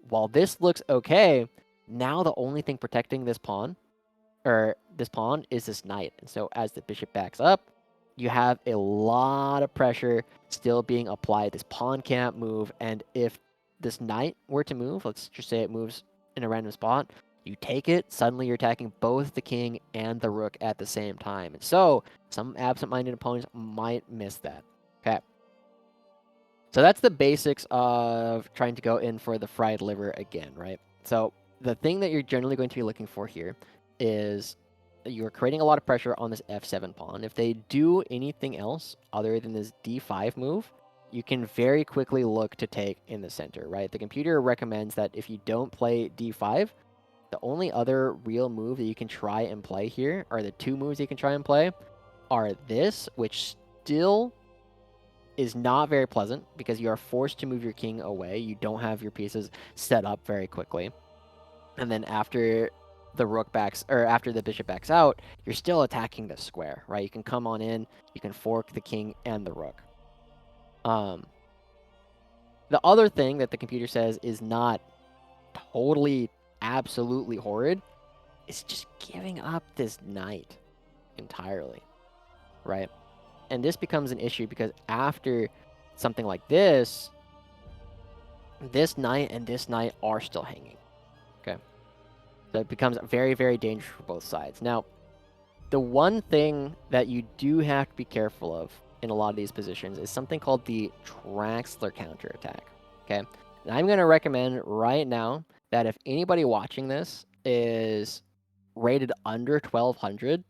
while this looks okay, now the only thing protecting this pawn is this knight. And so as the bishop backs up, you have a lot of pressure still being applied. This pawn can't move, and if this knight were to move, let's just say it moves in a random spot, you take it, suddenly you're attacking both the king and the rook at the same time. And so some absent-minded opponents might miss that. Okay. So that's the basics of trying to go in for the fried liver again, right? So the thing that you're generally going to be looking for here is you're creating a lot of pressure on this f7 pawn. If they do anything else other than this d5 move, you can very quickly look to take in the center, right? The computer recommends that if you don't play d5, the only other real move that you can try and play here, or the two moves you can try and play, are this, which still is not very pleasant because you are forced to move your king away. You don't have your pieces set up very quickly. And then after after the bishop backs out, you're still attacking the square, right? You can come on in, you can fork the king and the rook. The other thing that the computer says is not totally, absolutely horrid is just giving up this knight entirely, right? And this becomes an issue because after something like this knight and this knight are still hanging, okay? So it becomes very, very dangerous for both sides. Now, the one thing that you do have to be careful of in a lot of these positions is something called the Traxler counterattack, okay? And I'm going to recommend right now that if anybody watching this is rated under 1200,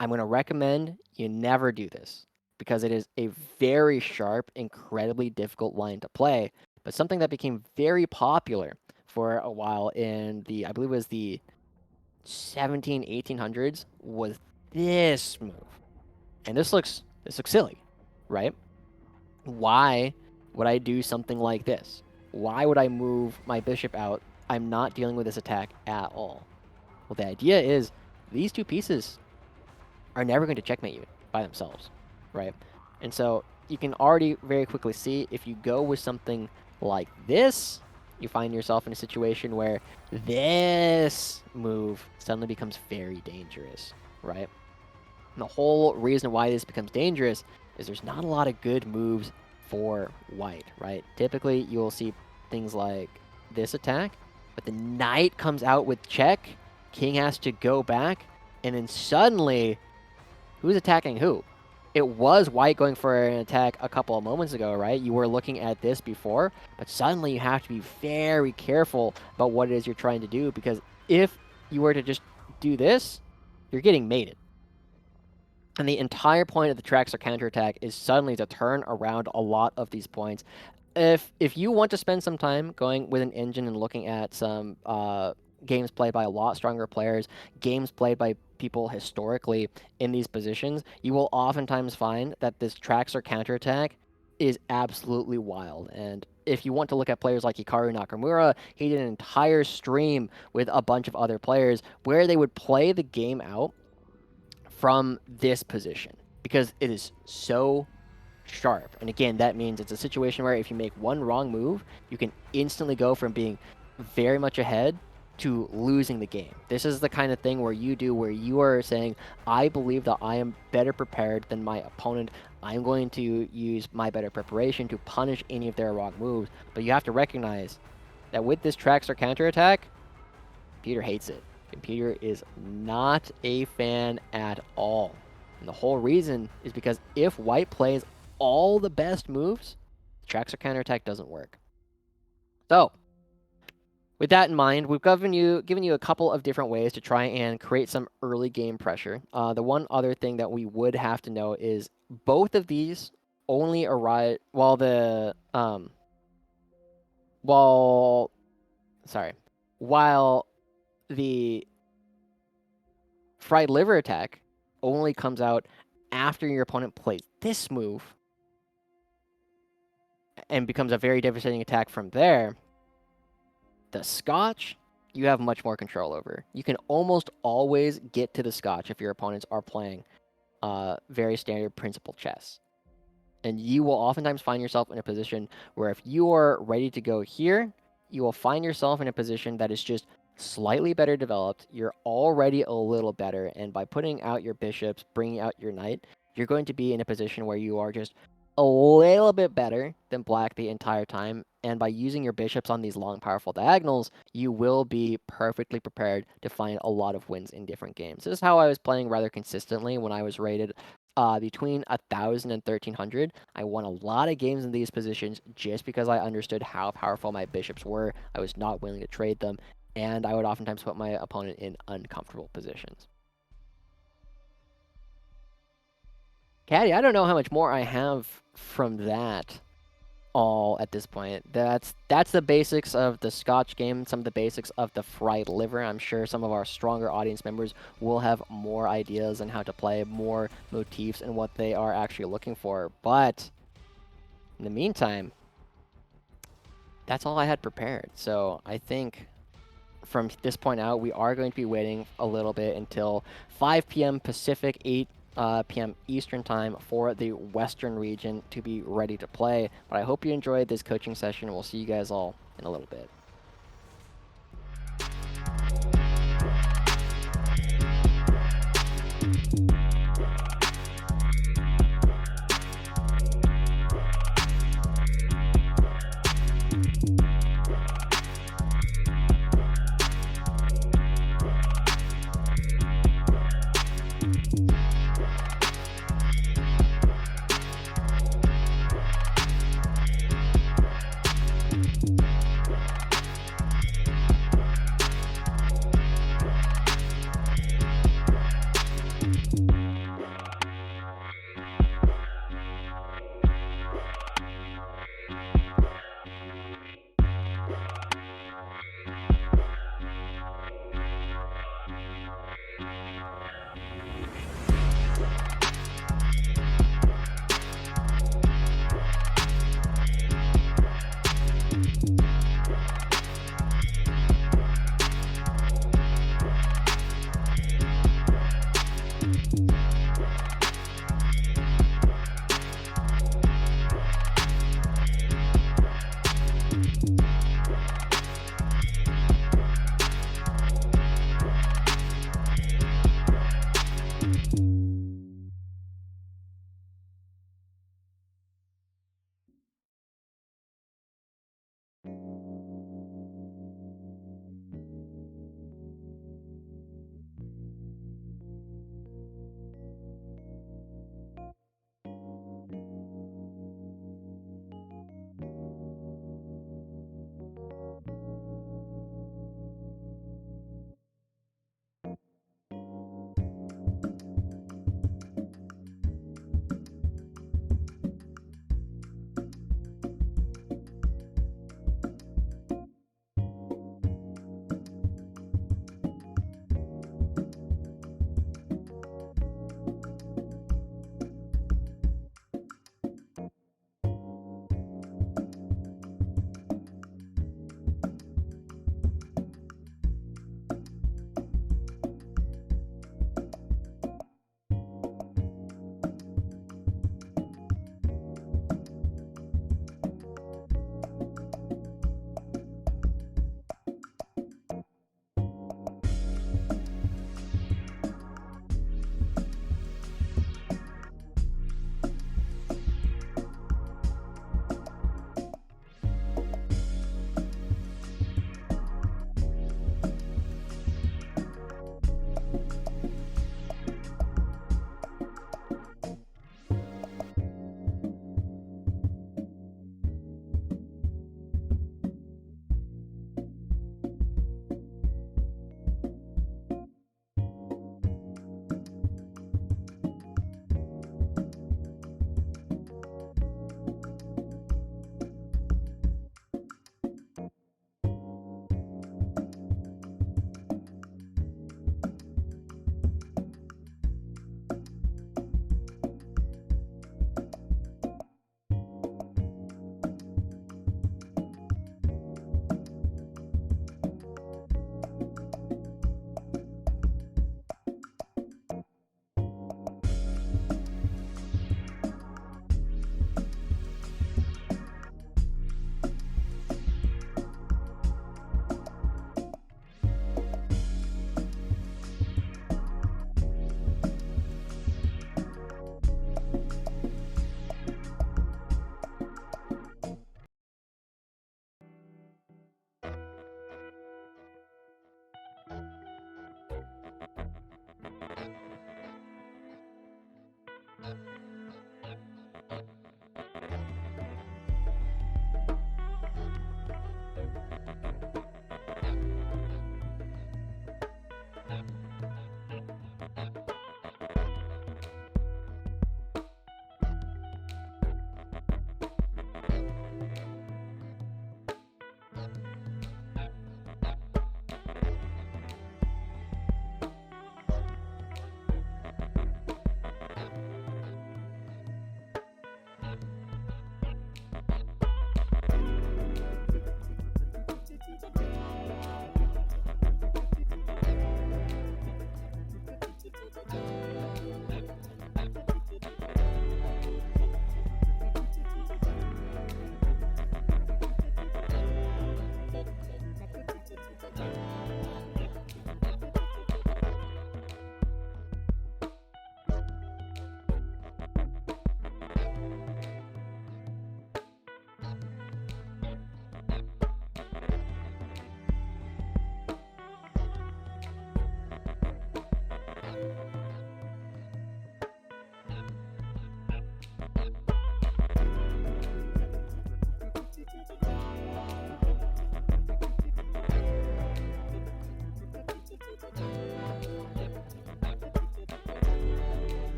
I'm going to recommend you never do this because it is a very sharp, incredibly difficult line to play, but something that became very popular for a while in the, I believe it was the 1800s, was this move. And this looks silly, right? Why would I do something like this? Why would I move my bishop out? I'm not dealing with this attack at all. Well, the idea is these two pieces are never going to checkmate you by themselves, right? And so you can already very quickly see if you go with something like this, you find yourself in a situation where this move suddenly becomes very dangerous, right? And the whole reason why this becomes dangerous is there's not a lot of good moves for white, right? Typically, you'll see things like this attack, but the knight comes out with check, king has to go back, and then suddenly, who's attacking who? It was white going for an attack a couple of moments ago, right? You were looking at this before, but suddenly you have to be very careful about what it is you're trying to do, because if you were to just do this, you're getting mated. And the entire point of the Traxxer counterattack is suddenly to turn around a lot of these points. If you want to spend some time going with an engine and looking at some games played by a lot stronger players, games played by people historically in these positions, you will oftentimes find that this Traxxer counterattack is absolutely wild. And if you want to look at players like Hikaru Nakamura, he did an entire stream with a bunch of other players where they would play the game out from this position because it is so sharp. And again, that means it's a situation where if you make one wrong move, you can instantly go from being very much ahead to losing the game. This is the kind of thing where you are saying, I believe that I am better prepared than my opponent. I'm going to use my better preparation to punish any of their wrong moves. But you have to recognize that with this Traxxer counterattack, Peter hates it. Computer is not a fan at all. And the whole reason is because if white plays all the best moves, Traxxer counterattack doesn't work. So, with that in mind, we've given you a couple of different ways to try and create some early game pressure. The one other thing that we would have to know is both of these only arrive while the fried liver attack only comes out after your opponent plays this move and becomes a very devastating attack from there. The Scotch, you have much more control over. You can almost always get to the Scotch if your opponents are playing very standard principle chess. And you will oftentimes find yourself in a position where if you are ready to go here, you will find yourself in a position that is just slightly better developed. You're already a little better, and by putting out your bishops, bringing out your knight, you're going to be in a position where you are just a little bit better than black the entire time, and by using your bishops on these long, powerful diagonals, you will be perfectly prepared to find a lot of wins in different games. This is how I was playing rather consistently when I was rated between 1,000 and 1,300. I won a lot of games in these positions just because I understood how powerful my bishops were. I was not willing to trade them, and I would oftentimes put my opponent in uncomfortable positions. Caddy, I don't know how much more I have from that all at this point. That's the basics of the Scotch game, some of the basics of the fried liver. I'm sure some of our stronger audience members will have more ideas on how to play, more motifs, and what they are actually looking for. But in the meantime, that's all I had prepared. So I think from this point out, we are going to be waiting a little bit until 5 p.m. Pacific, 8 p.m. Eastern Time for the Western region to be ready to play. But I hope you enjoyed this coaching session. We'll see you guys all in a little bit.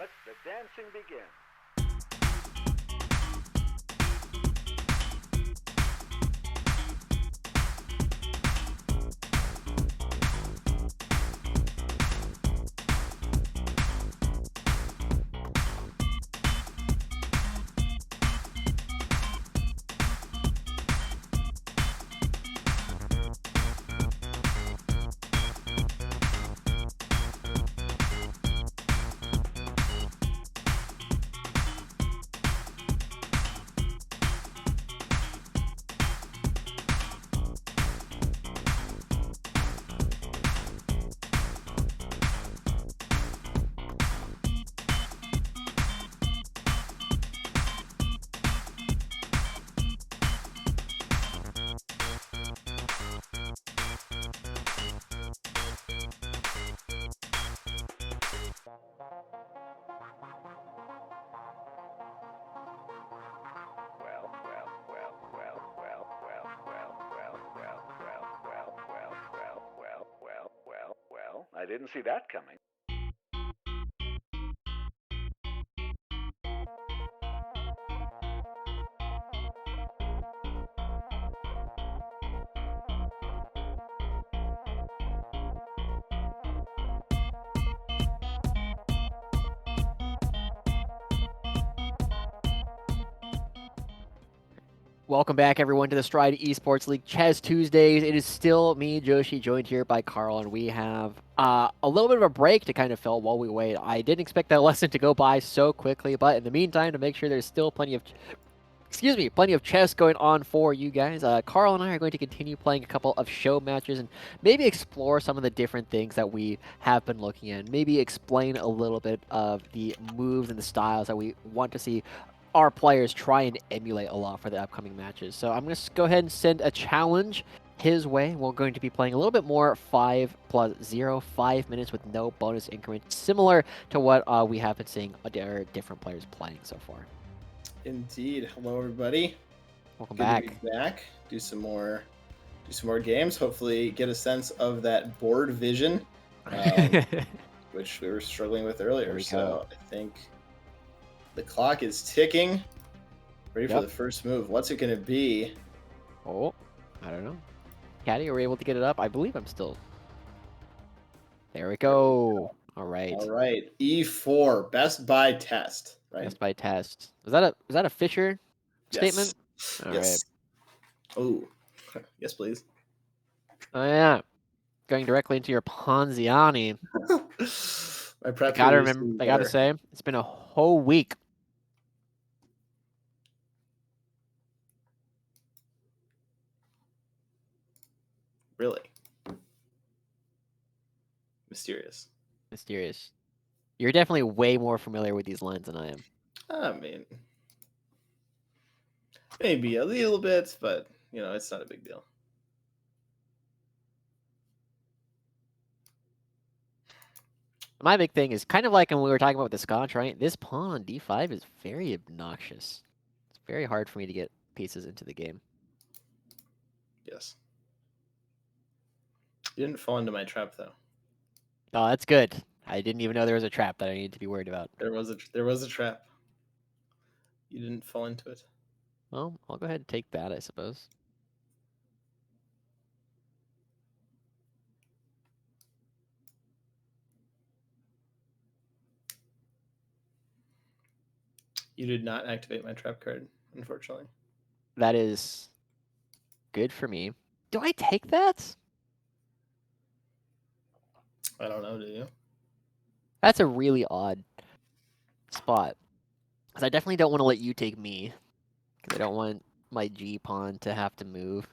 Let the dancing begin. Well, I didn't see that coming. Welcome back, everyone, to the Stride Esports League Chess Tuesdays. It is still me, Joshi, joined here by Carl, and we have a little bit of a break to kind of fill while we wait. I didn't expect that lesson to go by so quickly, but in the meantime, to make sure there's still plenty of chess going on for you guys, Carl and I are going to continue playing a couple of show matches and maybe explore some of the different things that we have been looking at. Maybe explain a little bit of the moves and the styles that we want to see our players try and emulate a lot for the upcoming matches. So I'm going to go ahead and send a challenge his way. We're going to be playing a little bit more 5+0, 5 minutes with no bonus increment, similar to what we have been seeing our different players playing so far. Indeed. Hello, everybody. Welcome Good back. to be back. Do some more games. Hopefully, get a sense of that board vision, which we were struggling with earlier. So I think the clock is ticking. Ready for the first move. What's it going to be? Oh, I don't know. Caddy, are we able to get it up? I believe I'm still. There we go. All right. All right. E4. Best by test. Right. Best by test. Is that a Fisher statement? All yes. Oh, yes, please. Oh yeah. Going directly into your Ponziani. My prep. I gotta say, it's been a whole week. Really? Mysterious. You're definitely way more familiar with these lines than I am. I mean, maybe a little bit, but it's not a big deal. My big thing is kind of like when we were talking about the Scotch, right? This pawn on d5 is very obnoxious. It's very hard for me to get pieces into the game. Yes. You didn't fall into my trap, though. Oh, that's good. I didn't even know there was a trap that I needed to be worried about. There was a trap. You didn't fall into it. Well, I'll go ahead and take that, I suppose. You did not activate my trap card, unfortunately. That is good for me. Do I take that? I don't know, do you? That's a really odd spot. Because I definitely don't want to let you take me. Because I don't want my G pawn to have to move.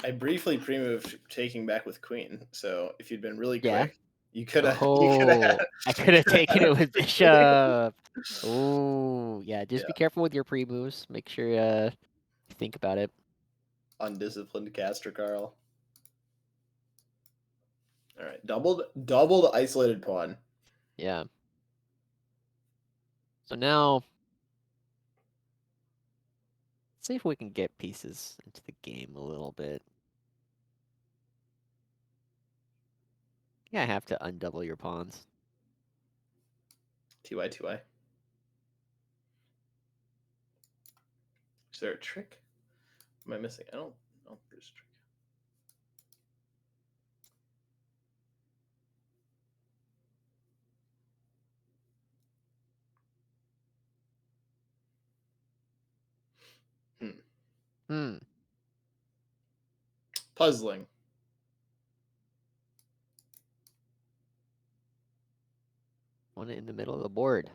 I briefly pre-moved taking back with queen, so if you'd been really Yeah. quick, you could have. Oh, I could have taken it with bishop. Oh, yeah. Just be careful with your pre-moves. Make sure you think about it. Undisciplined caster, Carl. All right, doubled isolated pawn. Yeah. So now, let's see if we can get pieces into the game a little bit. Yeah, I have to undouble your pawns. TY. Is there a trick? Am I missing? I don't know. There's a trick. Hmm. Puzzling. Want it in the middle of the board.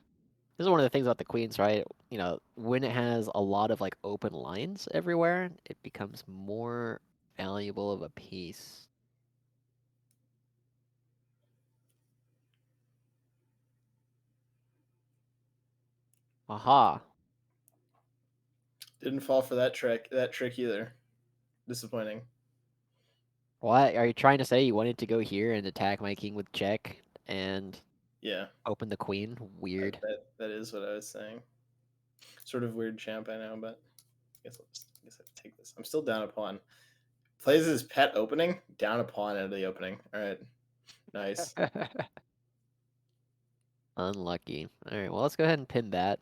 This is one of the things about the queens, right? You know, when it has a lot of like open lines everywhere, it becomes more valuable of a piece. Aha. Didn't fall for that trick. That trick either. Disappointing. What? Are you trying to say you wanted to go here and attack my king with check and Yeah, open the queen? Weird. that is what I was saying. Sort of weird champ, I know, but I guess I have to take this. I'm still down a pawn. Plays his pet opening, down a pawn out of the opening. All right, nice. Unlucky. All right, well, let's go ahead and pin that.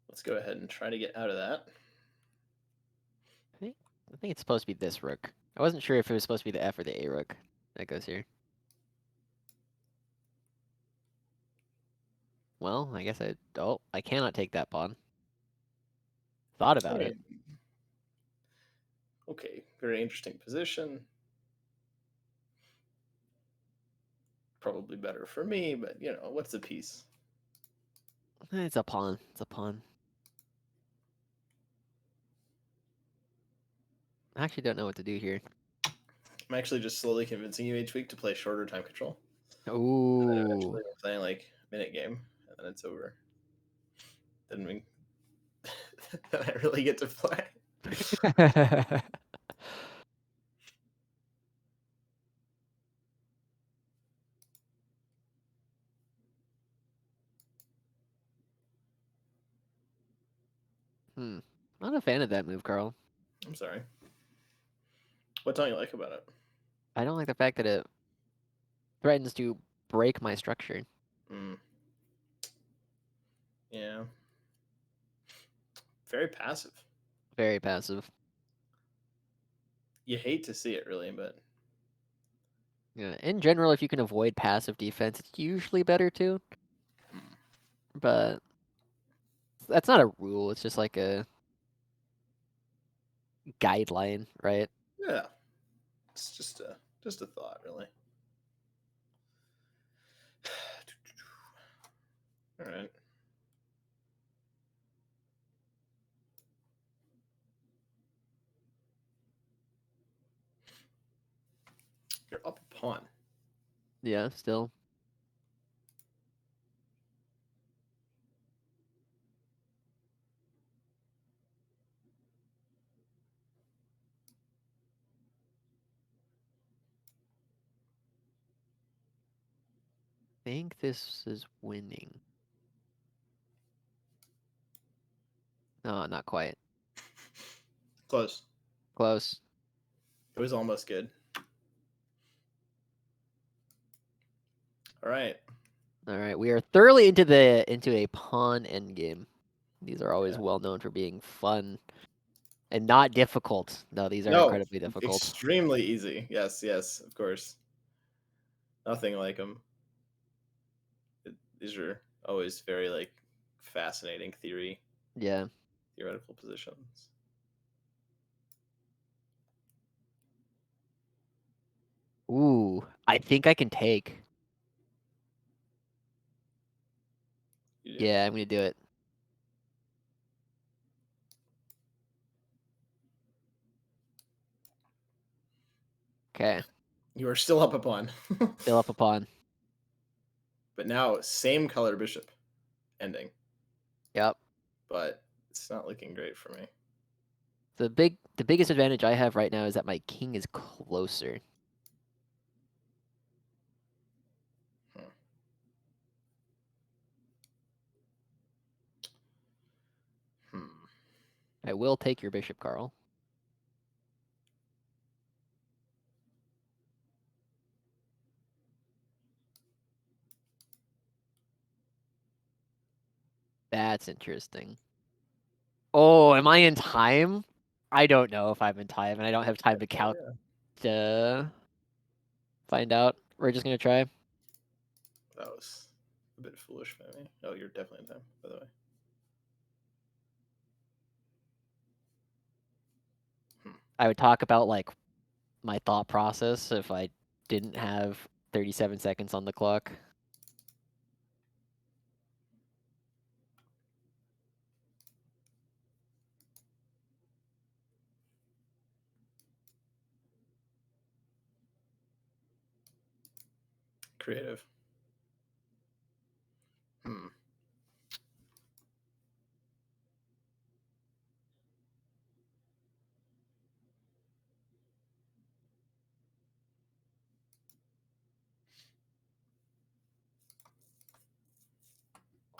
Let's go ahead and try to get out of that. I think it's supposed to be this rook. I wasn't sure if it was supposed to be the F or the A rook that goes here. Well, I guess I cannot take that pawn. Thought about it. Okay, very interesting position. Probably better for me, but you know, what's a piece? It's a pawn. It's a pawn. I actually don't know what to do here. I'm actually just slowly convincing you each week to play shorter time control. And then Ooh. eventually we're playing like minute game, and then it's over. Then we then I really get to play. Not a fan of that move, Carl. I'm sorry. What don't you like about it? I don't like the fact that it threatens to break my structure. Mm, yeah. Very passive. Very passive. You hate to see it, really, but Yeah. In general, if you can avoid passive defense, it's usually better too. But that's not a rule. It's just like a guideline, right? yeah, it's just a thought, really. All right. You're up a pawn. Yeah, still. Think this is winning. No, not quite. Close. Close. It was almost good. All right. All right, we are thoroughly into a pawn endgame. These are always Yeah. well known for being fun and not difficult. No, these are No, incredibly difficult. extremely easy. Yes, yes, of course. Nothing like them. These are always very like fascinating Yeah. theoretical positions. Ooh, I think I can take. You do. Yeah, I'm gonna do it. Okay, You are still up a pawn. still up a pawn. But now same color bishop ending. Yep. But it's not looking great for me. The biggest advantage I have right now is that my king is closer. Hmm. Hmm. I will take your bishop, Carl. That's interesting. Oh, am I in time? I don't know if I'm in time, and I don't have time to to find out. We're just gonna try. That was a bit foolish by me. Oh, you're definitely in time, by the way. I would talk about like my thought process if I didn't have 37 seconds on the clock. Creative.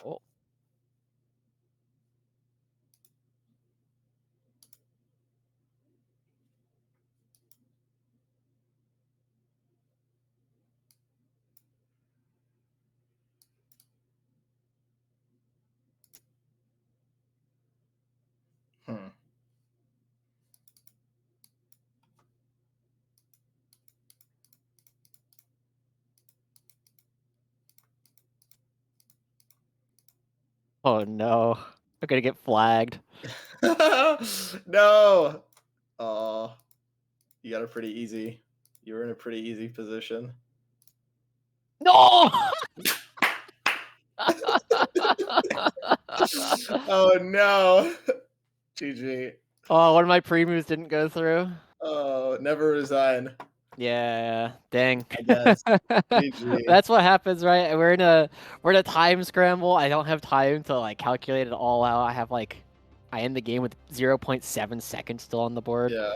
Oh. Hmm. Oh no. I'm gonna get flagged. No. Oh, you got a pretty easy. You were in a pretty easy position. No! Oh no. GG. Oh, one of my pre-moves didn't go through. Oh, never resign. Yeah, dang. I guess. GG. That's what happens, right? We're in a time scramble. I don't have time to like calculate it all out. I end the game with 0.7 seconds still on the board. Yeah,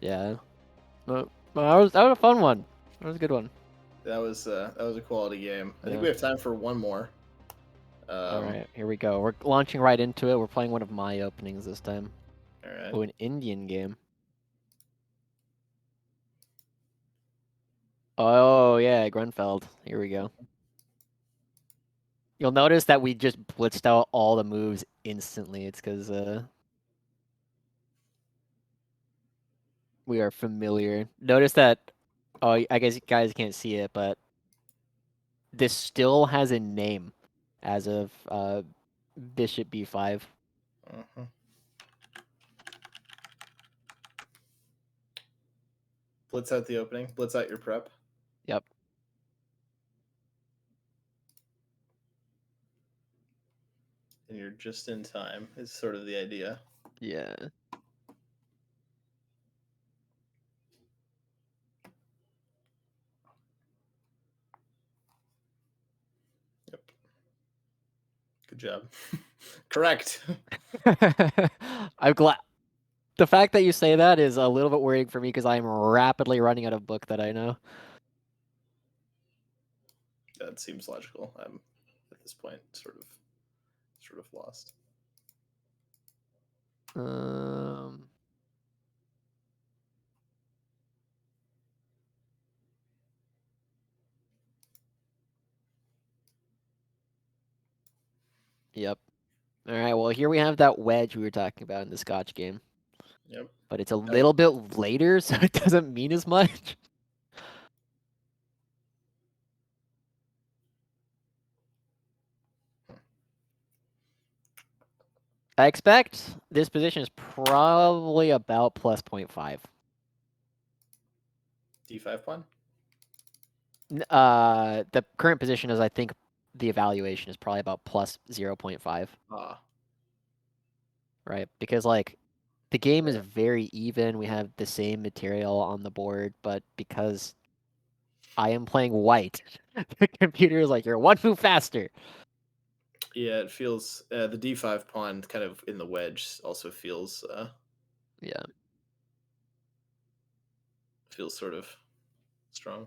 Yeah. But that was a fun one. That was a good one. that was a quality game. I think Yeah. we have time for one more. All right, here we go. We're launching right into it. We're playing one of my openings this time. All right. Oh, an Indian game. Oh yeah, Grunfeld. Here we go. You'll notice that we just blitzed out all the moves instantly. It's because we are familiar. Notice that. Oh, I guess you guys can't see it, but this still has a name as of Bishop B5. Uh-huh. Blitz out the opening. Blitz out your prep. Yep. And you're just in time is sort of the idea. Yeah. Yep. Good job. Correct. I'm glad. The fact that you say that is a little bit worrying for me because I'm rapidly running out of book that I know. That seems logical. I'm at this point sort of lost. Um. Yep. All right. Well, here we have that wedge we were talking about in the Scotch game, Yep. but it's a little bit later, so it doesn't mean as much. I expect this position is probably about plus 0.5. D5 pawn. The current position is, I think, the evaluation is probably about plus 0.5, Ah. right? Because like the game is Yeah. very even. We have the same material on the board, but because I am playing white, the computer is like, you're one move faster. Yeah, it feels the D5 pawn kind of in the wedge also feels Yeah. sort of strong.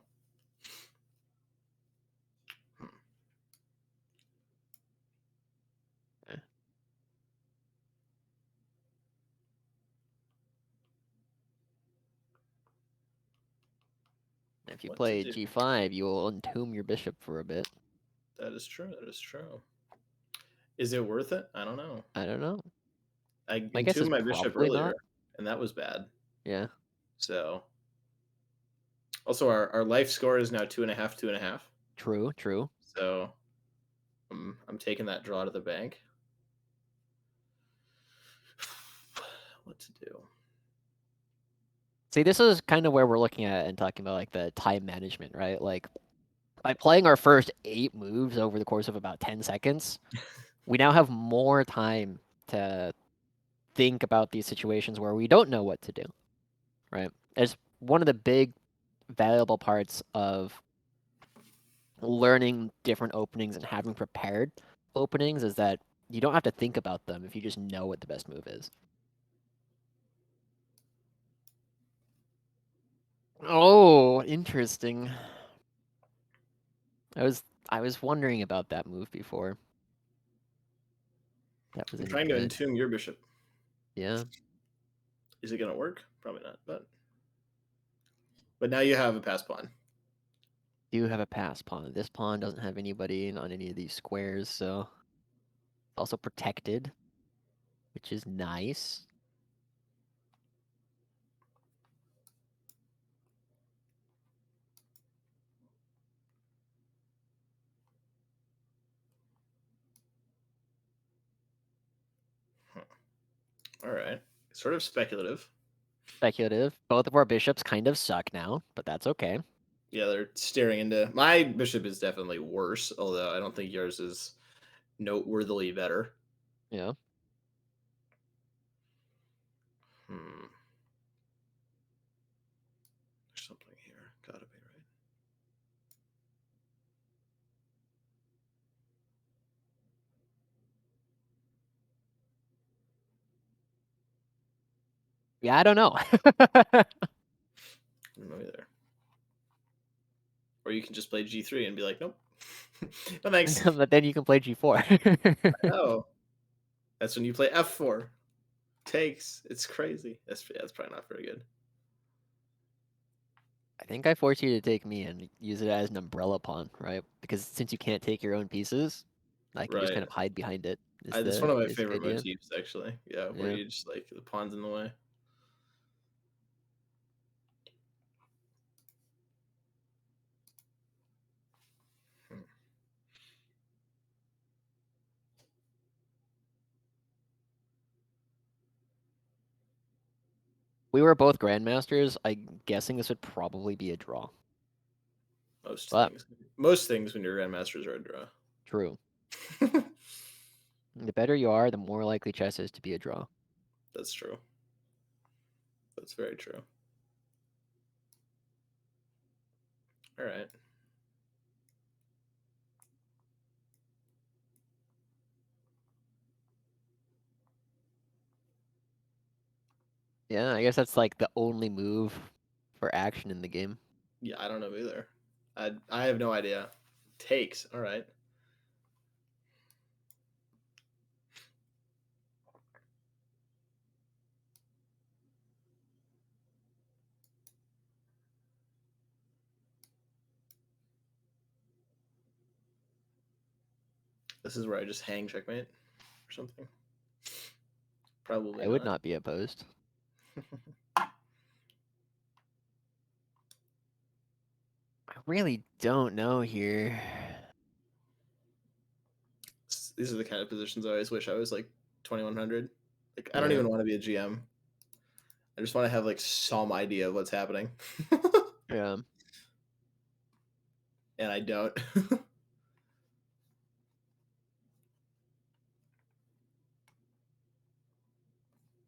If you What to play do? G5, you will entomb your bishop for a bit. That is true. That is true. Is it worth it? I don't know. I don't know. I My guess is entombed my bishop probably earlier, not. and that was bad. Yeah. So also our life score is now 2.5, 2.5. True. True. So I'm taking that draw to the bank. What to do? See, this is kind of where we're looking at and talking about like the time management, right? Like by playing our first 8 moves over the course of about 10 seconds, we now have more time to think about these situations where we don't know what to do, right? It's one of the big valuable parts of learning different openings and having prepared openings is that you don't have to think about them if you just know what the best move is. Oh, interesting. I was I was wondering about that move before. That was I'm any trying to good. entomb your bishop. Yeah. Is it gonna work? Probably not, but now you have a pass pawn. Do have a pass pawn. This pawn doesn't have anybody on any of these squares, so also protected, which is nice. All right, sort of speculative. Speculative. Both of our bishops kind of suck now, but that's okay. Yeah, they're staring into my bishop is definitely worse, although I don't think yours is noteworthily better. Yeah. Hmm. There's something here. Gotta be right. Yeah, I don't know. I don't know either. Or you can just play G3 and be like, nope. No thanks. But then you can play G4. No. That's when you play F4. Takes. It's crazy. That's probably not very good. I think I force you to take me and use it as an umbrella pawn, right? Because since you can't take your own pieces, I can just Right. kind of hide behind it. Is That's the one of my basic favorite idea. motifs, actually. Yeah, where Yeah. you just like the pawn's in the way. Hmm. We were both grandmasters. I'm guessing this would probably be a draw. Most But things. Most things when you're grandmasters are a draw. true. The better you are, the more likely chess is to be a draw. That's true. That's very true. All right. Yeah, I guess that's like the only move for action in the game. Yeah, I don't know either. I have no idea. Takes. All right. This is where I just hang checkmate or something. Probably I would not. not be opposed. I really don't know here. These are the kind of positions I always wish I was like 2100. Like I don't Yeah. even want to be a GM. I just want to have like some idea of what's happening. Yeah. And I don't.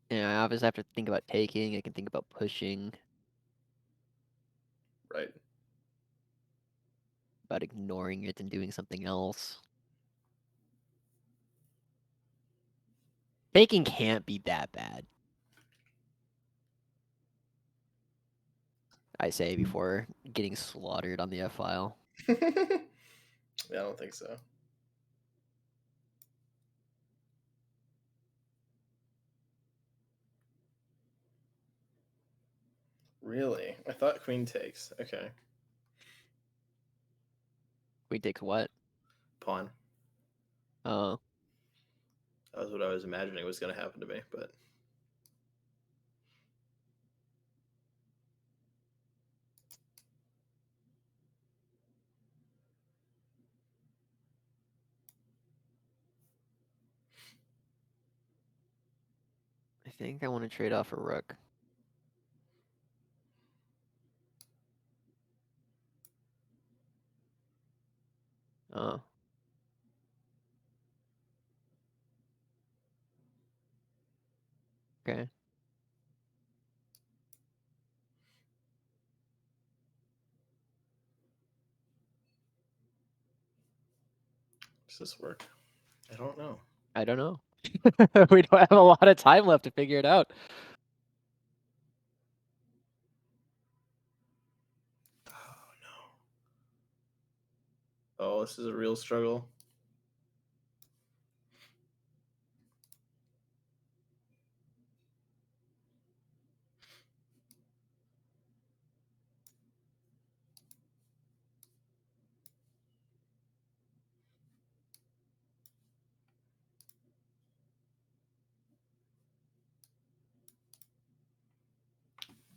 Yeah, I obviously have to think about taking. I can think about pushing, Right. about ignoring it and doing something else. Taking can't be that bad, I say, before getting slaughtered on the F file. Yeah, I don't think so. Really? I thought queen takes. Okay. We take what? Pawn. Oh. That was what I was imagining was going to happen to me, but I think I want to trade off a rook. Oh. Okay. does this work? I don't know. I don't know. We don't have a lot of time left to figure it out. Oh no. Oh, this is a real struggle.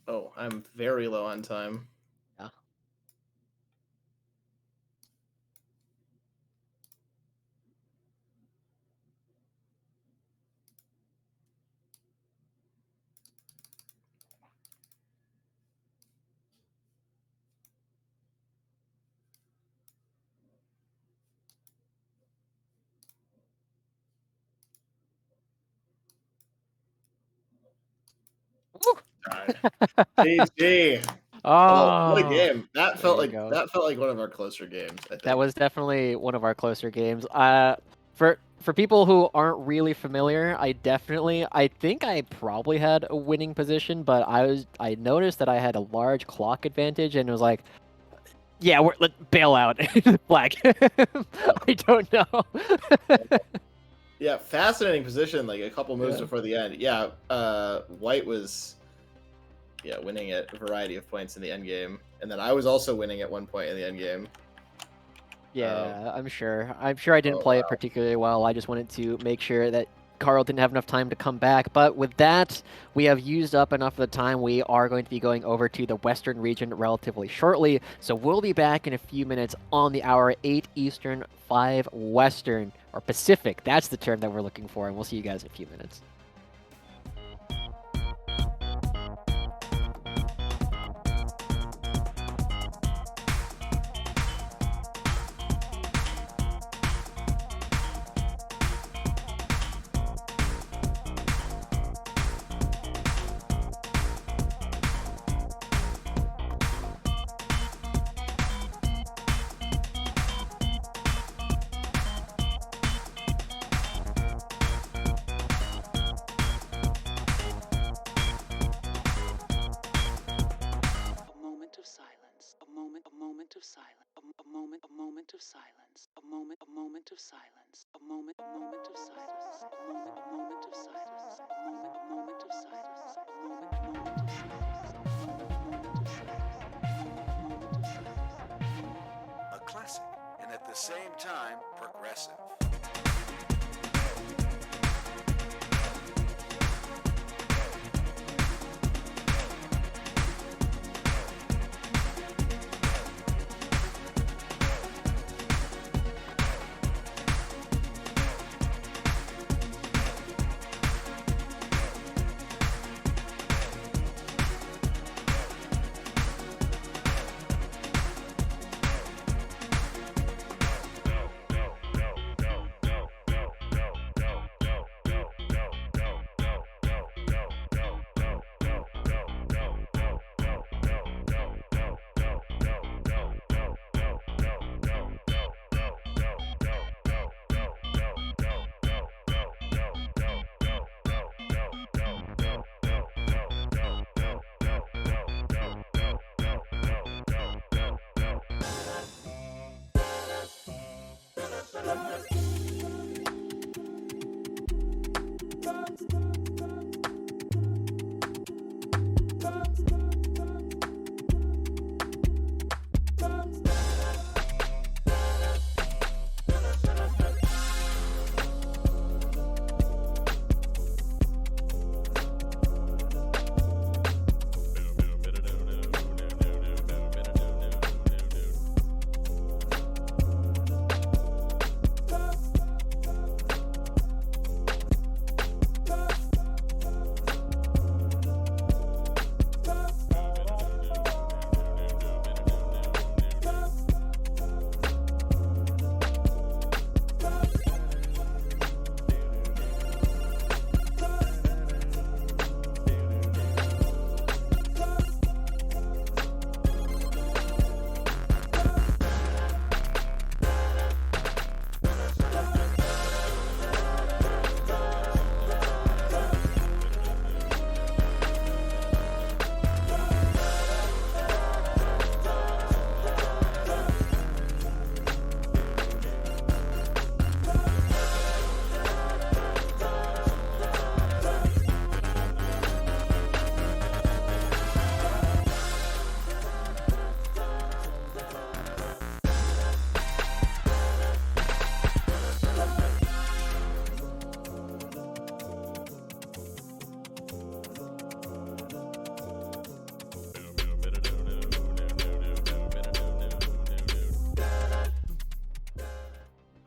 Oh, I'm very low on time. Yeah. GG. Oh, what a game! That felt there you go. like one of our closer games. I think That was definitely one of our closer games. For people who aren't really familiar, I think I probably had a winning position, but I noticed that I had a large clock advantage and was like, yeah, let's bail out. Black. I don't know. Yeah, fascinating position. Like a couple moves Yeah. before the end. Yeah, White was winning at a variety of points in the end game, and then I was also winning at one point in the end game. Yeah, I'm sure. I'm sure I didn't play it particularly well. I just wanted to make sure that Carl didn't have enough time to come back. But with that, we have used up enough of the time. We are going to be going over to the Western region relatively shortly. So we'll be back in a few minutes on the hour, 8 Eastern, 5 Western, or Pacific. That's the term that we're looking for. And we'll see you guys in a few minutes. A classic, and at the same time, progressive.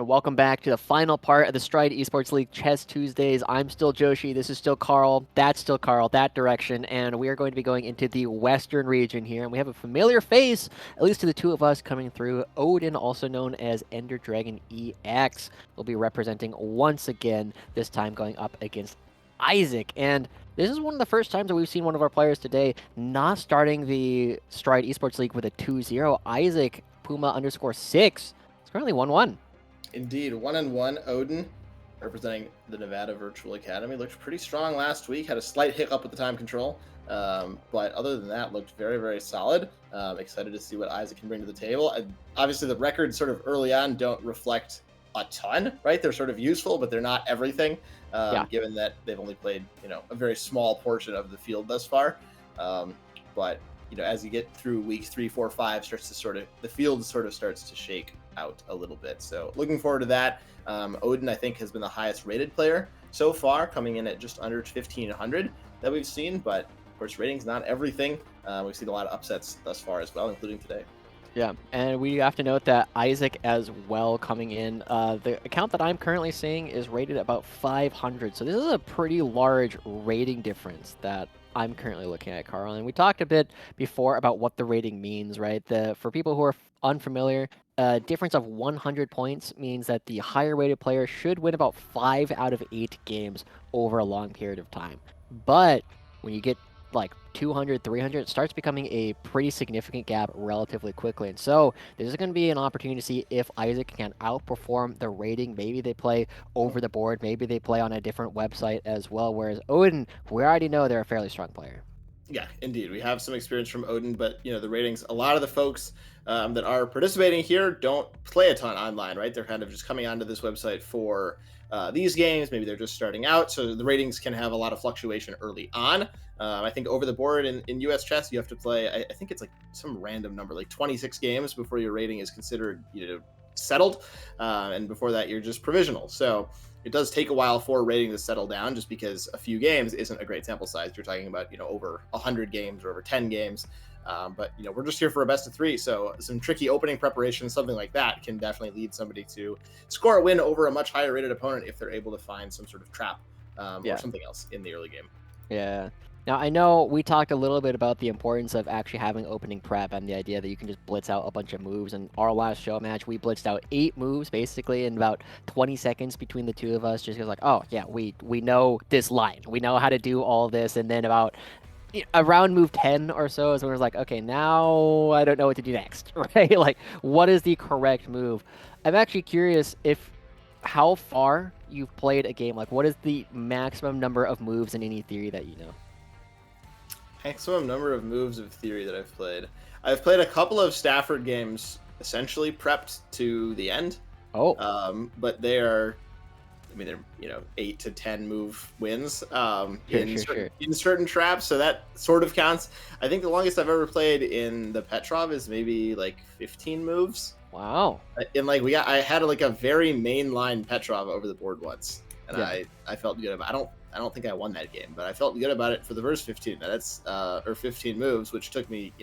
welcome back to the final part of the Stride Esports League Chess Tuesdays. I'm still Joshi, this is still Carl, that's still Carl, that direction, and we are going to be going into the Western region here, and we have a familiar face, at least to the two of us, coming through. Odin, also known as Ender Dragon EX, will be representing once again, this time going up against Isaac, and this is one of the first times that we've seen one of our players today not starting the Stride Esports League with a 2-0. Isaac, Puma_6, it's currently 1-1. Indeed, 1-1. Odin, representing the Nevada Virtual Academy, looked pretty strong last week. Had a slight hiccup with the time control, but other than that, looked very, very solid. Excited to see what Isaac can bring to the table. Obviously, the records sort of early on don't reflect a ton, right? They're sort of useful, but they're not everything. Given that they've only played, a very small portion of the field thus far. But as you get through weeks 3, 4, 5, the field sort of starts to shake out a little bit. So looking forward to that. Odin, I think, has been the highest rated player so far, coming in at just under 1,500 that we've seen. But of course, rating's not everything. We've seen a lot of upsets thus far as well, including today. Yeah, and we have to note that Isaac as well coming in. The account that I'm currently seeing is rated about 500, so this is a pretty large rating difference that I'm currently looking at, Carl. And we talked a bit before about what the rating means, right? For people who are unfamiliar, a difference of 100 points means that the higher rated player should win about 5 out of 8 games over a long period of time. But when you get like 200, 300, it starts becoming a pretty significant gap relatively quickly. And so this is going to be an opportunity to see if Isaac can outperform the rating. Maybe they play over the board. Maybe they play on a different website as well. Whereas Odin, we already know they're a fairly strong player. Yeah, indeed. We have some experience from Odin, but the ratings, a lot of the folks that are participating here don't play a ton online, right? They're kind of just coming onto this website for these games. Maybe they're just starting out, so the ratings can have a lot of fluctuation early on. I think over the board in US chess, you have to play, I think it's like some random number, like 26 games before your rating is considered settled, and before that you're just provisional. So it does take a while for rating to settle down, just because a few games isn't a great sample size. You're talking about over 100 games or over 10 games. But we're just here for a best of 3, so some tricky opening preparation, something like that, can definitely lead somebody to score a win over a much higher rated opponent if they're able to find some sort of trap or something else in the early game. Yeah. Now, I know we talked a little bit about the importance of actually having opening prep and the idea that you can just blitz out a bunch of moves. And our last show match, we blitzed out 8 moves basically in about 20 seconds between the two of us, just because like, oh yeah, we know this line, we know how to do all this. And then about around move 10 or so is when it was like, okay, now I don't know what to do next, right? Like, what is the correct move? I'm actually curious how far you've played a game. Like, what is the maximum number of moves in any theory that you know? Maximum number of moves of theory that I've played. I've played a couple of Stafford games essentially prepped to the end. Oh. But they're 8 to 10 move wins in certain traps, so that sort of counts. I think the longest I've ever played in the Petrov is maybe like 15 moves. Wow. And I had like a very mainline Petrov over the board once, and I felt good about it. I don't think I won that game, but I felt good about it for the first 15 minutes or 15 moves, which took me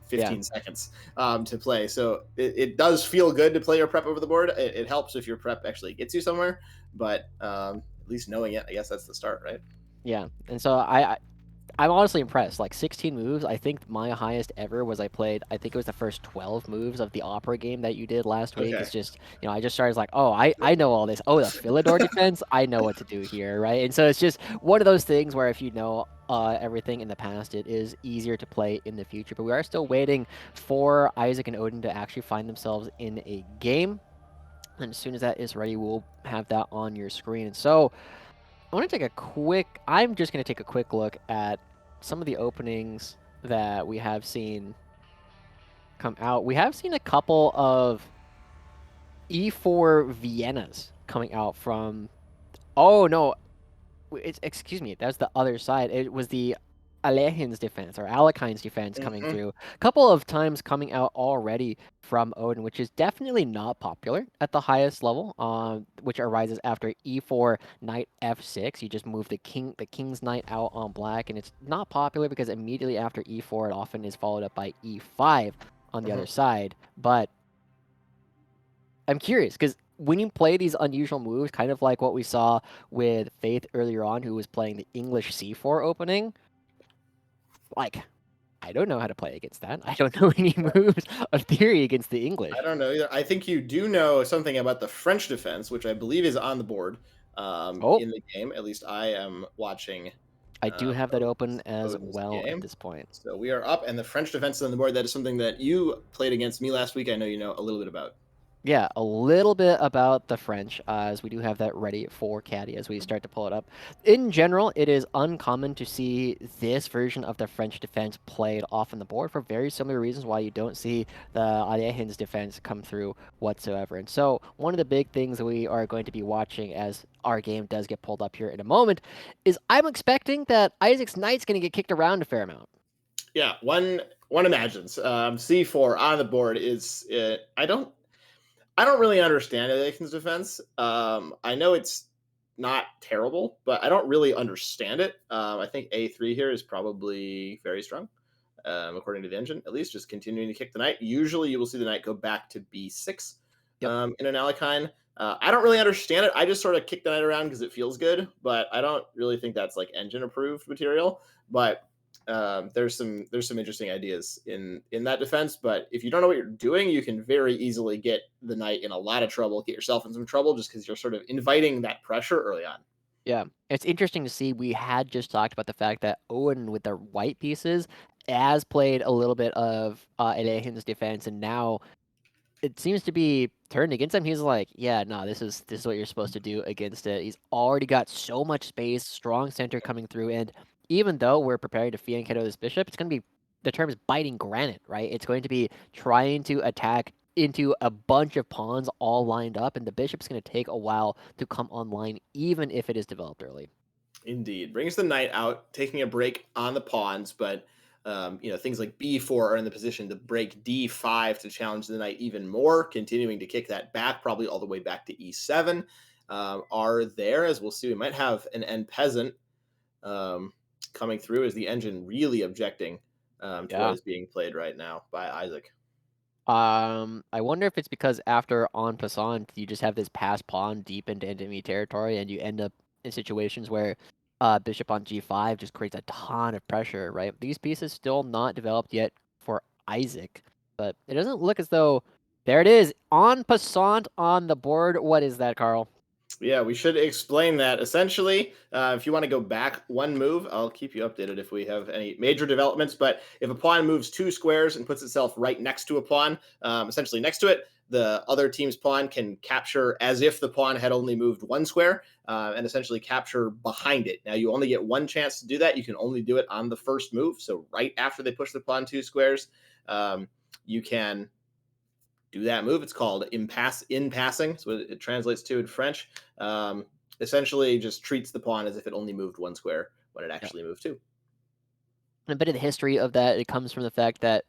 15 seconds to play. So it does feel good to play your prep over the board. It helps if your prep actually gets you somewhere, but at least knowing it, I guess that's the start, right? Yeah, and so I'm honestly impressed. Like 16 moves, I think my highest ever was I think it was the first 12 moves of the Opera game that you did last week. Okay. It's just, I just started like, oh, I know all this. Oh, the Philidor defense, I know what to do here, right? And so it's just one of those things where if you know everything in the past, it is easier to play in the future. But we are still waiting for Isaac and Odin to actually find themselves in a game. And as soon as that is ready, we'll have that on your screen. And so I'm just going to take a quick look at some of the openings that we have seen come out. We have seen a couple of E4 Viennas coming out from... Oh, no. Excuse me. That's the other side. It was the Alehin's defense or Alekine's defense coming through. A couple of times coming out already from Odin, which is definitely not popular at the highest level, which arises after E4 knight F6. You just move the king's knight out on black, and it's not popular because immediately after E4 it often is followed up by E5 on the other side. But I'm curious because when you play these unusual moves, kind of like what we saw with Faith earlier on, who was playing the English C4 opening, like, I don't know how to play against that. I don't know any moves of theory against the I English. don't know either. I think you do know something about the French defense, which I believe is on the board Oh, in the game. At least I am watching I do have that open as Odin's well at game. this point. So we are up, and the French defense is on the board. That is something that you played against me last week. I know you know a little bit about. Yeah, a little bit about the French, as we do have that ready for Caddy as we start to pull it up. In general, it is uncommon to see this version of the French defense played off on the board for very similar reasons why you don't see the Alehin's defense come through whatsoever. And so, one of the big things that we are going to be watching as our game does get pulled up here in a moment is I'm expecting that Isaac's Knight's going to get kicked around a fair amount. Yeah, one imagines C4 on the board is I don't really understand Alekin's defense. I know it's not terrible, but I don't really understand it. I think A3 here is probably very strong, according to the engine, at least, just continuing to kick the knight. Usually you will see the knight go back to B6 Yep. in an Alekhine. I don't really understand it. I just sort of kick the knight around because it feels good, but I don't really think that's like engine approved material. But there's some interesting ideas in that defense. But if you don't know what you're doing, you can very easily get the knight in a lot of trouble, get yourself in some trouble just because you're sort of inviting that pressure early on. Yeah, it's interesting to see. We had just talked about the fact that Owen with the white pieces has played a little bit of Alehin's defense, and now it seems to be turned against him. He's like, yeah, no, this is what you're supposed to do against it. He's already got so much space, strong center coming through, and even though we're preparing to fianchetto this bishop, it's going to be the term is biting granite, right? It's going to be trying to attack into a bunch of pawns all lined up, and the bishop's going to take a while to come online, even if it is developed early. Indeed, brings the knight out, taking a break on the pawns, but things like B4 are in the position to break D5 to challenge the knight even more, continuing to kick that back, probably all the way back to E7. Are there, as we'll see, we might have an end peasant coming through as the engine really objecting to what Yeah. is being played right now by Isaac. I wonder if it's because after en passant, you just have this pass pawn deep into enemy territory, and you end up in situations where bishop on g5 just creates a ton of pressure, right? These pieces still not developed yet for Isaac, but it doesn't look as though there it is en passant on the board. What is that, Carl? Yeah, we should explain that. Essentially, if you want to go back one move, I'll keep you updated if we have any major developments. But if a pawn moves two squares and puts itself right next to a pawn, essentially next to it, the other team's pawn can capture as if the pawn had only moved one square and essentially capture behind it. Now, you only get one chance to do that. You can only do it on the first move. So, right after they push the pawn two squares, you can do that move. It's called in passing. So it translates to in French. Essentially, just treats the pawn as if it only moved one square when it Yeah. actually moved two. And a bit of the history of that, it comes from the fact that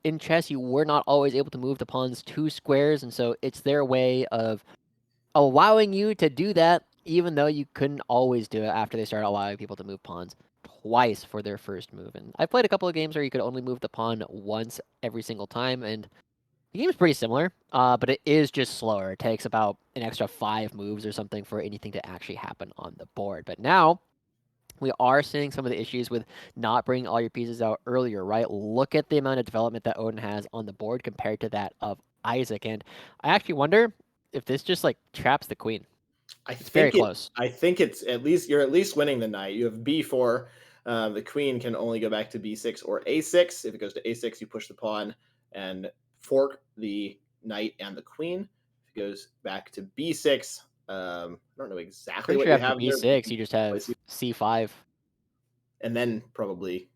in chess, you were not always able to move the pawns two squares, and so it's their way of allowing you to do that, even though you couldn't always do it after they started allowing people to move pawns twice for their first move. And I've played a couple of games where you could only move the pawn once every single time, and the game is pretty similar, but it is just slower. It takes about an extra 5 moves or something for anything to actually happen on the board. But now we are seeing some of the issues with not bringing all your pieces out earlier, right? Look at the amount of development that Odin has on the board compared to that of Isaac. And I actually wonder if this just like traps the queen. It's very close. I think it's at least you're at least winning the knight. You have B4. The queen can only go back to B6 or A6. If it goes to A6, you push the pawn and fork the knight and the queen. If it goes back to B6, I don't know exactly Pretty what sure you after have there, but you B6, can you just have place it, C5. and then probably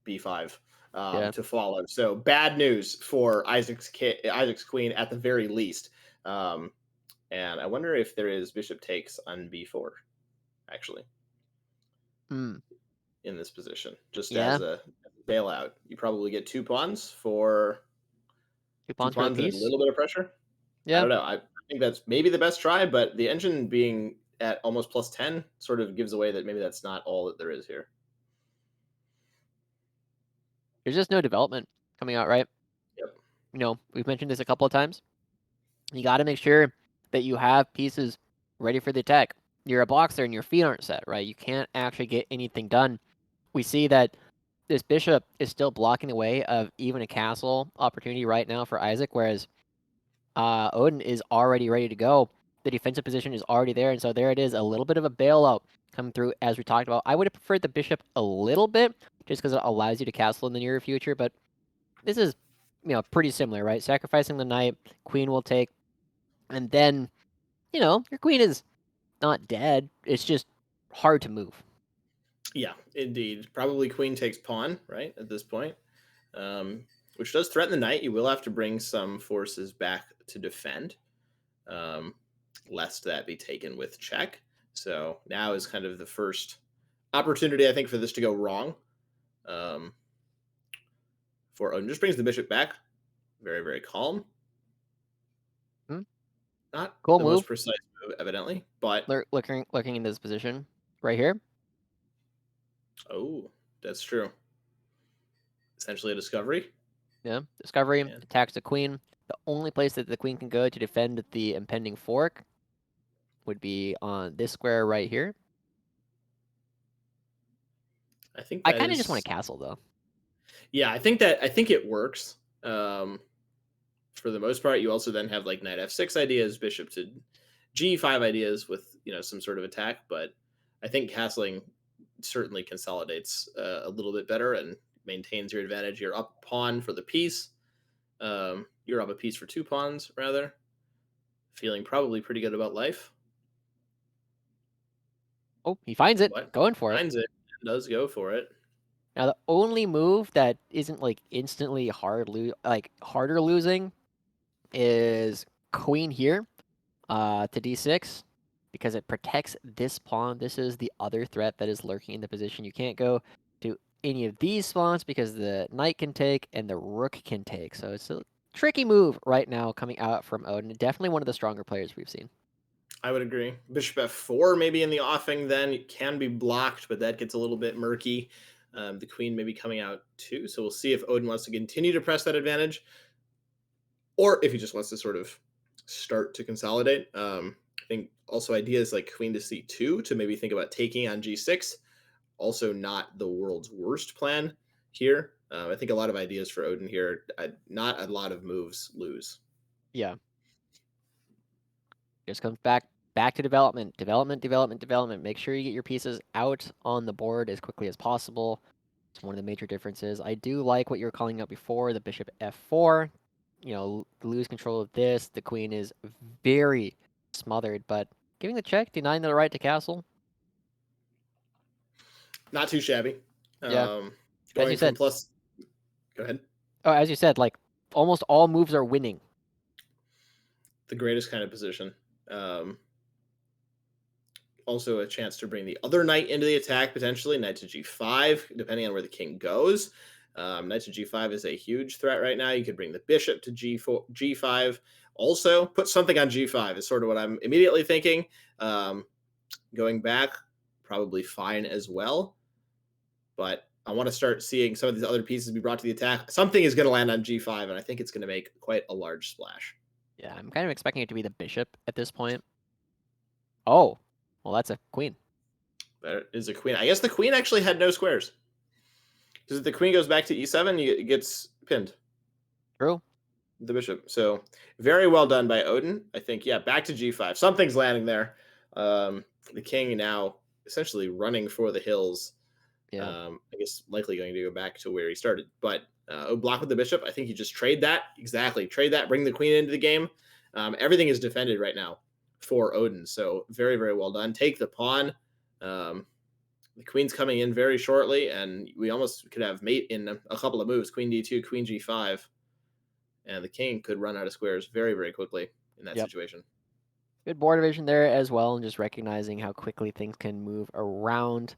B5 Yeah. to follow. So bad news for Isaac's queen at the very least. Um, and I wonder if there is bishop takes on B4 actually Hmm. in this position, just Yeah. as a bailout. You probably get two pawns for Two two pawns for the pawns and a piece. little bit of pressure. I Yeah. don't know. I think that's maybe the best try, but the engine being at almost plus 10 sort of gives away that maybe that's not all that there is here. There's just no development coming out, right? Yep. We've mentioned this a couple of times. You got to make sure that you have pieces ready for the attack. You're a boxer and your feet aren't set, right? You can't actually get anything done. We see that this bishop is still blocking the way of even a castle opportunity right now for Isaac, whereas Odin is already ready to go. The defensive position is already there, and so there it is, a little bit of a bailout coming through as we talked about. I would have preferred the bishop a little bit, just because it allows you to castle in the near future, but this is, pretty similar, right? Sacrificing the knight, queen will take, and then, your queen is not dead. It's just hard to move. Yeah, indeed. Probably queen takes pawn, right, at this point, which does threaten the knight. You will have to bring some forces back to defend, um, lest that be taken with check. So now is kind of the first opportunity, I think, for this to go wrong. For Odin just brings the bishop back. Very, very calm. Hmm. Not Cool the move. most precise move, evidently, but Looking in this position right here. oh, that's true. Essentially a discovery. Yeah, discovery Yeah. attacks the queen. The only place that the queen can go to defend the impending fork would be on this square right here. I think I that kind of just want is. to castle though. Yeah, I think it works. For the most part, you also then have like knight f6 ideas, bishop to g5 ideas with some sort of attack. But I think castling certainly consolidates a little bit better and maintains your advantage. You're up a pawn for the piece. You're up a piece for 2 pawns rather. Feeling probably pretty good about life. Oh, he finds it, But going for it. finds it, does go for it. Now the only move that isn't like instantly harder losing is queen here, to d6, because it protects this pawn. This is the other threat that is lurking in the position. You can't go to any of these spawns because the knight can take and the rook can take. So it's a tricky move right now coming out from Odin. Definitely one of the stronger players we've seen. I would agree. Bishop f4 maybe in the offing then it can be blocked, but that gets a little bit murky. The queen may be coming out too, so we'll see if Odin wants to continue to press that advantage, or if he just wants to sort of start to consolidate. I think also ideas like queen to c2 to maybe think about taking on g6. Also, not the world's worst plan here. I think a lot of ideas for Odin here. Not a lot of moves lose. Yeah. Just comes back to development. Make sure you get your pieces out on the board as quickly as possible. It's one of the major differences. I do like what you were calling out before, the bishop f4. Lose control of this. The queen is very smothered, but giving the check, denying the right to castle. Not too shabby. Yeah. Going from plus. Go ahead. Oh, as you said, like almost all moves are winning. The greatest kind of position. Also a chance to bring the other knight into the attack, potentially. Knight to g5, depending on where the king goes. Knight to g5 is a huge threat right now. You could bring the bishop to g5. Also, put something on g5 is sort of what I'm immediately thinking. Going back, probably fine as well. But I want to start seeing some of these other pieces be brought to the attack. Something is going to land on g5, and I think it's going to make quite a large splash. Yeah, I'm kind of expecting it to be the bishop at this point. Oh, well, that's a queen. That is a queen. I guess the queen actually had no squares. Because if the queen goes back to e7, it gets pinned. True. The bishop. So very well done by Odin. I think, yeah, back to g5. Something's landing there. The king now essentially running for the hills. Yeah. I guess likely going to go back to where he started. But block with the bishop. I think you just trade that. Exactly. Trade that. Bring the queen into the game. Everything is defended right now for Odin. So very, very well done. Take the pawn. The queen's coming in very shortly, and we almost could have mate in a couple of moves. Queen d2, queen g5. And the king could run out of squares very, very quickly in that situation. Good board division there as well, and just recognizing how quickly things can move around.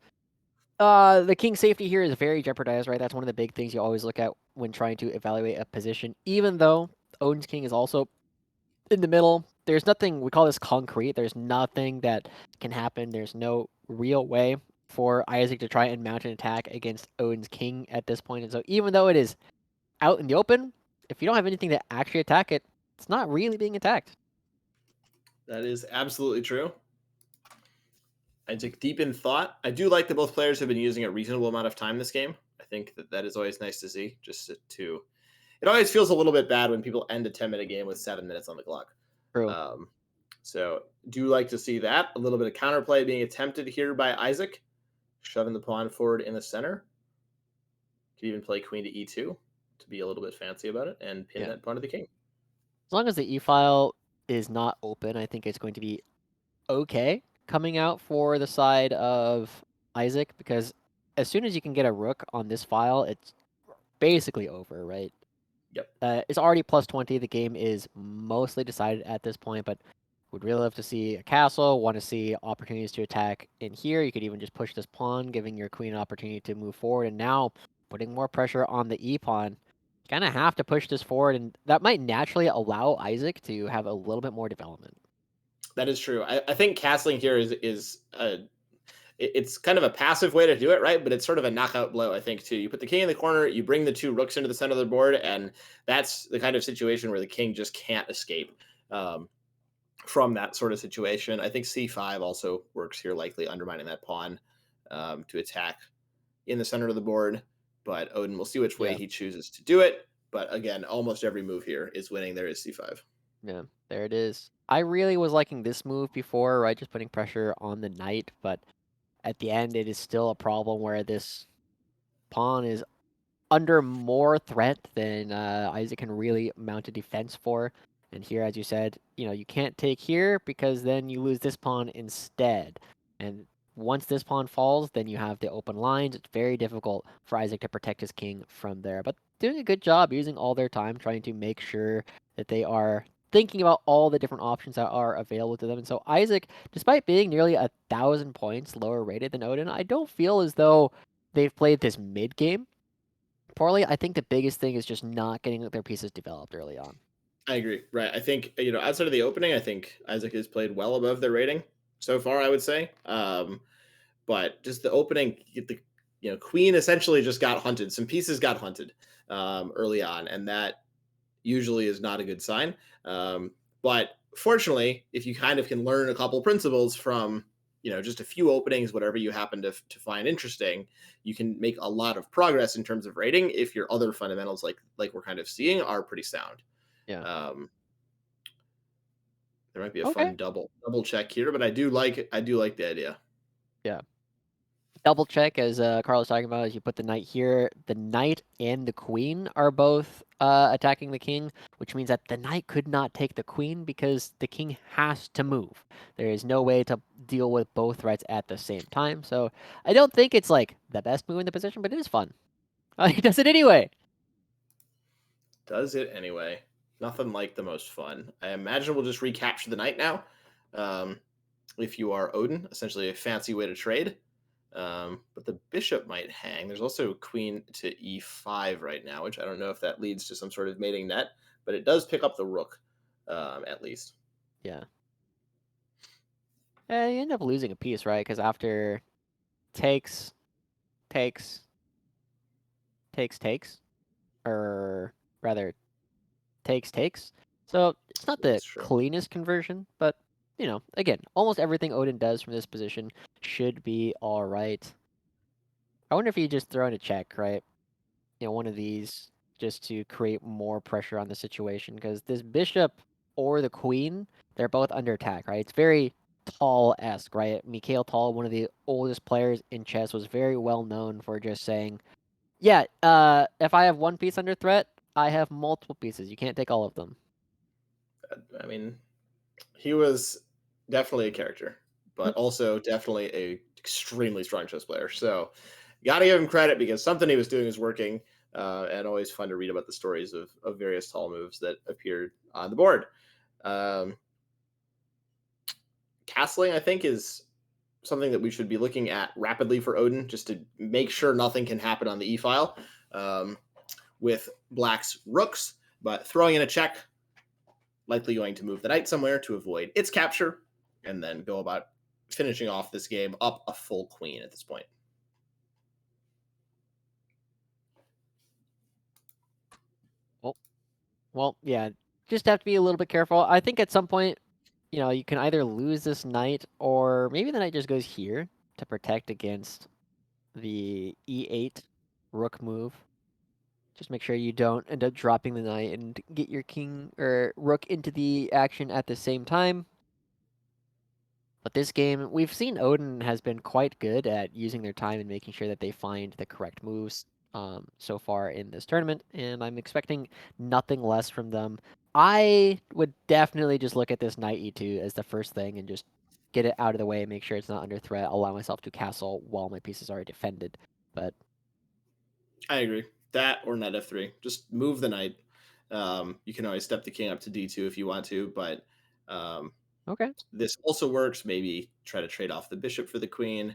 The king's safety here is very jeopardized, right? That's one of the big things you always look at when trying to evaluate a position. Even though Odin's king is also in the middle, there's nothing, we call this concrete. There's nothing that can happen. There's no real way for Isaac to try and mount an attack against Odin's king at this point. And so even though it is out in the open, if you don't have anything to actually attack it, it's not really being attacked. That is absolutely true. I took deep in thought. I do like that both players have been using a reasonable amount of time this game. I think that is always nice to see. It always feels a little bit bad when people end a 10-minute game with 7 minutes on the clock. True. Um, so do like to see that. A little bit of counterplay being attempted here by Isaac, shoving the pawn forward in the center. Could even play queen to e2 to be a little bit fancy about it and pin that pawn to the king. As long as the e-file is not open, I think it's going to be okay coming out for the side of Isaac, because as soon as you can get a rook on this file, it's basically over, right? Yep. It's already plus 20. The game is mostly decided at this point, but would really love to see a castle, want to see opportunities to attack in here. You could even just push this pawn, giving your queen an opportunity to move forward, and now putting more pressure on the e-pawn. You kind of have to push this forward, and that might naturally allow Isaac to have a little bit more development. That is true. I think castling here it's kind of a passive way to do it, right? But it's sort of a knockout blow, I think, too. You put the king in the corner, you bring the 2 rooks into the center of the board, and that's the kind of situation where the king just can't escape from that sort of situation. I think c5 also works here, likely undermining that pawn to attack in the center of the board. But Odin will see which way he chooses to do it. But again, almost every move here is winning. There is c5. Yeah, there it is. I really was liking this move before, right? Just putting pressure on the knight, but at the end, it is still a problem where this pawn is under more threat than Isaac can really mount a defense for. And here, as you said, you can't take here because then you lose this pawn instead. And once this pawn falls, then you have the open lines. It's very difficult for Isaac to protect his king from there. But doing a good job using all their time, trying to make sure that they are thinking about all the different options that are available to them. And so Isaac, despite being nearly 1,000 points lower rated than Odin, I don't feel as though they've played this mid game poorly. I think the biggest thing is just not getting their pieces developed early on. I agree. Right. I think, outside of the opening, I think Isaac has played well above their rating so far, I would say. But just the opening, queen essentially just got hunted. Some pieces got hunted early on, and that usually is not a good sign. But fortunately, if you kind of can learn a couple principles from just a few openings, whatever you happen to find interesting, you can make a lot of progress in terms of rating if your other fundamentals, like we're kind of seeing, are pretty sound. Yeah. There might be a fun double check here, but I do like the idea. Yeah. Double check, as Carlos talking about, is you put the knight here. The knight and the queen are both attacking the king, which means that the knight could not take the queen because the king has to move. There is no way to deal with both threats at the same time. So I don't think it's like the best move in the position, but it is fun. He does it anyway. Does it anyway. Nothing like the most fun. I imagine we'll just recapture the knight now. If you are Odin, essentially a fancy way to trade. But the bishop might hang. There's also queen to e5 right now, which I don't know if that leads to some sort of mating net, but it does pick up the rook, at least. Yeah. You end up losing a piece, right? Because after takes, or rather takes. So it's not the cleanest conversion, but again, almost everything Odin does from this position should be all right. I wonder if you just throw in a check, right? One of these just to create more pressure on the situation, because this bishop or the queen, they're both under attack, right? It's very Tall-esque, right? Mikhail Tal, one of the oldest players in chess, was very well known for just saying, yeah, if I have one piece under threat, I have multiple pieces. You can't take all of them. I mean, he was definitely a character, but also definitely a extremely strong chess player. So you got to give him credit because something he was doing was working, and always fun to read about the stories of various tall moves that appeared on the board. Castling, I think, is something that we should be looking at rapidly for Odin, just to make sure nothing can happen on the e-file with black's rooks, but throwing in a check, likely going to move the knight somewhere to avoid its capture, and then go about finishing off this game up a full queen at this point. Well, yeah, just have to be a little bit careful. I think at some point you can either lose this knight, or maybe the knight just goes here to protect against the e8 rook move. Just make sure you don't end up dropping the knight and get your king or rook into the action at the same time. But this game, we've seen Odin has been quite good at using their time and making sure that they find the correct moves so far in this tournament, and I'm expecting nothing less from them. I would definitely just look at this knight e2 as the first thing and just get it out of the way, make sure it's not under threat, allow myself to castle while my pieces are defended. But I agree. That or knight f3. Just move the knight. You can always step the king up to d2 if you want to, but okay. this also works. Maybe try to trade off the bishop for the queen.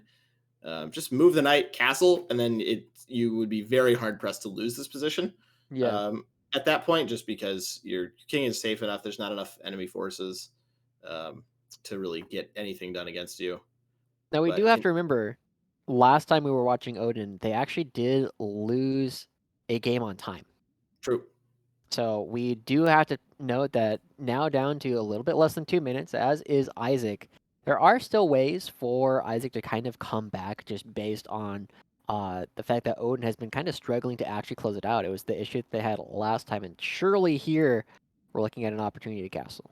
Just move the knight, castle, and then you would be very hard pressed to lose this position. Yeah. At that point, just because your king is safe enough, there's not enough enemy forces to really get anything done against you. Now we do But have to remember, last time we were watching Odin, they actually did lose a game on time. true. So we do have to note that now down to a little bit less than 2 minutes, as is Isaac. There are still ways for Isaac to kind of come back just based on the fact that Odin has been kind of struggling to actually close it out. It was the issue that they had last time, and surely here we're looking at an opportunity to castle.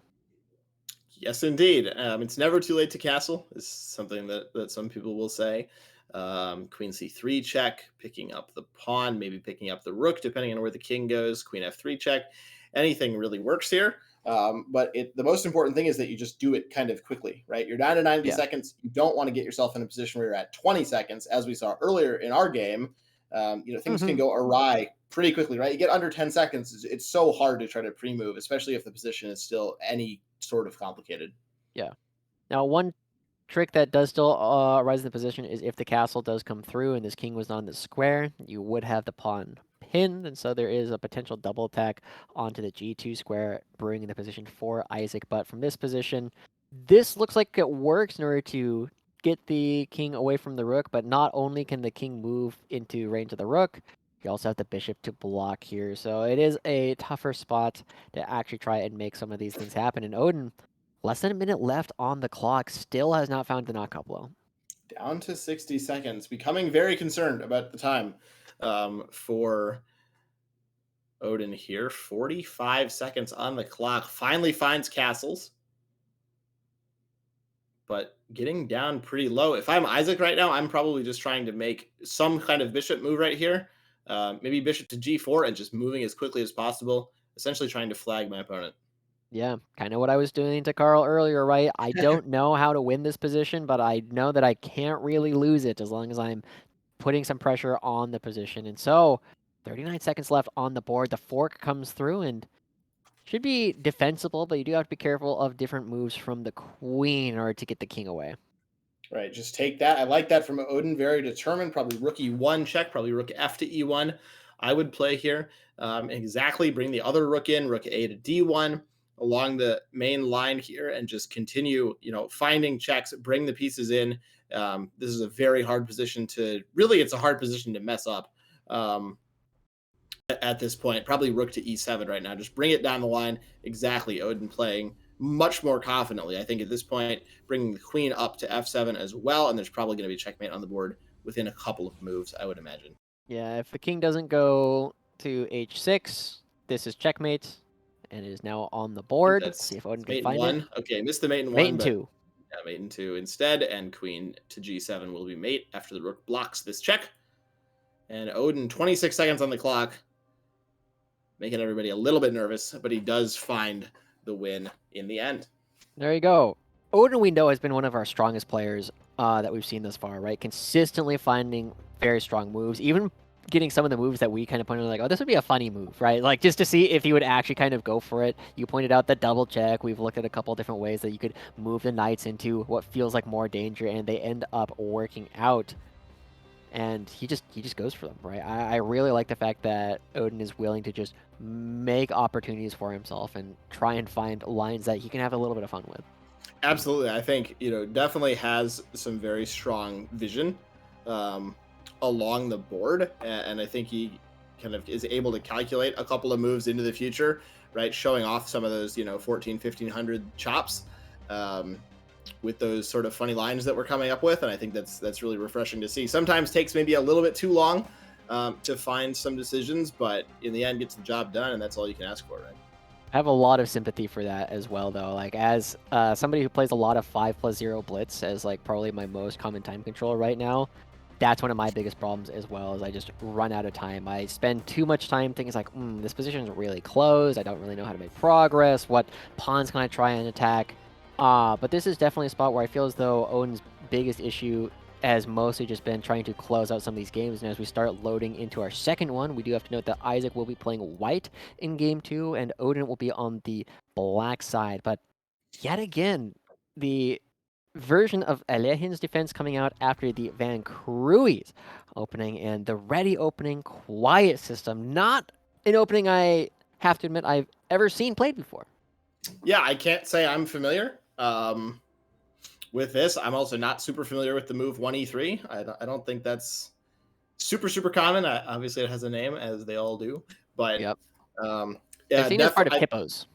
Yes, indeed. It's never too late to castle, is something that some people will say. Queen c3 check, picking up the pawn, maybe picking up the rook, depending on where the king goes. Queen f3 check. Anything really works here. But the most important thing is that you just do it kind of quickly, right? You're down to 90 Yeah. seconds. You don't want to get yourself in a position where you're at 20 seconds, as we saw earlier in our game. Things can go awry pretty quickly, right? You get under 10 seconds. It's so hard to try to pre-move, especially if the position is still any sort of complicated. Yeah. Now, one trick that does still arise in the position is if the castle does come through and this king was on the square, you would have the pawn pinned, and so there is a potential double attack onto the g2 square, bringing the position for Isaac. But from this position, this looks like it works in order to get the king away from the rook, but not only can the king move into range of the rook, you also have the bishop to block here. So it is a tougher spot to actually try and make some of these things happen. And Odin, less than a minute left on the clock, still has not found the knockout blow. Down to 60 seconds, becoming very concerned about the time for Odin here. 45 seconds on the clock. Finally finds castles, but getting down pretty low. If I'm Isaac right now, I'm probably just trying to make some kind of bishop move right here. Maybe bishop to g4 and just moving as quickly as possible, essentially trying to flag my opponent. Yeah, kind of what I was doing to Carl earlier, right? I don't know how to win this position, but I know that I can't really lose it as long as I'm putting some pressure on the position. And so, 39 seconds left on the board. The fork comes through and should be defensible, but you do have to be careful of different moves from the queen in order to get the king away. Right, just take that. I like that from Odin. Very determined. Probably rook e1 check. Probably rook f to e1. I would play here. Exactly. Bring the other rook in. Rook a to d1 along the main line here, and just continue. Finding checks. Bring the pieces in. This is a very hard position to. Really, it's a hard position to mess up. At this point, probably rook to e7 right now. Just bring it down the line. Exactly. Odin playing much more confidently. I think at this point, bringing the queen up to f7 as well, and there's probably going to be checkmate on the board within a couple of moves, I would imagine. Yeah, if the king doesn't go to h6, this is checkmate, and it is now on the board. Let's see if Odin can mate find one. it. Okay, missed the mate in Mate one, in but two. yeah, mate in two instead, and queen to g7 will be mate after the rook blocks this check. And Odin, 26 seconds on the clock, making everybody a little bit nervous, but he does find the win in the end. There you go. Odin, we know, has been one of our strongest players that we've seen thus far, right? Consistently finding very strong moves, even getting some of the moves that we kind of pointed out, like, oh, this would be a funny move, right? Like, just to see if he would actually kind of go for it. You pointed out the double check. We've looked at a couple different ways that you could move the knights into what feels like more danger, and they end up working out. And he just goes for them, right? I really like the fact that Odin is willing to just make opportunities for himself and try and find lines that he can have a little bit of fun with. Absolutely. I think, definitely has some very strong vision along the board. And I think he kind of is able to calculate a couple of moves into the future, right? Showing off some of those, 14, 1500 chops. with those sort of funny lines that we're coming up with, and I think that's really refreshing to see. Sometimes takes maybe a little bit too long to find some decisions, but in the end gets the job done, and that's all you can ask for, right? I have a lot of sympathy for that as well, though. Like, as somebody who plays a lot of 5+0 Blitz as, like, probably my most common time controller right now, that's one of my biggest problems as well, is I just run out of time. I spend too much time thinking, like, this position is really closed. I don't really know how to make progress. What pawns can I try and attack? But this is definitely a spot where I feel as though Odin's biggest issue has mostly just been trying to close out some of these games. And as we start loading into our second one, we do have to note that Isaac will be playing white in game 2, and Odin will be on the black side. But yet again, the version of Alehin's defense coming out after the Van Cruys opening and the ready opening quiet system, not an opening I have to admit I've ever seen played before. Yeah, I can't say I'm familiar with this. I'm also not super familiar with the move 1E3. I don't think that's super common. Obviously, it has a name, as they all do. But Yep. yeah, I've seen it as part of Hippos,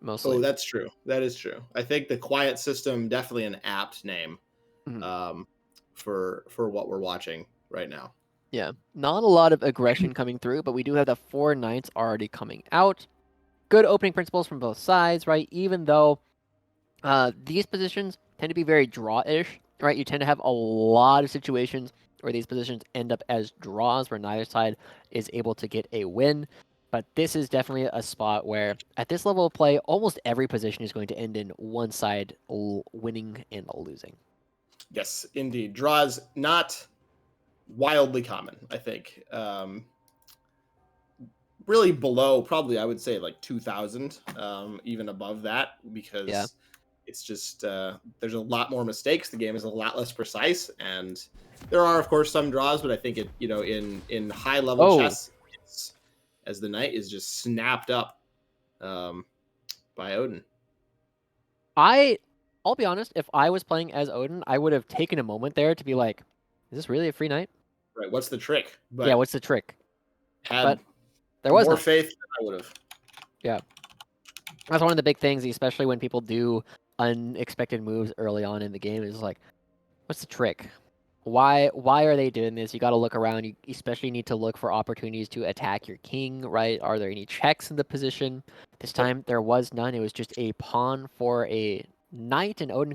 mostly. Oh, that's true. That is true. I think the quiet system definitely an apt name for what we're watching right now. Yeah, not a lot of aggression coming through, but we do have the 4 knights already coming out. Good opening principles from both sides, right? Even though these positions tend to be very draw-ish, right? You tend to have a lot of situations where these positions end up as draws, where neither side is able to get a win. But this is definitely a spot where, at this level of play, almost every position is going to end in one side winning and losing. Yes, indeed. Draws not wildly common, I think. Really below, probably, I would say, like 2,000, even above that, because it's just there's a lot more mistakes. The game is a lot less precise, and there are, of course, some draws, but I think it, in high level chess, as the knight is just snapped up by Odin. I'll be honest, if I was playing as Odin, I would have taken a moment there to be like, is this really a free knight? Right, what's the trick? But yeah, what's the trick? Had there was more none. faith than I would have. Yeah. That's one of the big things, especially when people do unexpected moves early on in the game, is like, what's the trick? Why are they doing this? You got to look around. You especially need to look for opportunities to attack your king, right? Are there any checks in the position? This time there was none. It was just a pawn for a knight, and Odin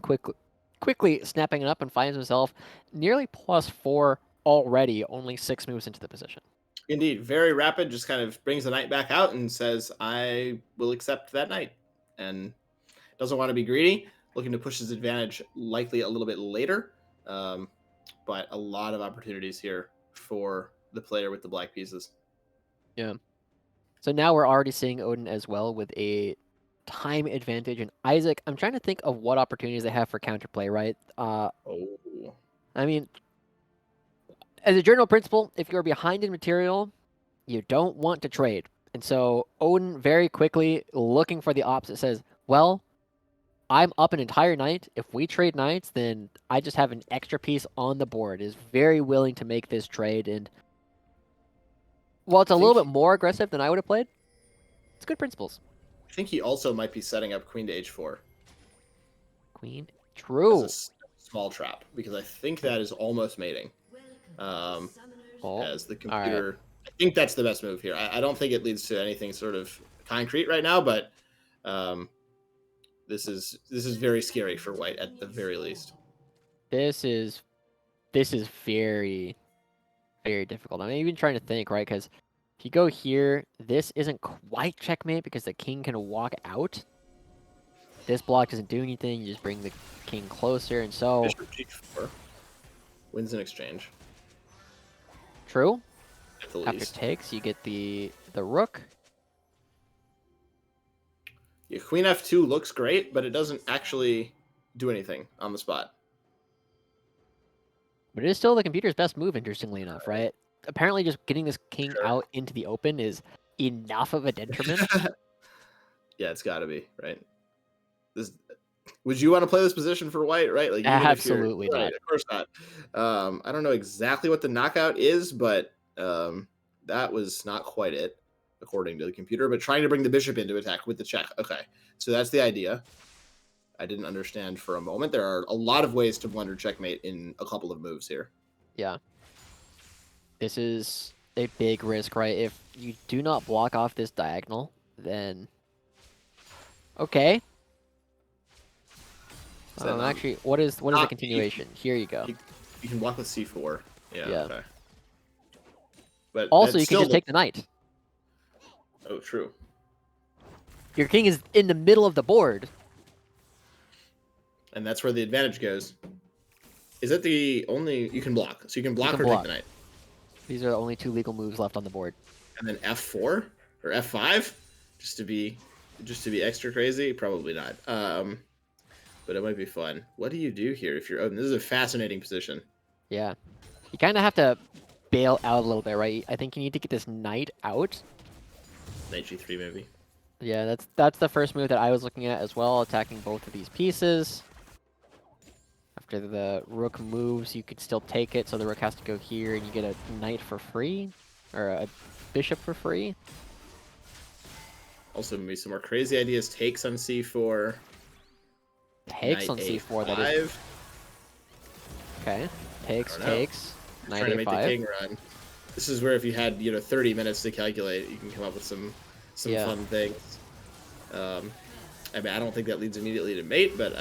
quickly snapping it up and finds himself nearly +4 already, only 6 moves into the position. Indeed, very rapid, just kind of brings the knight back out and says, I will accept that knight. And doesn't want to be greedy, looking to push his advantage likely a little bit later. But a lot of opportunities here for the player with the black pieces. Yeah. So now we're already seeing Odin as well with a time advantage. And Isaac, I'm trying to think of what opportunities they have for counterplay, right? I mean, as a general principle, if you're behind in material, you don't want to trade. And so Odin very quickly, looking for the opposite, says, well, I'm up an entire knight. If we trade knights, then I just have an extra piece on the board. Is very willing to make this trade. And while it's a little bit more aggressive than I would have played, it's good principles. I think he also might be setting up queen to h4. Queen? True. As a small trap, because I think that is almost mating. As the computer... Right. I think that's the best move here. I don't think it leads to anything sort of concrete right now, but this is very scary for white at the very least. This is very, very difficult. I'm even trying to think, right? Because if you go here, this isn't quite checkmate because the king can walk out. This block doesn't do anything. You just bring the king closer, and so Bishop g4 wins an exchange. True. At the After least. takes, you get the rook. Yeah, queen f2 looks great, but it doesn't actually do anything on the spot. But it is still the computer's best move, interestingly enough, right? Apparently just getting this king out into the open is enough of a detriment. Yeah, it's got to be, right? Would you want to play this position for white, right? Like, absolutely not. Right, of course not. I don't know exactly what the knockout is, but that was not quite it, according to the computer. But trying to bring the bishop into attack with the check. Okay, so that's the idea. I didn't understand for a moment. There are a lot of ways to blunder checkmate in a couple of moves here. Yeah. This is a big risk, right? If you do not block off this diagonal, then... Okay. Actually, what is the continuation? Here you go. You can block with c4. Yeah. Yeah. Okay. But Also, you can just take the knight. Oh, true. Your king is in the middle of the board. And that's where the advantage goes. Is it the only... You can block. So you can block or take the knight. These are the only 2 legal moves left on the board. And then f4 or f5, just to be extra crazy. Probably not. But it might be fun. What do you do here if you're Odin? This is a fascinating position. Yeah, you kind of have to bail out a little bit, right? I think you need to get this knight out. Knight g3 maybe. Yeah, that's the first move that I was looking at as well, attacking both of these pieces. After the rook moves, you could still take it, so the rook has to go here, and you get a knight for free, or a bishop for free. Also, maybe some more crazy ideas. Takes on c4. Takes on c4. That is okay. Takes. Knight trying to make the king run. This is where if you had 30 minutes to calculate, you can come up with some fun things. I mean, I don't think that leads immediately to mate, but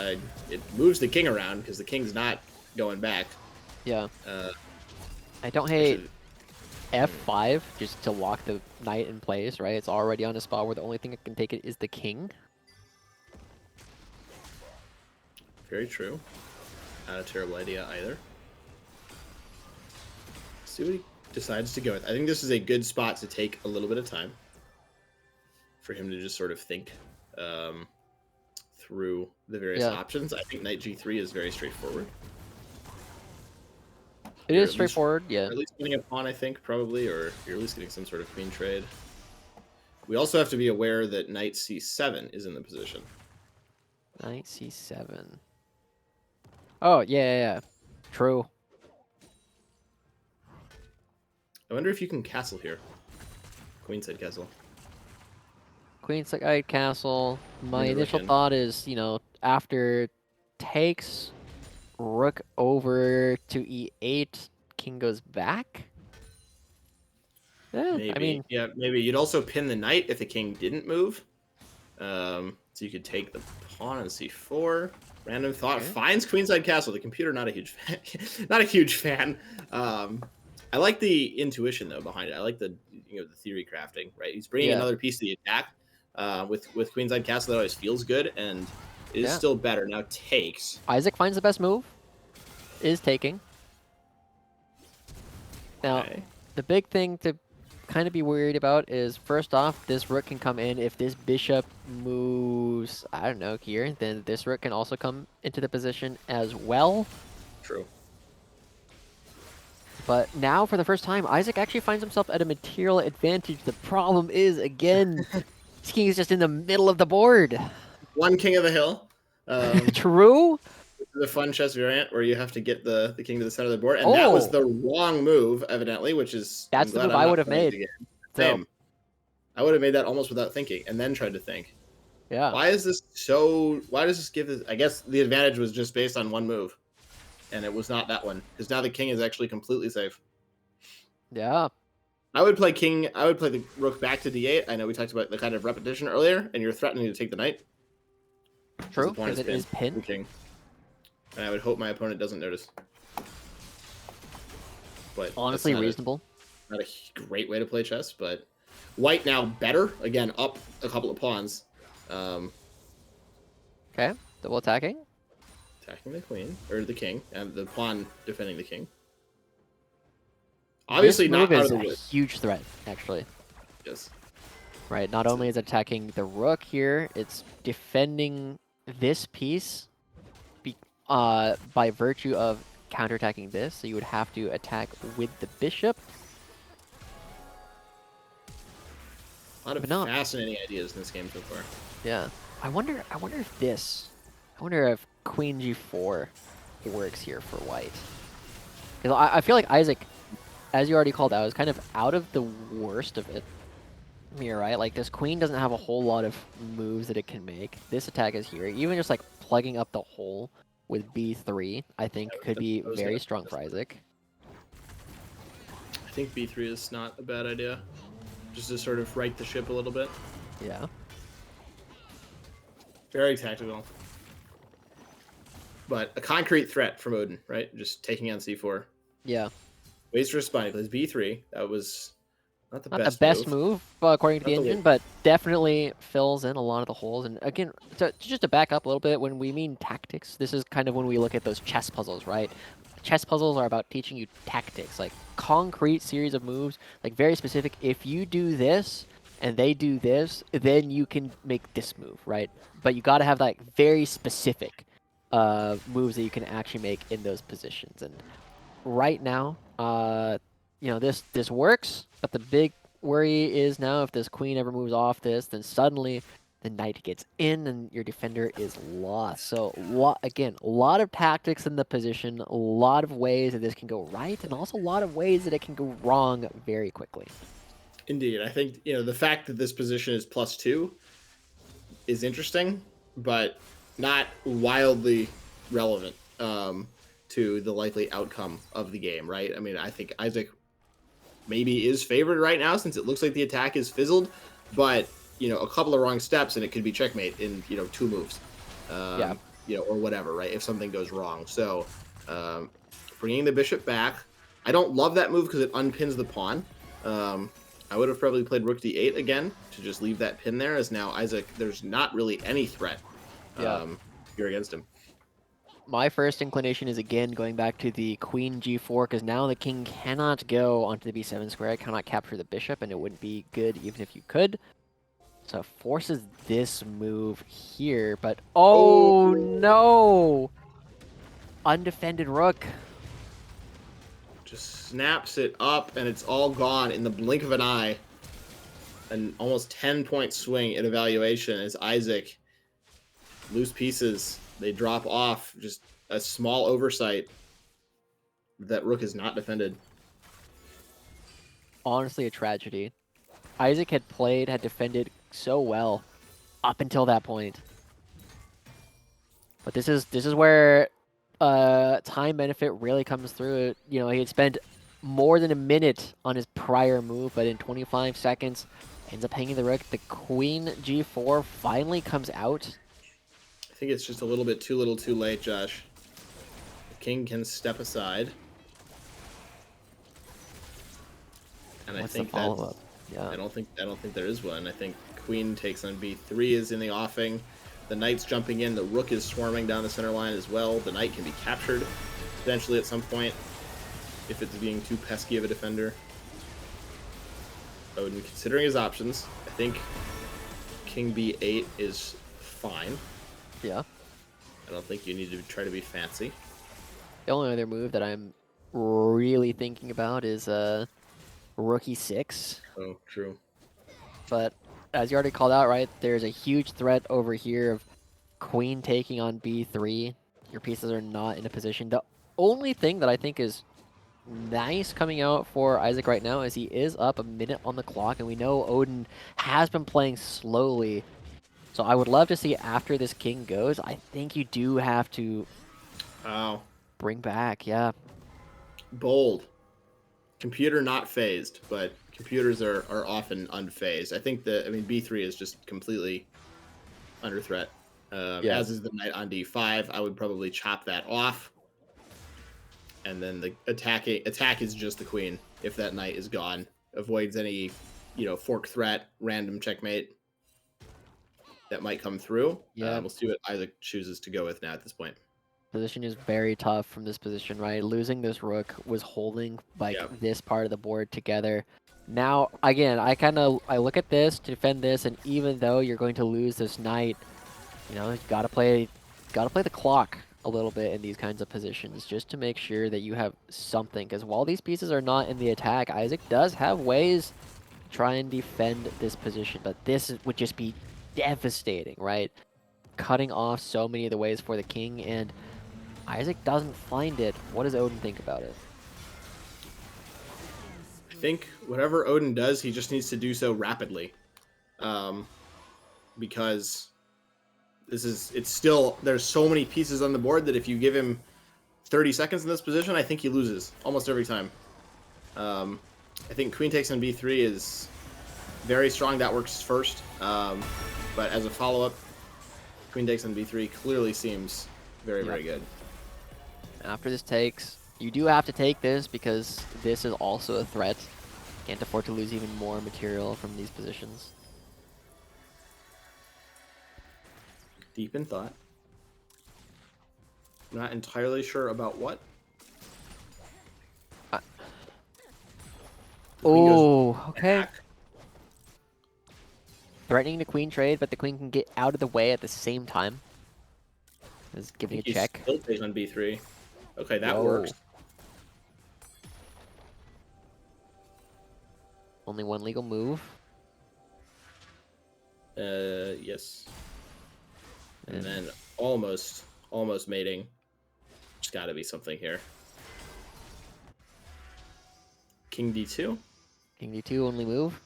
it moves the king around because the king's not going back. Yeah. I don't hate f5 just to lock the knight in place, right? It's already on a spot where the only thing that can take it is the king. Very true. Not a terrible idea either. See what he decides to go with. I think this is a good spot to take a little bit of time for him to just sort of think through the various options. I think knight g3 is very straightforward. It is straightforward, yeah. At least getting a pawn, I think, probably, or you're at least getting some sort of queen trade. We also have to be aware that knight c7 is in the position. Knight c7. Oh, yeah. True. I wonder if you can castle here. Queenside castle. Queenside castle. My initial thought is, after takes, rook over to e8, king goes back. Maybe. I mean, yeah, maybe. You'd also pin the knight if the king didn't move. So you could take the pawn on c4. Random thought finds queenside castle. The computer not a huge fan. Not a huge fan. I like the intuition though behind it. I like the the theory crafting. Right, he's bringing another piece to the attack. With queenside castle, that always feels good and is still better. Now takes. Isaac finds the best move. Is taking. Now, the big thing to kind of be worried about is, first off, this rook can come in. If this bishop moves, I don't know, here, then this rook can also come into the position as well. True. But now, for the first time, Isaac actually finds himself at a material advantage. The problem is, again, this king is just in the middle of the board. One king of the hill. True. The fun chess variant where you have to get the king to the center of the board, and that was the wrong move, evidently, which is that's the move I would have made. Same. I would have made that almost without thinking, and then tried to think. Yeah. Why is this so? Why does this give this? I guess the advantage was just based on one move, and it was not that one, because now the king is actually completely safe. Yeah. I would play king. I would play the rook back to d8. I know we talked about the kind of repetition earlier, and you're threatening to take the knight. True, because it is pinned. King. And I would hope my opponent doesn't notice. But honestly, reasonable. Not a great way to play chess, but white now better. Again, up a couple of pawns. Okay, double attacking. Attacking the queen, or the king, and the pawn defending the king. Obviously not out of the woods. A huge threat, actually. Yes. Right, not only is it attacking the rook here, it's defending this piece by virtue of counterattacking this, so you would have to attack with the bishop. A lot of fascinating ideas in this game so far. Yeah, I wonder if Queen G4 works here for white, because I feel like Isaac, as you already called out, is kind of out of the worst of it here, right? Like, this queen doesn't have a whole lot of moves that it can make. This attack is here. Even just like plugging up the hole with B3, I think could be I was very gonna- strong for Isaac. I think B3 is not a bad idea. Just to sort of right the ship a little bit. Yeah. Very tactical. But a concrete threat from Odin, right? Just taking on C4. Yeah. Waits for a spine. Plays B3. That was not the Not best move according to the Not the engine, way- but definitely fills in a lot of the holes. And again, just to back up a little bit, when we mean tactics, this is kind of when we look at those chess puzzles, right? Chess puzzles are about teaching you tactics, like concrete series of moves, like very specific. If you do this and they do this, then you can make this move, right? But you got to have like very specific moves that you can actually make in those positions. And right now, you know, this works, but the big worry is now if this queen ever moves off this, then suddenly the knight gets in and your defender is lost. So again, a lot of tactics in the position, a lot of ways that this can go right, and also a lot of ways that it can go wrong very quickly. Indeed. I think, the fact that this position is +2 is interesting, but not wildly relevant to the likely outcome of the game, right? I mean, I think Isaac maybe is favored right now since it looks like the attack is fizzled, but, a couple of wrong steps and it could be checkmate in, 2 moves. Yeah. Or whatever, right? If something goes wrong. So, bringing the bishop back. I don't love that move because it unpins the pawn. I would have probably played rook d8 again to just leave that pin there, as now Isaac, there's not really any threat here against him. My first inclination is again going back to the queen g4, because now the king cannot go onto the b7 square. It cannot capture the bishop, and it wouldn't be good even if you could. So it forces this move here, but oh no! Undefended rook. Just snaps it up, and it's all gone in the blink of an eye. An almost 10-point swing in evaluation as Isaac, loose pieces, they drop off. Just a small oversight. That rook is not defended. Honestly, a tragedy. Isaac had defended so well up until that point. But this is where time benefit really comes through. He had spent more than a minute on his prior move, but in 25 seconds, ends up hanging the rook. The queen g4 finally comes out. I think it's just a little bit too little too late, Josh. The king can step aside. And What's I think the follow-up? Yeah. I don't think there is one. I think queen takes on b3 is in the offing. The knight's jumping in. The rook is swarming down the center line as well. The knight can be captured potentially at some point if it's being too pesky of a defender. Odin considering his options. I think king b8 is fine. Yeah. I don't think you need to try to be fancy. The only other move that I'm really thinking about is rook e6. Oh, true. But as you already called out, right, there's a huge threat over here of queen taking on b3. Your pieces are not in a position. The only thing that I think is nice coming out for Isaac right now is he is up a minute on the clock, and we know Odin has been playing slowly. So I would love to see after this king goes, I think you do have to bring back, yeah. Bold. Computer not phased, but computers are often unfazed. I think b3 is just completely under threat. As is the knight on d5. I would probably chop that off. And then the attack is just the queen if that knight is gone. Avoids any, fork threat, random checkmate that might come through. Yeah. We'll see what Isaac chooses to go with now at this point. Position is very tough from this position, right? Losing this rook was holding this part of the board together. Now, again, I look at this to defend this, and even though you're going to lose this knight, you gotta play the clock a little bit in these kinds of positions just to make sure that you have something. Because while these pieces are not in the attack, Isaac does have ways to try and defend this position, but would just be devastating, right? Cutting off so many of the ways for the king, and Isaac doesn't find it. What does Odin think about it? I think whatever Odin does, he just needs to do so rapidly. Because It's still, there's so many pieces on the board that if you give him 30 seconds in this position, I think he loses almost every time. I think queen takes on b3 is very strong. That works first. But as a follow-up, queen takes on b3 clearly seems very, very good. After this takes, you do have to take this because this is also a threat. Can't afford to lose even more material from these positions. Deep in thought. Not entirely sure about what. Oh, okay. Attack. Threatening the queen trade, but the queen can get out of the way at the same time. Is giving a check. Still takes on b3. Okay, that Whoa. works. Only one legal move. Yes. And then almost mating. There's got to be something here. King d2. King d2 only move.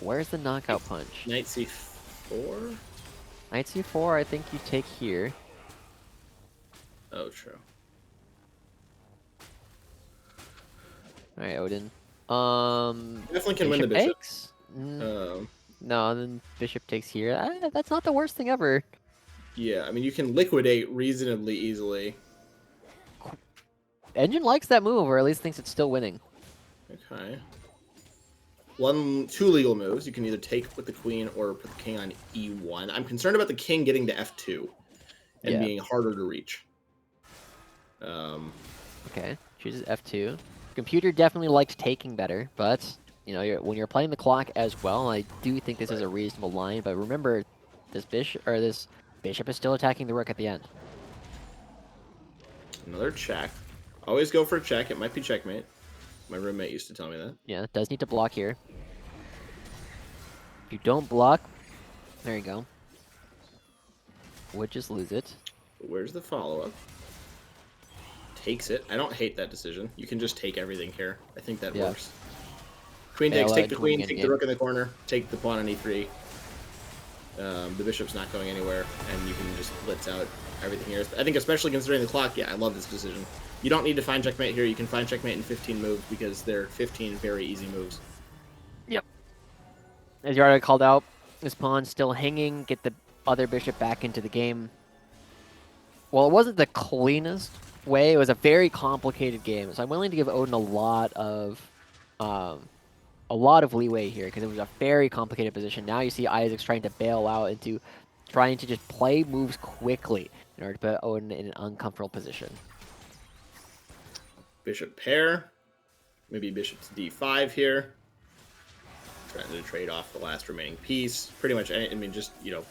Where's the knockout punch? Knight c4. Knight c4, I think you take here. Oh, true. Alright, Odin. Definitely can win the bishop. Takes? No, then bishop takes here. That's not the worst thing ever. Yeah, I mean, you can liquidate reasonably easily. Engine likes that move, or at least thinks it's still winning. Okay. Two legal moves. You can either take with the queen or put the king on e1. I'm concerned about the king getting to f2 and being harder to reach. Okay, chooses f2. Computer definitely liked taking better, but you know, when you're playing the clock as well, I do think this is a reasonable line. But remember, this bishop is still attacking the rook at the end. Another check. Always go for a check. It might be checkmate. My roommate used to tell me that. Yeah, it does need to block here. If you don't block, there you go. Would just lose it. Where's the follow-up? Takes it. I don't hate that decision. You can just take everything here. I think that works. Queen takes, take the queen, take the rook in the corner, take the pawn on e3. The bishop's not going anywhere, and you can just blitz out everything here. I think especially considering the clock, I love this decision. You don't need to find checkmate here. You can find checkmate in 15 moves because they're 15 very easy moves. Yep. As you already called out, this pawn's still hanging. Get the other bishop back into the game. Well, it wasn't the cleanest way. It was a very complicated game, so I'm willing to give Odin a lot of leeway here because it was a very complicated position. Now you see Isaac's trying to bail out into trying to just play moves quickly in order to put Odin in an uncomfortable position. Bishop pair. Maybe bishop to d5 here. Trying to trade off the last remaining piece. Pretty much, I mean, just, you know,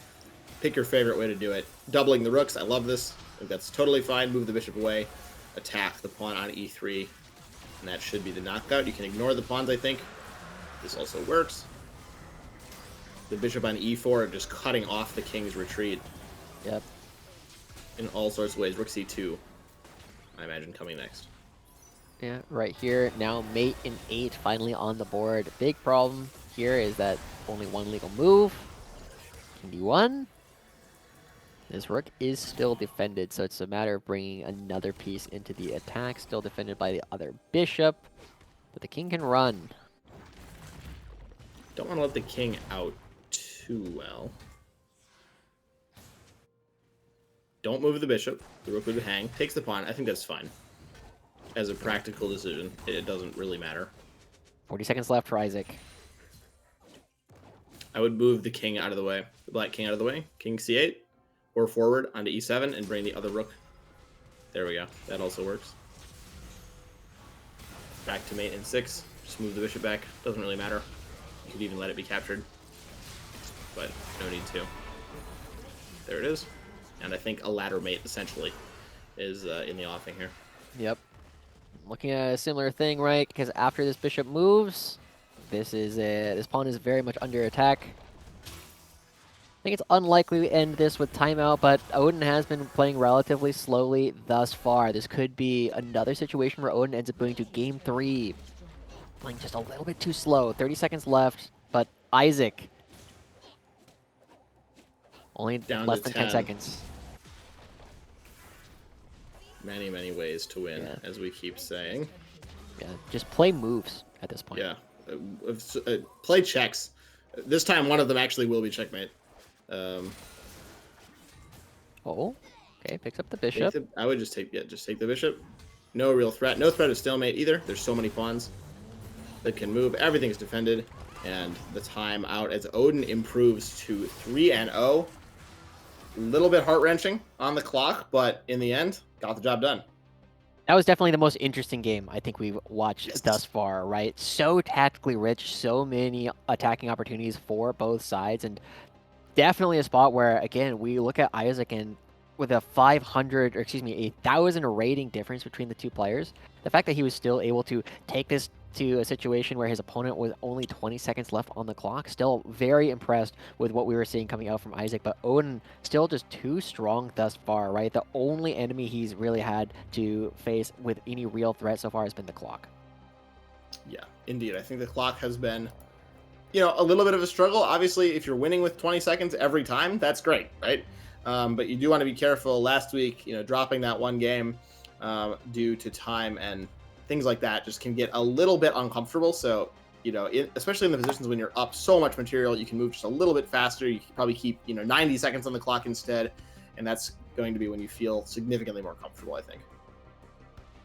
pick your favorite way to do it. Doubling the rooks, I love this. I think that's totally fine. Move the bishop away. Attack the pawn on e3. And that should be the knockout. You can ignore the pawns, I think. This also works. The bishop on e4 just cutting off the king's retreat. Yep. In all sorts of ways. Rook c2, I imagine, coming next. Yeah, right here. Now mate in 8 finally on the board. Big problem here is that only one legal move. King d1. This rook is still defended, so it's a matter of bringing another piece into the attack. Still defended by the other bishop, but the king can run. Don't want to let the king out too well. Don't move the bishop. The rook would hang. Takes the pawn. I think that's fine. As a practical decision, it doesn't really matter. 40 seconds left for Isaac. I would move the king out of the way. The black king out of the way. King c8. Or forward onto e7 and bring the other rook. There we go. That also works. Back to mate in 6. Just move the bishop back. Doesn't really matter. You could even let it be captured. But no need to. There it is. And I think a ladder mate, essentially, is in the offing here. Yep. Looking at a similar thing, right? Because after this bishop moves, this pawn is very much under attack. I think it's unlikely we end this with timeout, but Odin has been playing relatively slowly thus far. This could be another situation where Odin ends up going to game 3. Playing just a little bit too slow. 30 seconds left, but Isaac. Only Down less to than 10 10. seconds. Many, many ways to win, Yeah. as we keep saying. Yeah, just play moves at this point. Yeah. Play checks. This time, one of them actually will be checkmate. Oh, okay, picks up the Take bishop. I would just take the bishop. No real threat. No threat of stalemate either. There's so many pawns that can move. Everything's defended. And the time out as Odin improves to 3-0. A little bit heart-wrenching on the clock, but in the end, got the job done. That was definitely the most interesting game I think we've watched thus far, right? So tactically rich, so many attacking opportunities for both sides, and definitely a spot where, again, we look at Isaac and with a 1,000 rating difference between the two players, the fact that he was still able to take this to a situation where his opponent was only 20 seconds left on the clock, still very impressed with what we were seeing coming out from Isaac, but Odin still just too strong thus far, right? The only enemy he's really had to face with any real threat so far has been the clock. Yeah, indeed. I think the clock has been, a little bit of a struggle. Obviously, if you're winning with 20 seconds every time, that's great, right? But you do want to be careful. Last week, dropping that one game due to time and things like that just can get a little bit uncomfortable. So, especially in the positions when you're up so much material, you can move just a little bit faster. You can probably keep, 90 seconds on the clock instead. And that's going to be when you feel significantly more comfortable, I think.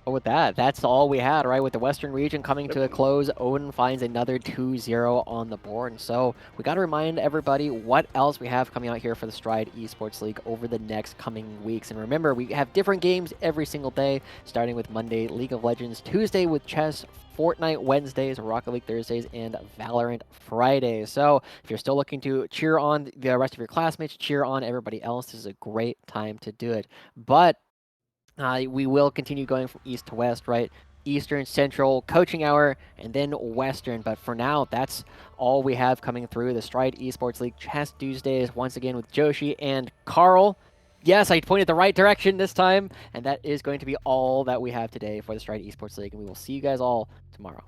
But with that, that's all we had, right? With the Western region coming to a close, Odin finds another 2-0 on the board. And so we got to remind everybody what else we have coming out here for the Stride Esports League over the next coming weeks. And remember, we have different games every single day, starting with Monday, League of Legends, Tuesday with chess, Fortnite Wednesdays, Rocket League Thursdays, and Valorant Fridays. So if you're still looking to cheer on the rest of your classmates, cheer on everybody else, this is a great time to do it. But we will continue going from east to west, right? Eastern, Central, Coaching Hour, and then Western. But for now, that's all we have coming through. The Stride Esports League Chess Tuesdays, once again with Joshi and Carl. Yes, I pointed the right direction this time. And that is going to be all that we have today for the Stride Esports League. And we will see you guys all tomorrow.